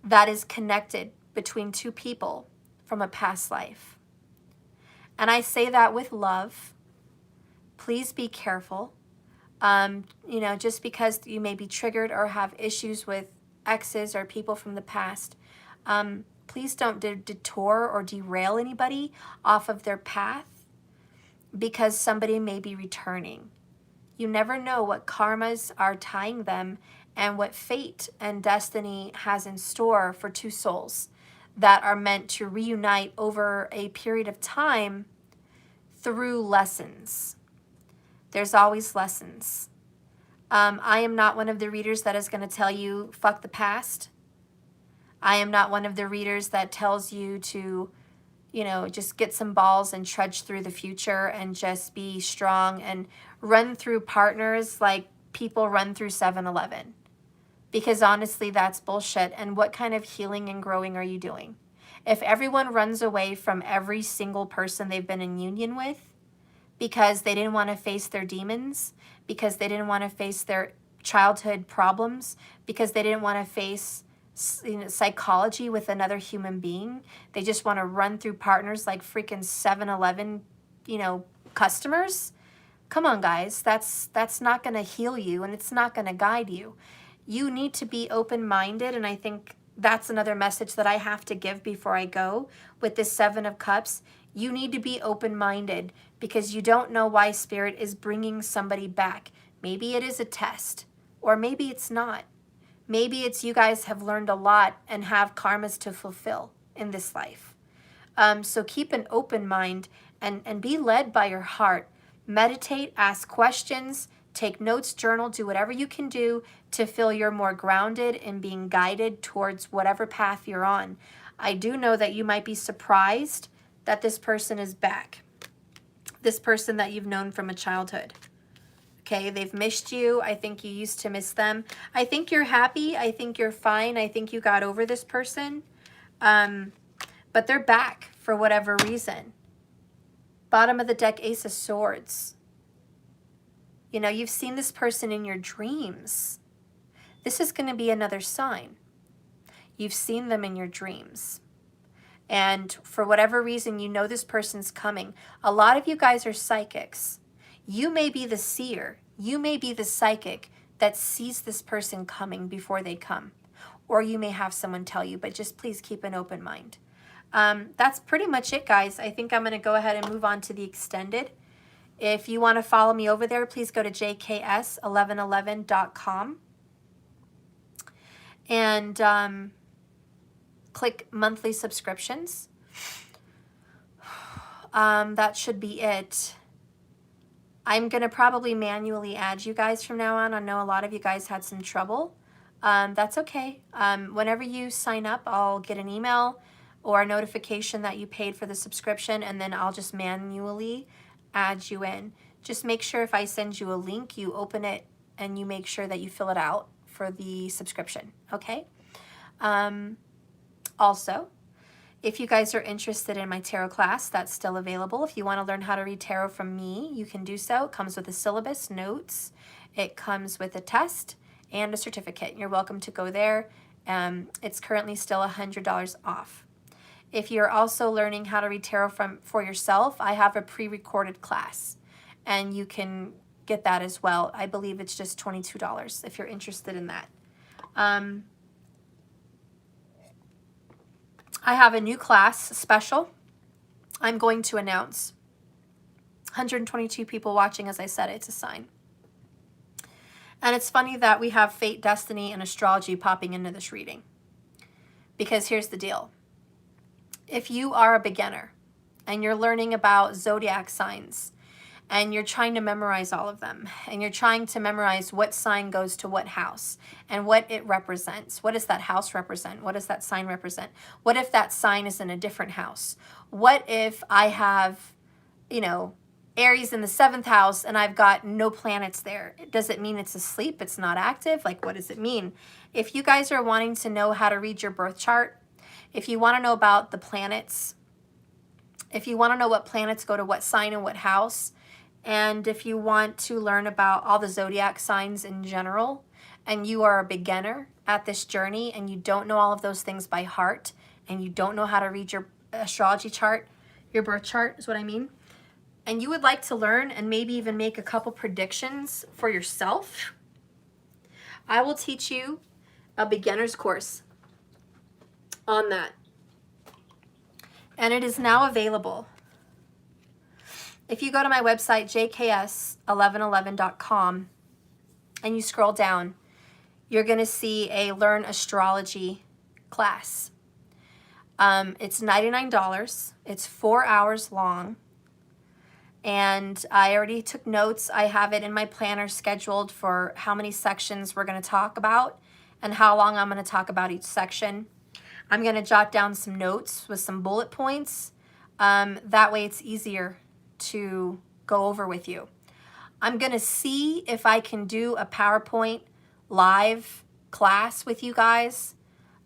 that is connected between two people from a past life. And I say that with love. Please be careful. Just because you may be triggered or have issues with exes or people from the past, please don't detour or derail anybody off of their path because somebody may be returning. You never know what karmas are tying them and what fate and destiny has in store for two souls that are meant to reunite over a period of time through lessons. There's always lessons. I am not one of the readers that is going to tell you, fuck the past. I am not one of the readers that tells you to, just get some balls and trudge through the future and just be strong and run through partners like people run through 7-Eleven. Because honestly, that's bullshit. And what kind of healing and growing are you doing? If everyone runs away from every single person they've been in union with because they didn't want to face their demons, because they didn't want to face their childhood problems, because they didn't want to face psychology with another human being, they just want to run through partners like freaking 7-Eleven, customers. Come on, guys. That's not going to heal you, and it's not going to guide you. You need to be open-minded, and I think that's another message that I have to give before I go with this Seven of Cups. You need to be open-minded because you don't know why Spirit is bringing somebody back. Maybe it is a test, or maybe it's not. Maybe it's you guys have learned a lot and have karmas to fulfill in this life. So keep an open mind and be led by your heart. Meditate, ask questions, take notes, journal, do whatever you can do to feel you're more grounded and being guided towards whatever path you're on. I do know that you might be surprised that this person is back. This person that you've known from a childhood. Okay, they've missed you. I think you used to miss them. I think you're happy. I think you're fine. I think you got over this person. But they're back for whatever reason. Bottom of the deck, Ace of Swords. You know, you've seen this person in your dreams. This is going to be another sign. You've seen them in your dreams. And for whatever reason, you know this person's coming. A lot of you guys are psychics. You may be the seer. You may be the psychic that sees this person coming before they come. Or you may have someone tell you, but just please keep an open mind. That's pretty much it, guys. I think I'm going to go ahead and move on to the extended. If you want to follow me over there, please go to jks1111.com and click monthly subscriptions. That should be it. I'm going to probably manually add you guys from now on. I know a lot of you guys had some trouble. That's okay. Whenever you sign up, I'll get an email or a notification that you paid for the subscription, and then I'll just manually add you in. Just make sure if I send you a link, you open it and you make sure that you fill it out for the subscription, okay? Also, if you guys are interested in my tarot class, that's still available. If you want to learn how to read tarot from me, you can do so. It comes with a syllabus, notes. It comes with a test and a certificate. You're welcome to go there. It's currently still $100 off. If you're also learning how to read tarot for yourself, I have a pre-recorded class, and you can get that as well. I believe it's just $22 if you're interested in that. I have a new class special I'm going to announce. 122 people watching, as I said, it's a sign. And it's funny that we have fate, destiny, and astrology popping into this reading. Because here's the deal. If you are a beginner and you're learning about zodiac signs and you're trying to memorize all of them and you're trying to memorize what sign goes to what house and what it represents, what does that house represent? What does that sign represent? What if that sign is in a different house? What if I have, you know, Aries in the 7th house and I've got no planets there? Does it mean it's asleep? It's not active? Like, what does it mean? If you guys are wanting to know how to read your birth chart, if you want to know about the planets, if you want to know what planets go to what sign and what house, and if you want to learn about all the zodiac signs in general, and you are a beginner at this journey and you don't know all of those things by heart, and you don't know how to read your astrology chart, your birth chart is what I mean, and you would like to learn and maybe even make a couple predictions for yourself, I will teach you a beginner's course on that. And it is now available. If you go to my website, jks1111.com, and you scroll down, you're going to see a Learn Astrology class. It's $99. It's 4 hours long. And I already took notes. I have it in my planner scheduled for how many sections we're going to talk about and how long I'm going to talk about each section. I'm going to jot down some notes with some bullet points. That way it's easier to go over with you. I'm going to see if I can do a PowerPoint live class with you guys.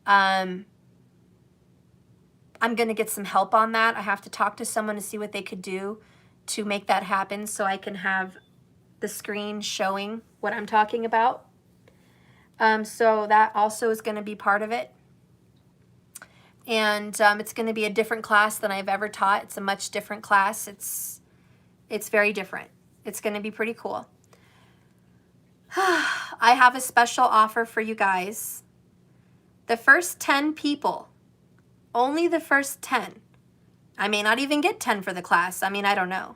I'm going to get some help on that. I have to talk to someone to see what they could do to make that happen so I can have the screen showing what I'm talking about. So that also is going to be part of it. And it's going to be a different class than I've ever taught. It's a much different class. It's very different. It's going to be pretty cool. I have a special offer for you guys. The first 10 people, only the first 10. I may not even get 10 for the class. I mean, I don't know.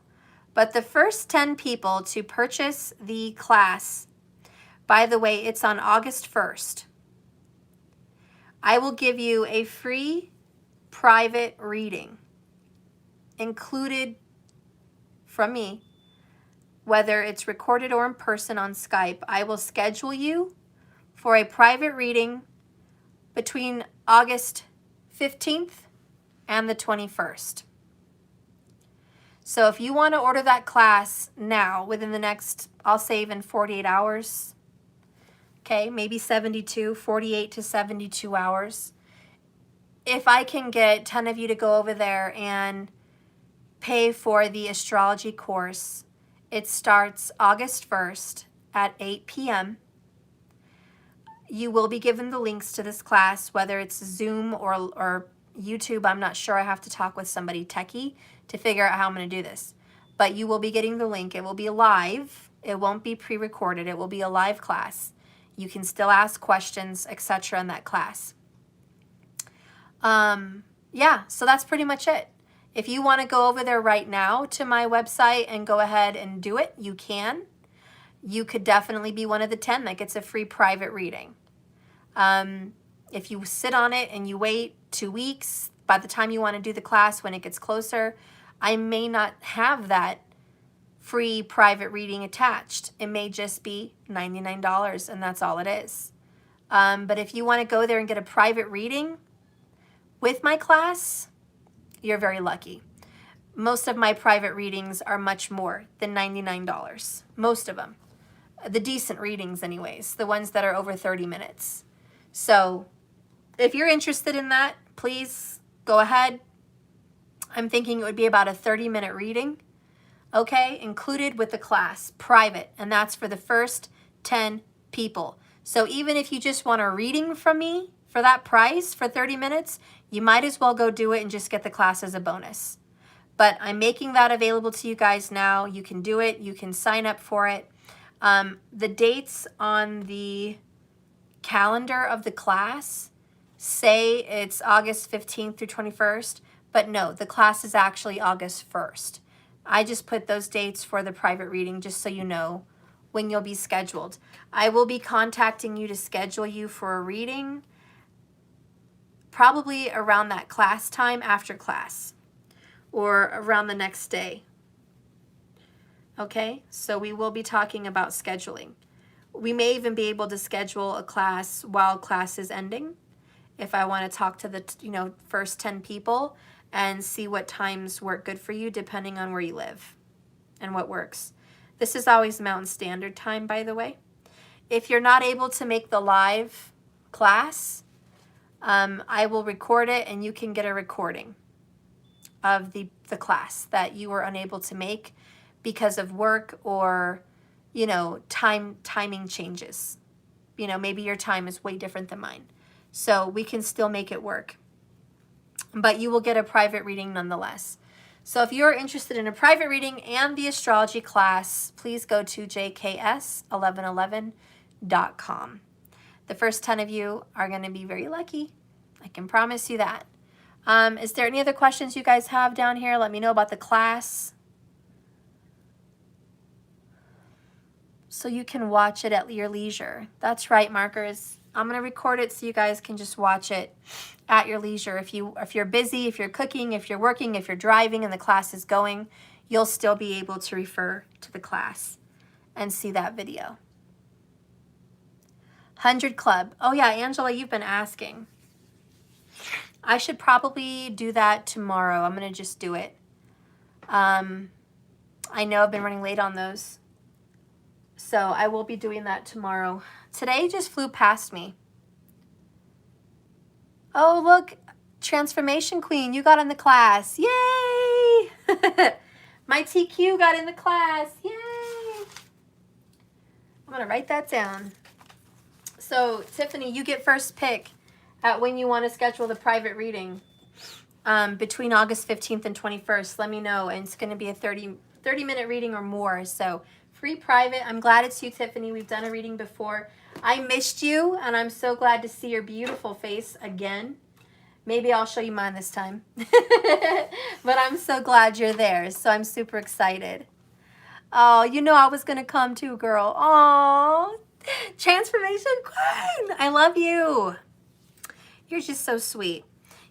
But the first 10 people to purchase the class, by the way, it's on August 1st. I will give you a free private reading included from me, whether it's recorded or in person on Skype. I will schedule you for a private reading between August 15th and the 21st. So if you want to order that class now, within the next, I'll say even 48 hours, okay, maybe 48 to 72 hours. If I can get 10 of you to go over there and pay for the astrology course, it starts August 1st at 8 p.m. You will be given the links to this class, whether it's Zoom or YouTube. I'm not sure. I have to talk with somebody techie to figure out how I'm going to do this. But you will be getting the link. It will be live. It won't be pre-recorded. It will be a live class. You can still ask questions, etc. in that class. Yeah, so that's pretty much it. If you want to go over there right now to my website and go ahead and do it, you can. You could definitely be one of the 10 that gets a free private reading. If you sit on it and you wait 2 weeks, by the time you want to do the class, when it gets closer, I may not have that free private reading attached. It may just be $99 and that's all it is. But if you want to go there and get a private reading with my class, you're very lucky. Most of my private readings are much more than $99. Most of them. The decent readings anyways. The ones that are over 30 minutes. So if you're interested in that, please go ahead. I'm thinking it would be about a 30-minute reading. Okay, included with the class, private. And that's for the first 10 people. So even if you just want a reading from me for that price for 30 minutes, you might as well go do it and just get the class as a bonus. But I'm making that available to you guys now. You can do it. You can sign up for it. The dates on the calendar of the class say it's August 15th through 21st, but no, the class is actually August 1st. I just put those dates for the private reading just so you know when you'll be scheduled. I will be contacting you to schedule you for a reading probably around that class time after class or around the next day. Okay, so we will be talking about scheduling. We may even be able to schedule a class while class is ending if I want to talk to the first 10 people and see what times work good for you depending on where you live and what works. This is always Mountain Standard Time, by the way. If you're not able to make the live class, I will record it and you can get a recording of the class that you were unable to make because of work or, timing changes. Maybe your time is way different than mine. So we can still make it work. But you will get a private reading nonetheless. So if you're interested in a private reading and the astrology class, please go to jks1111.com. The first 10 of you are going to be very lucky. I can promise you that. Is there any other questions you guys have down here? Let me know about the class. So you can watch it at your leisure. That's right, markers. I'm going to record it so you guys can just watch it at your leisure. If you're busy, if you're cooking, if you're working, if you're driving and the class is going, you'll still be able to refer to the class and see that video. 100 Club. Oh yeah, Angela, you've been asking. I should probably do that tomorrow. I'm going to just do it. I know I've been running late on those. So I will be doing that tomorrow. Today just flew past me. Oh, look, Transformation Queen, you got in the class. Yay! My TQ got in the class. Yay! I'm going to write that down. So, Tiffany, you get first pick at when you want to schedule the private reading between August 15th and 21st. Let me know. And it's going to be a 30-minute reading or more. So, free private. I'm glad it's you, Tiffany. We've done a reading before. I missed you, and I'm so glad to see your beautiful face again. Maybe I'll show you mine this time. But I'm so glad you're there, so I'm super excited. Oh, I was going to come too, girl. Oh, Transformation Queen. I love you. You're just so sweet.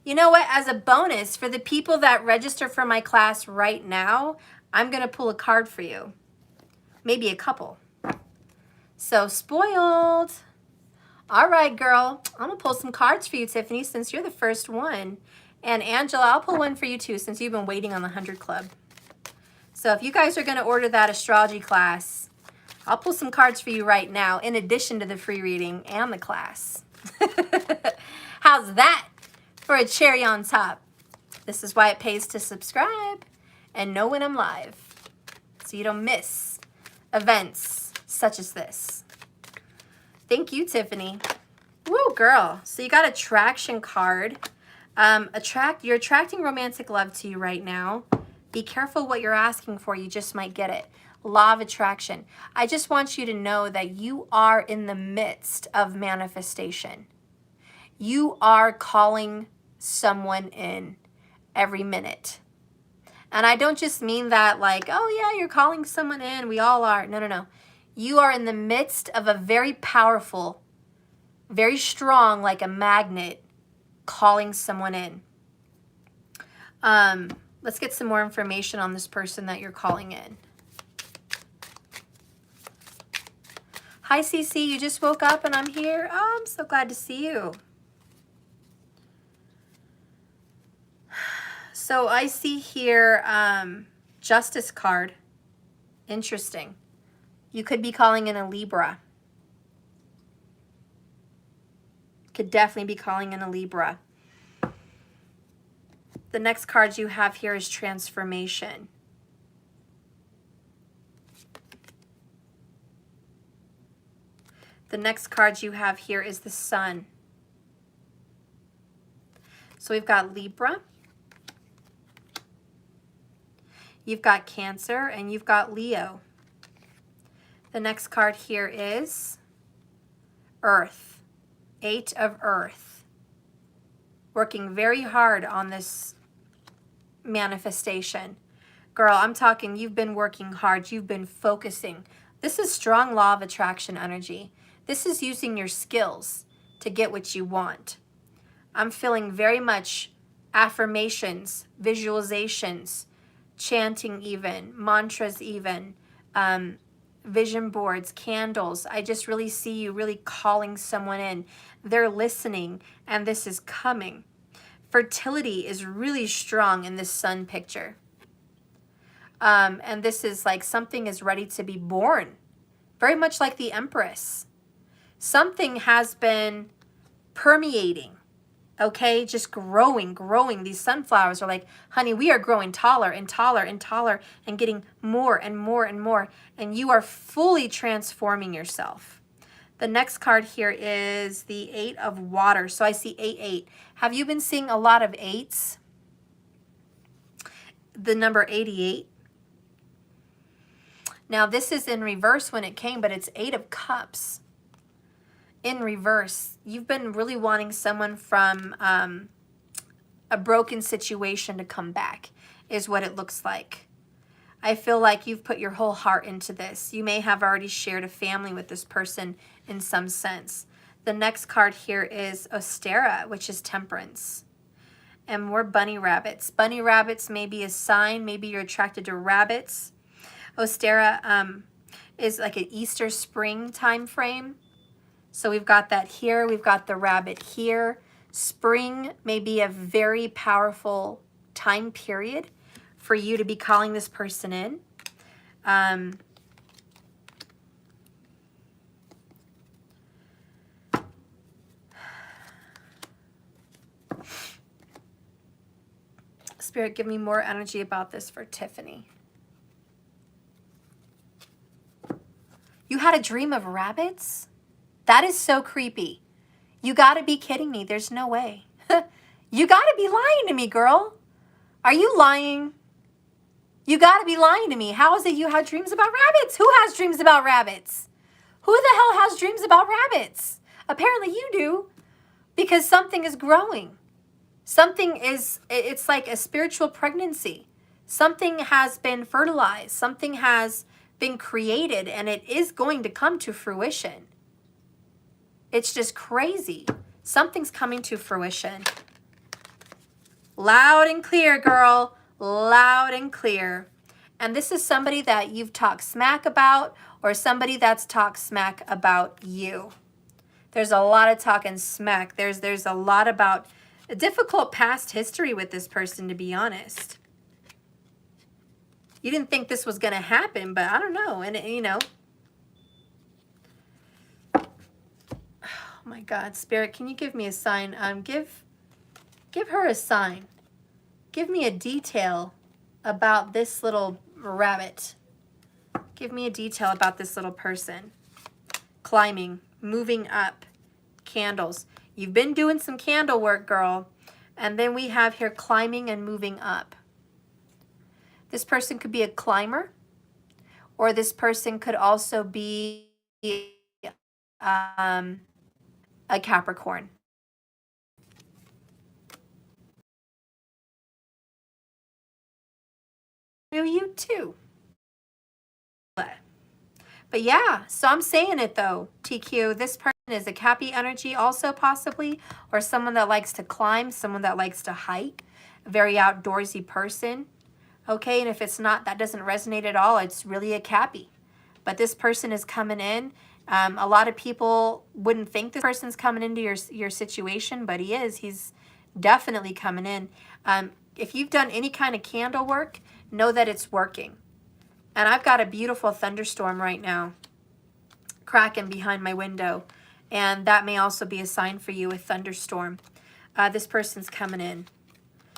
You know what? As a bonus, for the people that register for my class right now, I'm going to pull a card for you. Maybe a couple. So spoiled. All right, girl. I'm going to pull some cards for you, Tiffany, since you're the first one. And Angela, I'll pull one for you too, since you've been waiting on the 100 Club. So if you guys are going to order that astrology class, I'll pull some cards for you right now in addition to the free reading and the class. How's that for a cherry on top? This is why it pays to subscribe and know when I'm live, so you don't miss events such as this. Thank you, Tiffany. Woo, girl. So you got attraction card. You're attracting romantic love to you right now. Be careful what you're asking for. You just might get it. Law of attraction. I just want you to know that you are in the midst of manifestation. You are calling someone in every minute. And I don't just mean that like, oh yeah, you're calling someone in. We all are. No, no, no. You are in the midst of a very powerful, very strong, like a magnet, calling someone in. Let's get some more information on this person that you're calling in. Hi, CC. You just woke up and I'm here. Oh, I'm so glad to see you. So I see here Justice card. Interesting. You could be calling in a Libra. Could definitely be calling in a Libra. The next card you have here is Transformation. The next card you have here is the Sun. So we've got Libra. You've got Cancer and you've got Leo. The next card here is Earth. 8 of Earth. Working very hard on this manifestation. Girl, I'm talking, you've been working hard. You've been focusing. This is strong law of attraction energy. This is using your skills to get what you want. I'm feeling very much affirmations, visualizations, chanting even, mantras even, vision boards, candles. I just really see you really calling someone in. They're listening and this is coming. Fertility is really strong in this Sun picture. And this is like something is ready to be born. Very much like the Empress. Something has been permeating. Okay, just growing. These sunflowers are like, honey, we are growing taller and taller and taller and getting more and more and more. And you are fully transforming yourself. The next card here is the 8 of Water. So I see 8. Have you been seeing a lot of 8s? The number 88. Now this is in reverse when it came, but it's 8 of Cups. In reverse, you've been really wanting someone from a broken situation to come back, is what it looks like. I feel like you've put your whole heart into this. You may have already shared a family with this person in some sense. The next card here is Ostera, which is Temperance. And more bunny rabbits. Bunny rabbits may be a sign. Maybe you're attracted to rabbits. Ostera is like an Easter spring time frame. So we've got that here. We've got the rabbit here. Spring may be a very powerful time period for you to be calling this person in. Spirit, give me more energy about this for Tiffany. You had a dream of rabbits? That is so creepy. You gotta be kidding me. There's no way. You gotta be lying to me, girl. Are you lying? You gotta be lying to me. How is it you had dreams about rabbits? Who has dreams about rabbits? Who the hell has dreams about rabbits? Apparently you do, because something is growing. Something is, it's like a spiritual pregnancy. Something has been fertilized. Something has been created, and it is going to come to fruition. It's just crazy. Something's coming to fruition. Loud and clear, girl. Loud and clear. And this is somebody that you've talked smack about, or somebody that's talked smack about you. There's a lot of talking smack. There's a lot about a difficult past history with this person, to be honest. You didn't think this was going to happen, but I don't know. And, you know, oh my God, Spirit, can you give me a sign? Give her a sign. Give me a detail about this little rabbit. Give me a detail about this little person. Climbing, moving up, candles. You've been doing some candle work, girl. And then we have here climbing and moving up. This person could be a climber, or this person could also be a Capricorn. You too. But yeah, so I'm saying it though, TQ. This person is a Cappy energy also possibly, or someone that likes to climb, someone that likes to hike, a very outdoorsy person. Okay, and if it's not, that doesn't resonate at all, it's really a Cappy. But this person is coming in. A lot of people wouldn't think this person's coming into your situation, but he is. He's definitely coming in. If you've done any kind of candle work, know that it's working. And I've got a beautiful thunderstorm right now cracking behind my window. And that may also be a sign for you, a thunderstorm. This person's coming in.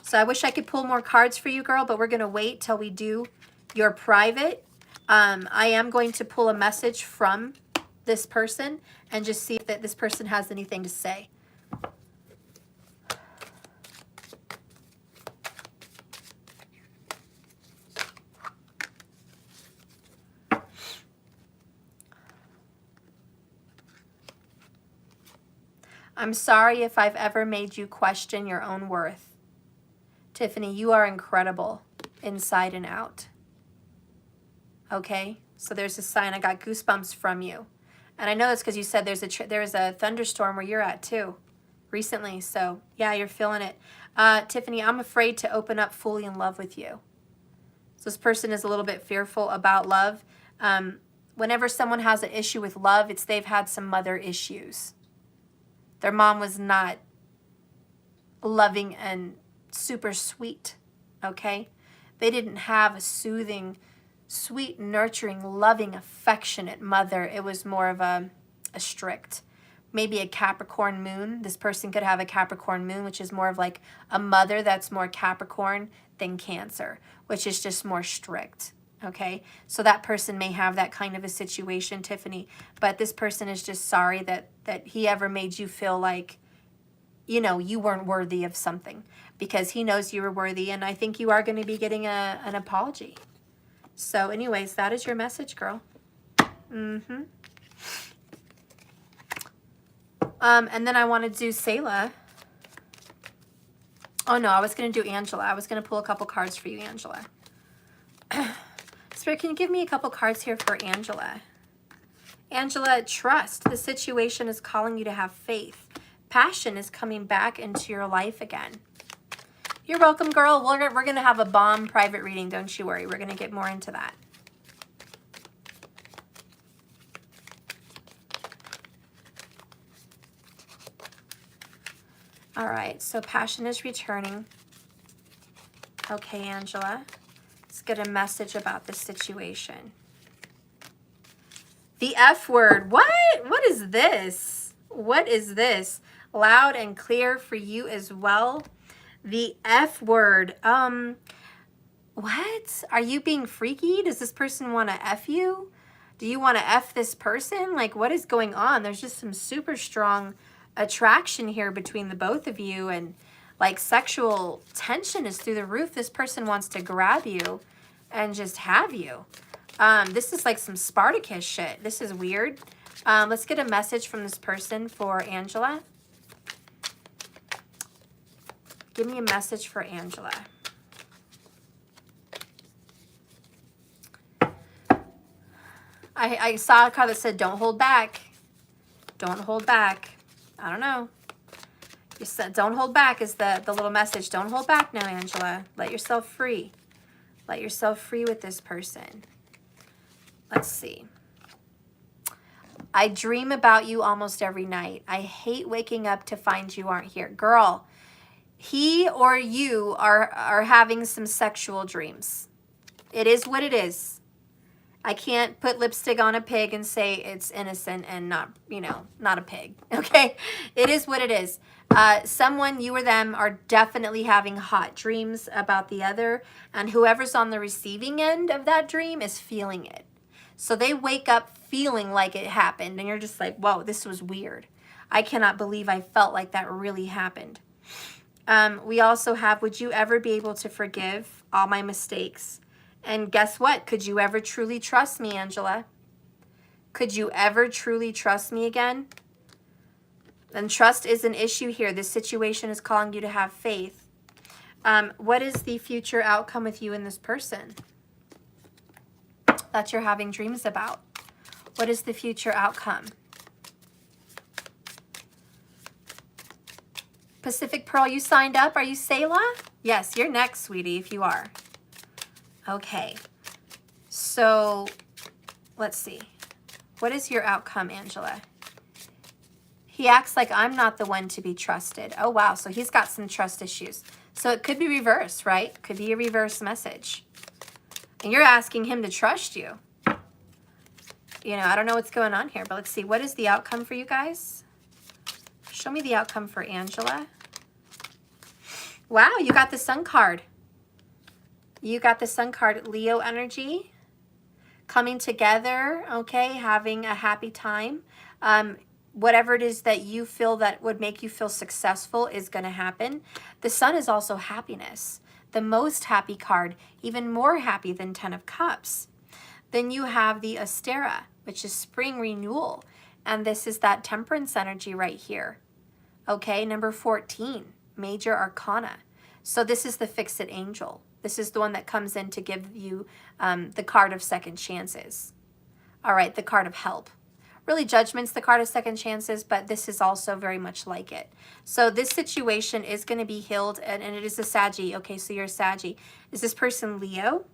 So I wish I could pull more cards for you, girl, but we're going to wait till we do your private. I am going to pull a message from this person and just see if that this person has anything to say. I'm sorry if I've ever made you question your own worth. Tiffany, you are incredible inside and out. Okay? So there's a sign. I got goosebumps from you. And I know that's because you said there's a thunderstorm where you're at too recently. So yeah, you're feeling it. Tiffany, I'm afraid to open up fully in love with you. So this person is a little bit fearful about love. Whenever someone has an issue with love, it's they've had some mother issues. Their mom was not loving and super sweet, okay? They didn't have a soothing, sweet, nurturing, loving, affectionate mother. It was more of a strict, maybe a Capricorn moon. This person could have a Capricorn moon, which is more of like a mother that's more Capricorn than Cancer, which is just more strict. Okay, so that person may have that kind of a situation, Tiffany, but this person is just sorry that he ever made you feel like, you know, you weren't worthy of something, because he knows you were worthy, and I think you are going to be getting an apology. So anyways, that is your message, girl. And then I want to do Selah. Oh no, I was going to do Angela. I was going to pull a couple cards for you, Angela. Spirit, can you give me a couple cards here for Angela? Angela, trust. The situation is calling you to have faith. Passion is coming back into your life again. You're welcome, girl. We're going to have a bomb private reading. Don't you worry. We're going to get more into that. All right. So passion is returning. Okay, Angela. Let's get a message about this situation. The F word. What? What is this? What is this? Loud and clear for you as well. The F word. What? Are you being freaky? Does this person want to F you? Do you want to F this person? Like, what is going on? There's just some super strong attraction here between the both of you, and like sexual tension is through the roof. This person wants to grab you and just have you. This is like some Spartacus shit. This is weird. Let's get a message from this person for Angela. Give me a message for Angela. I saw a card that said, don't hold back. Don't hold back. I don't know. You said, don't hold back is the little message. Don't hold back now, Angela. Let yourself free. Let yourself free with this person. Let's see. I dream about you almost every night. I hate waking up to find you aren't here. Girl, he or you are having some sexual dreams. It is what it is. I can't put lipstick on a pig and say it's innocent and not, you know, not a pig, okay? It is what it is. Someone, you or them, are definitely having hot dreams about the other, and whoever's on the receiving end of that dream is feeling it. So they wake up feeling like it happened, and you're just like, whoa, this was weird. I cannot believe I felt like that really happened. We also have, would you ever be able to forgive all my mistakes? And guess what? Could you ever truly trust me, Angela? Could you ever truly trust me again? And trust is an issue here. This situation is calling you to have faith. What is the future outcome with you and this person that you're having dreams about? What is the future outcome? Pacific Pearl, you signed up? Are you Selah? Yes, you're next, sweetie, if you are. Okay. So, let's see. What is your outcome, Angela? He acts like I'm not the one to be trusted. Oh, wow. So he's got some trust issues. So it could be reverse, right? Could be a reverse message. And you're asking him to trust you. You know, I don't know what's going on here, but let's see. What is the outcome for you guys? Show me the outcome for Angela. Wow, you got the Sun card. You got the Sun card, Leo energy. Coming together, okay, having a happy time. Whatever it is that you feel that would make you feel successful is going to happen. The Sun is also happiness. The most happy card, even more happy than 10 of Cups. Then you have the Astera, which is spring renewal. And this is that temperance energy right here. Okay, number 14, major arcana. So this is the fix-it angel. This is the one that comes in to give you the card of second chances. All right, the card of help. Really, Judgment's the card of second chances, but this is also very much like it. So this situation is going to be healed, and it is a Saggy. Okay, so you're a Saggy. Is this person Leo?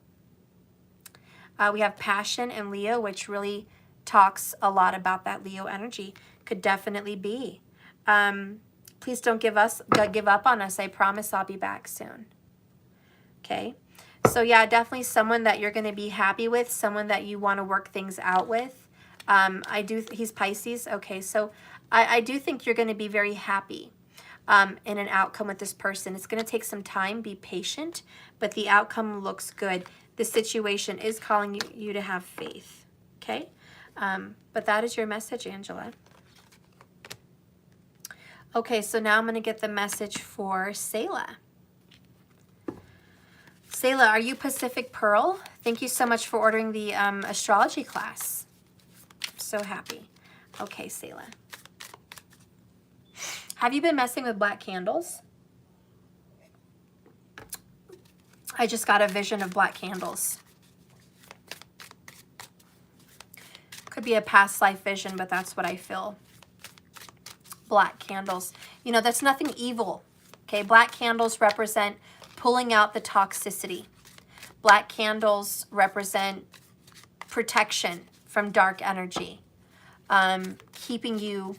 We have passion and Leo, which really talks a lot about that Leo energy. Could definitely be. Please don't give up on us. I promise I'll be back soon. Okay. So yeah, definitely someone that you're going to be happy with, someone that you want to work things out with. He's Pisces. Okay. So I do think you're going to be very happy in an outcome with this person. It's going to take some time. Be patient, but the outcome looks good. This situation is calling you to have faith. Okay. But that is your message, Angela. Okay, so now I'm going to get the message for Selah. Selah, are you Pacific Pearl? Thank you so much for ordering the astrology class. I'm so happy. Okay, Selah. Have you been messing with black candles? I just got a vision of black candles. Could be a past life vision, but that's what I feel. Black candles. You know, that's nothing evil. Okay, black candles represent pulling out the toxicity. Black candles represent protection from dark energy, keeping you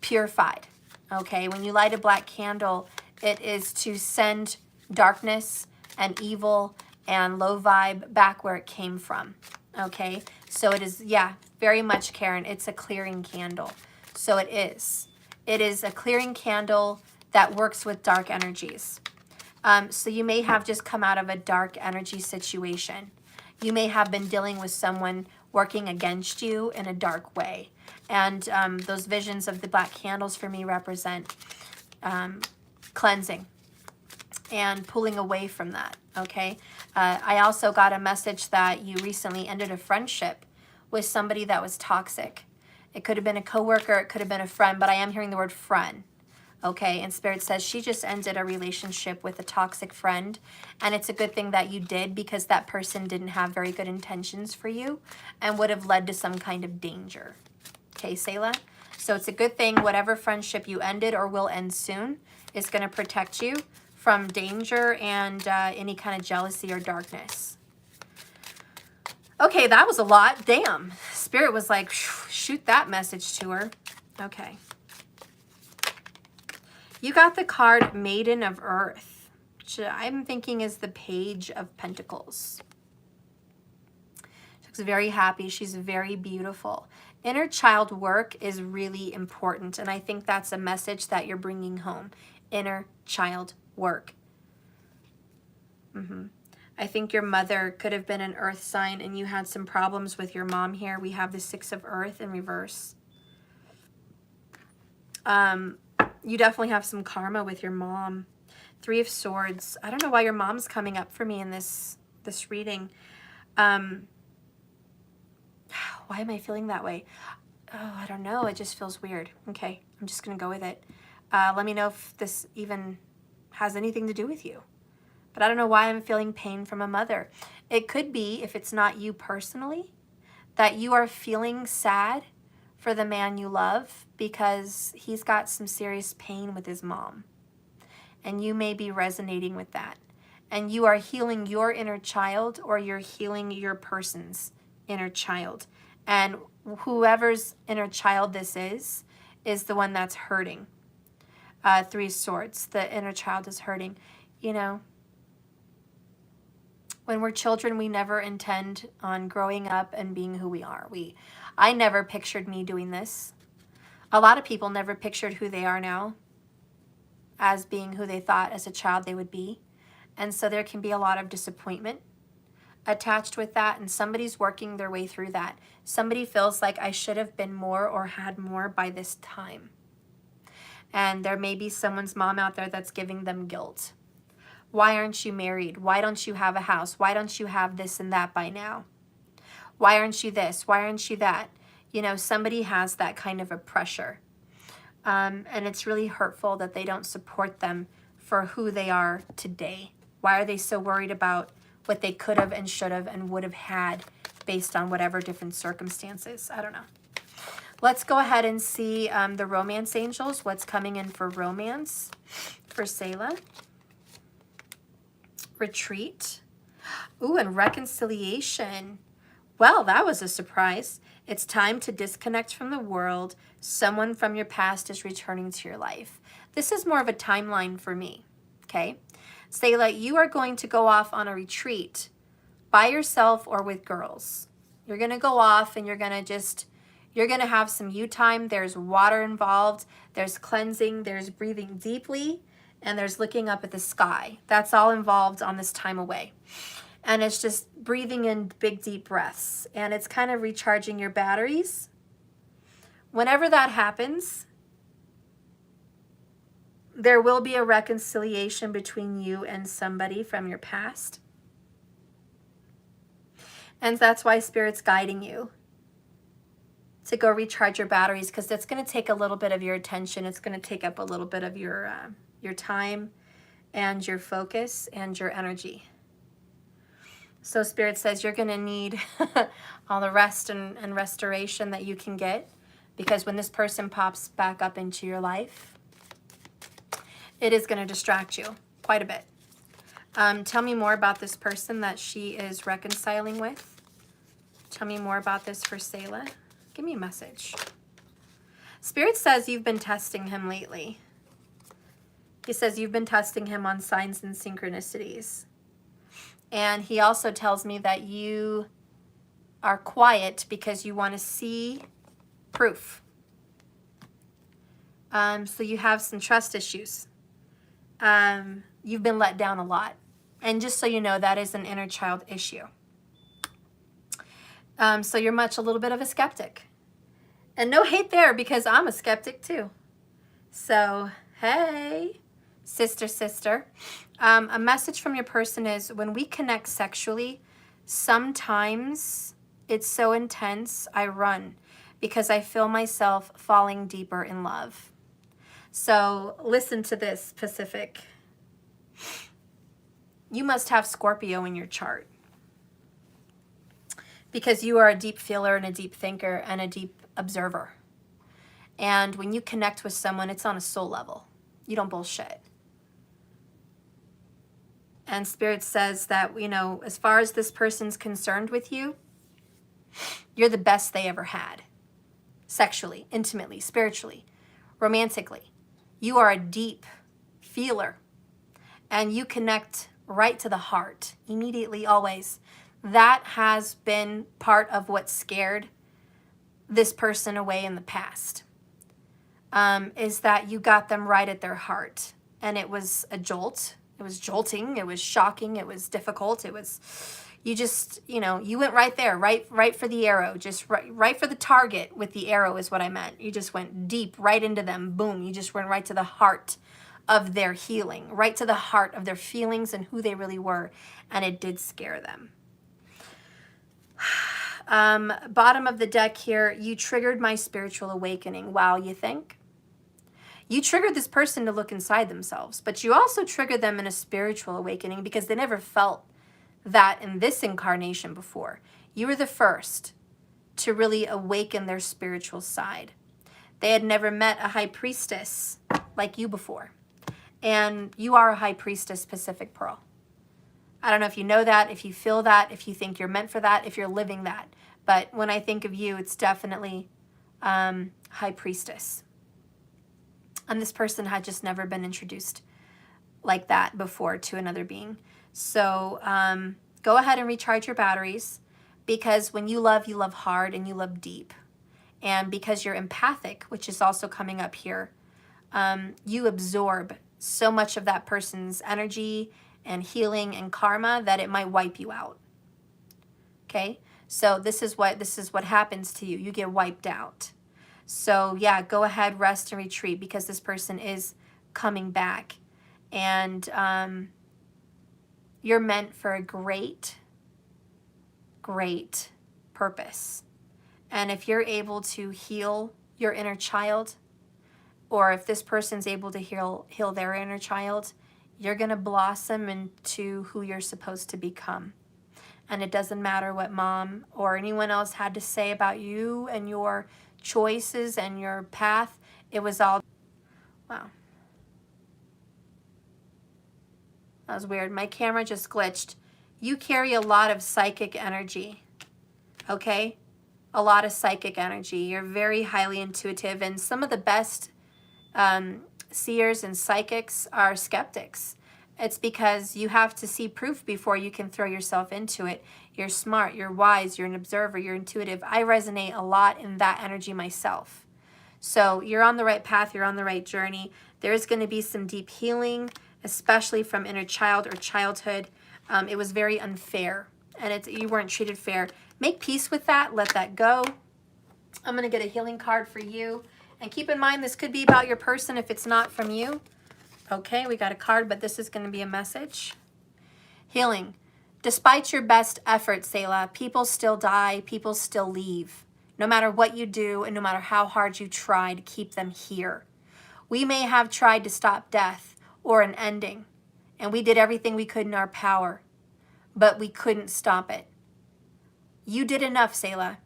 purified. Okay, when you light a black candle, it is to send darkness and evil and low vibe back where it came from. Okay, so it is, yeah, very much, Karen, it's a clearing candle. So it is. It is a clearing candle that works with dark energies. So you may have just come out of a dark energy situation. You may have been dealing with someone working against you in a dark way. And those visions of the black candles for me represent cleansing and pulling away from that, okay? I also got a message that you recently ended a friendship with somebody that was toxic. It could have been a coworker, it could have been a friend, but I am hearing the word friend. Okay, and Spirit says she just ended a relationship with a toxic friend, and it's a good thing that you did because that person didn't have very good intentions for you and would have led to some kind of danger. Okay, Selah? So it's a good thing whatever friendship you ended or will end soon is going to protect you from danger and any kind of jealousy or darkness. Okay, that was a lot. Damn. Spirit was like, shoot that message to her. Okay. You got the card Maiden of Earth, which I'm thinking is the Page of Pentacles. She's very happy. She's very beautiful. Inner child work is really important, and I think that's a message that you're bringing home. Inner child work. I think your mother could have been an earth sign and you had some problems with your mom here. We have the 6 of earth in reverse. You definitely have some karma with your mom. 3 of swords. I don't know why your mom's coming up for me in this reading. Why am I feeling that way? Oh, I don't know. It just feels weird. Okay, I'm just going to go with it. Let me know if this even has anything to do with you. But I don't know why I'm feeling pain from a mother. It could be, if it's not you personally, that you are feeling sad for the man you love because he's got some serious pain with his mom. And you may be resonating with that. And you are healing your inner child, or you're healing your person's inner child. And whoever's inner child this is the one that's hurting. 3 swords. The inner child is hurting. You know, when we're children, we never intend on growing up and being who we are. I never pictured me doing this. A lot of people never pictured who they are now as being who they thought as a child they would be. And so there can be a lot of disappointment attached with that, and somebody's working their way through that. Somebody feels like I should have been more or had more by this time. And there may be someone's mom out there that's giving them guilt. Why aren't you married? Why don't you have a house? Why don't you have this and that by now? Why aren't you this? Why aren't you that? You know, somebody has that kind of a pressure. And it's really hurtful that they don't support them for who they are today. Why are they so worried about what they could have and should have and would have had based on whatever different circumstances? I don't know. Let's go ahead and see the romance angels. What's coming in for romance for Selah? Retreat. Ooh, and reconciliation. Well, that was a surprise. It's time to disconnect from the world. Someone from your past is returning to your life. This is more of a timeline for me, okay? Selah, you are going to go off on a retreat by yourself or with girls. You're going to go off and you're going to have some you time. There's water involved. There's cleansing. There's breathing deeply. And there's looking up at the sky. That's all involved on this time away. And it's just breathing in big, deep breaths. And it's kind of recharging your batteries. Whenever that happens, there will be a reconciliation between you and somebody from your past. And that's why Spirit's guiding you to go recharge your batteries, because it's going to take a little bit of your attention. It's going to take up a little bit of your time and your focus and your energy. So Spirit says you're going to need all the rest and restoration that you can get, because when this person pops back up into your life, it is going to distract you quite a bit. Tell me more about this person that she is reconciling with. Tell me more about this for Selah. Give me a message. Spirit says you've been testing him lately. He says you've been testing him on signs and synchronicities. And he also tells me that you are quiet because you want to see proof. So you have some trust issues. You've been let down a lot. And just so you know, that is an inner child issue. So you're a little bit of a skeptic. And no hate there, because I'm a skeptic too. So, hey, sister. A message from your person is, when we connect sexually, sometimes it's so intense, I run because I feel myself falling deeper in love. So listen to this, Pacific. You must have Scorpio in your chart, because you are a deep feeler and a deep thinker and a deep observer. And when you connect with someone, it's on a soul level. You don't bullshit. And Spirit says that, you know, as far as this person's concerned with you, you're the best they ever had. Sexually, intimately, spiritually, romantically. You are a deep feeler. And you connect right to the heart, immediately, always. that has been part of what scared this person away in the past, is that you got them right at their heart. And it was a jolt. It was jolting. It was shocking. It was difficult. It was, you just, you know, you went right there, right for the arrow, just right for the target with the arrow is what I meant. You just went deep right into them. Boom. You just went right to the heart of their healing, right to the heart of their feelings and who they really were. And it did scare them. Bottom of the deck here, you triggered my spiritual awakening. Wow, you think? You triggered this person to look inside themselves, but you also triggered them in a spiritual awakening because they never felt that in this incarnation before. You were the first to really awaken their spiritual side. They had never met a high priestess like you before. And you are a high priestess, Pacific Pearl. I don't know if you know that, if you feel that, if you think you're meant for that, if you're living that. But when I think of you, it's definitely high priestess. And this person had just never been introduced like that before to another being. So go ahead and recharge your batteries, because when you love hard and you love deep. And because you're empathic, which is also coming up here, you absorb so much of that person's energy and healing and karma that it might wipe you out. Okay? So this is what happens to you. You get wiped out. So yeah, go ahead, rest and retreat, because this person is coming back. And you're meant for a great, great purpose. And if you're able to heal your inner child, or if this person's able to heal their inner child, you're going to blossom into who you're supposed to become. And it doesn't matter what mom or anyone else had to say about you and your choices and your path. It was all, wow. That was weird. My camera just glitched. You carry a lot of psychic energy, okay? A lot of psychic energy. You're very highly intuitive, and some of the best seers and psychics are skeptics. It's because you have to see proof before you can throw yourself into it. You're smart, you're wise, you're an observer, you're intuitive. I resonate a lot in that energy myself. So you're on the right path, you're on the right journey. There's going to be some deep healing, especially from inner child or childhood. It was very unfair, and you weren't treated fair. Make peace with that, let that go. I'm going to get a healing card for you. And keep in mind, this could be about your person if it's not from you. Okay, we got a card, but this is going to be a message. Healing. Despite your best efforts, Selah, people still die, people still leave. No matter what you do and no matter how hard you try to keep them here. We may have tried to stop death or an ending, and we did everything we could in our power, but we couldn't stop it. You did enough, Selah.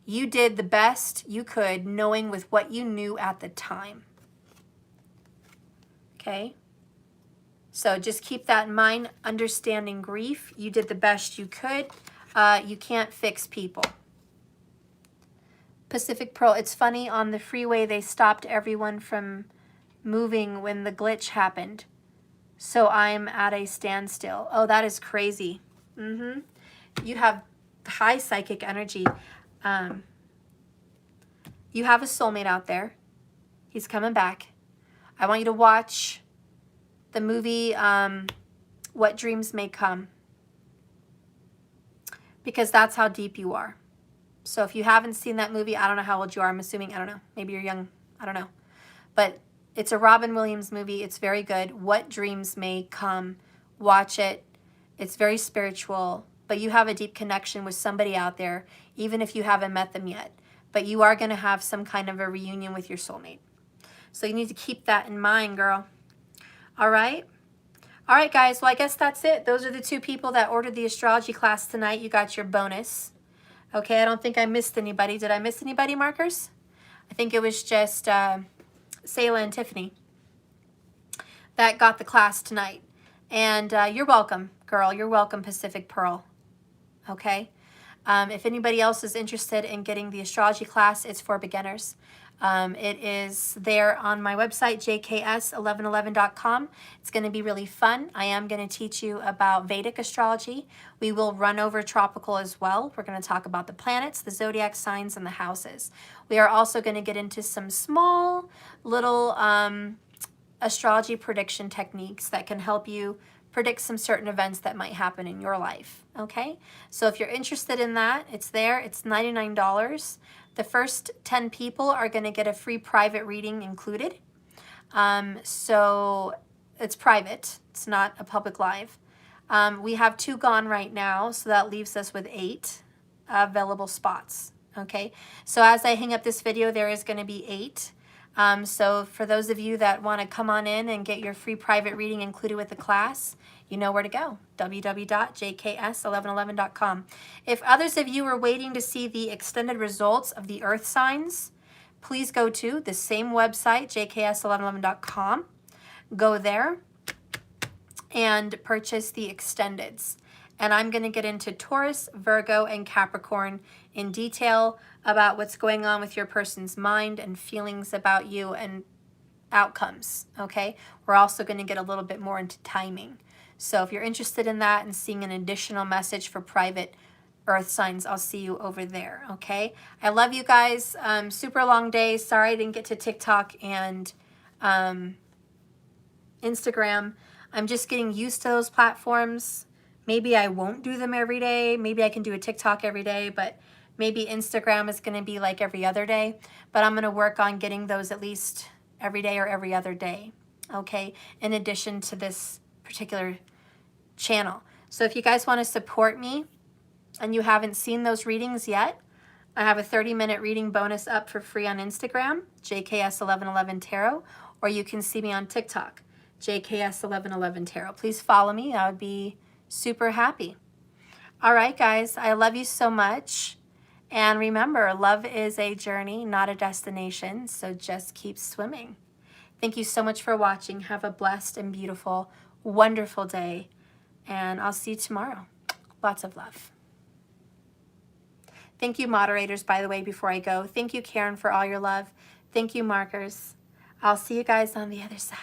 You did the best you could, knowing with what you knew at the time. Okay? So just keep that in mind. Understanding grief. You did the best you could. You can't fix people. Pacific Pearl. It's funny, on the freeway they stopped everyone from moving when the glitch happened. So I'm at a standstill. Oh, that is crazy. You have high psychic energy. You have a soulmate out there. He's coming back. I want you to watch the movie What Dreams May Come, because that's how deep you are. So if you haven't seen that movie, I don't know how old you are. I'm assuming, I don't know. Maybe you're young. I don't know. But it's a Robin Williams movie. It's very good. What Dreams May Come. Watch it. It's very spiritual. But you have a deep connection with somebody out there, even if you haven't met them yet. But you are going to have some kind of a reunion with your soulmate. So you need to keep that in mind, girl. All right? All right, guys. Well, I guess that's it. Those are the two people that ordered the astrology class tonight. You got your bonus. Okay, I don't think I missed anybody. Did I miss anybody, markers? I think it was just Selah and Tiffany that got the class tonight. And you're welcome, girl. You're welcome, Pacific Pearl. Okay? If anybody else is interested in getting the astrology class, it's for beginners. It is there on my website, jks1111.com. It's going to be really fun. I am going to teach you about Vedic astrology. We will run over tropical as well. We're going to talk about the planets, the zodiac signs, and the houses. We are also going to get into some small little astrology prediction techniques that can help you predict some certain events that might happen in your life. Okay, so if you're interested in that, it's there. It's $99. The first 10 people are going to get a free private reading included. So it's private. It's not a public live. We have 2 gone right now, so that leaves us with 8 available spots. Okay, so as I hang up this video, there is going to be 8. So for those of you that want to come on in and get your free private reading included with the class, you know where to go, www.jks1111.com. If others of you are waiting to see the extended results of the earth signs, please go to the same website, jks1111.com. Go there and purchase the extendeds. And I'm going to get into Taurus, Virgo, and Capricorn in detail about what's going on with your person's mind and feelings about you and outcomes, okay? We're also going to get a little bit more into timing. So if you're interested in that and seeing an additional message for private earth signs, I'll see you over there, okay? I love you guys. Super long day. Sorry I didn't get to TikTok and Instagram. I'm just getting used to those platforms. Maybe I won't do them every day. Maybe I can do a TikTok every day, but maybe Instagram is going to be like every other day. But I'm going to work on getting those at least every day or every other day, okay, in addition to this particular channel. So if you guys want to support me and you haven't seen those readings yet, I have a 30-minute reading bonus up for free on Instagram, JKS1111 Tarot, or you can see me on TikTok, JKS1111 Tarot. Please follow me. I would be super happy. All right, guys, I love you so much. And remember, love is a journey, not a destination, so just keep swimming. Thank you so much for watching. Have a blessed and beautiful, wonderful day, and I'll see you tomorrow. Lots of love. Thank you, moderators, by the way, before I go. Thank you, Karen, for all your love. Thank you, markers. I'll see you guys on the other side.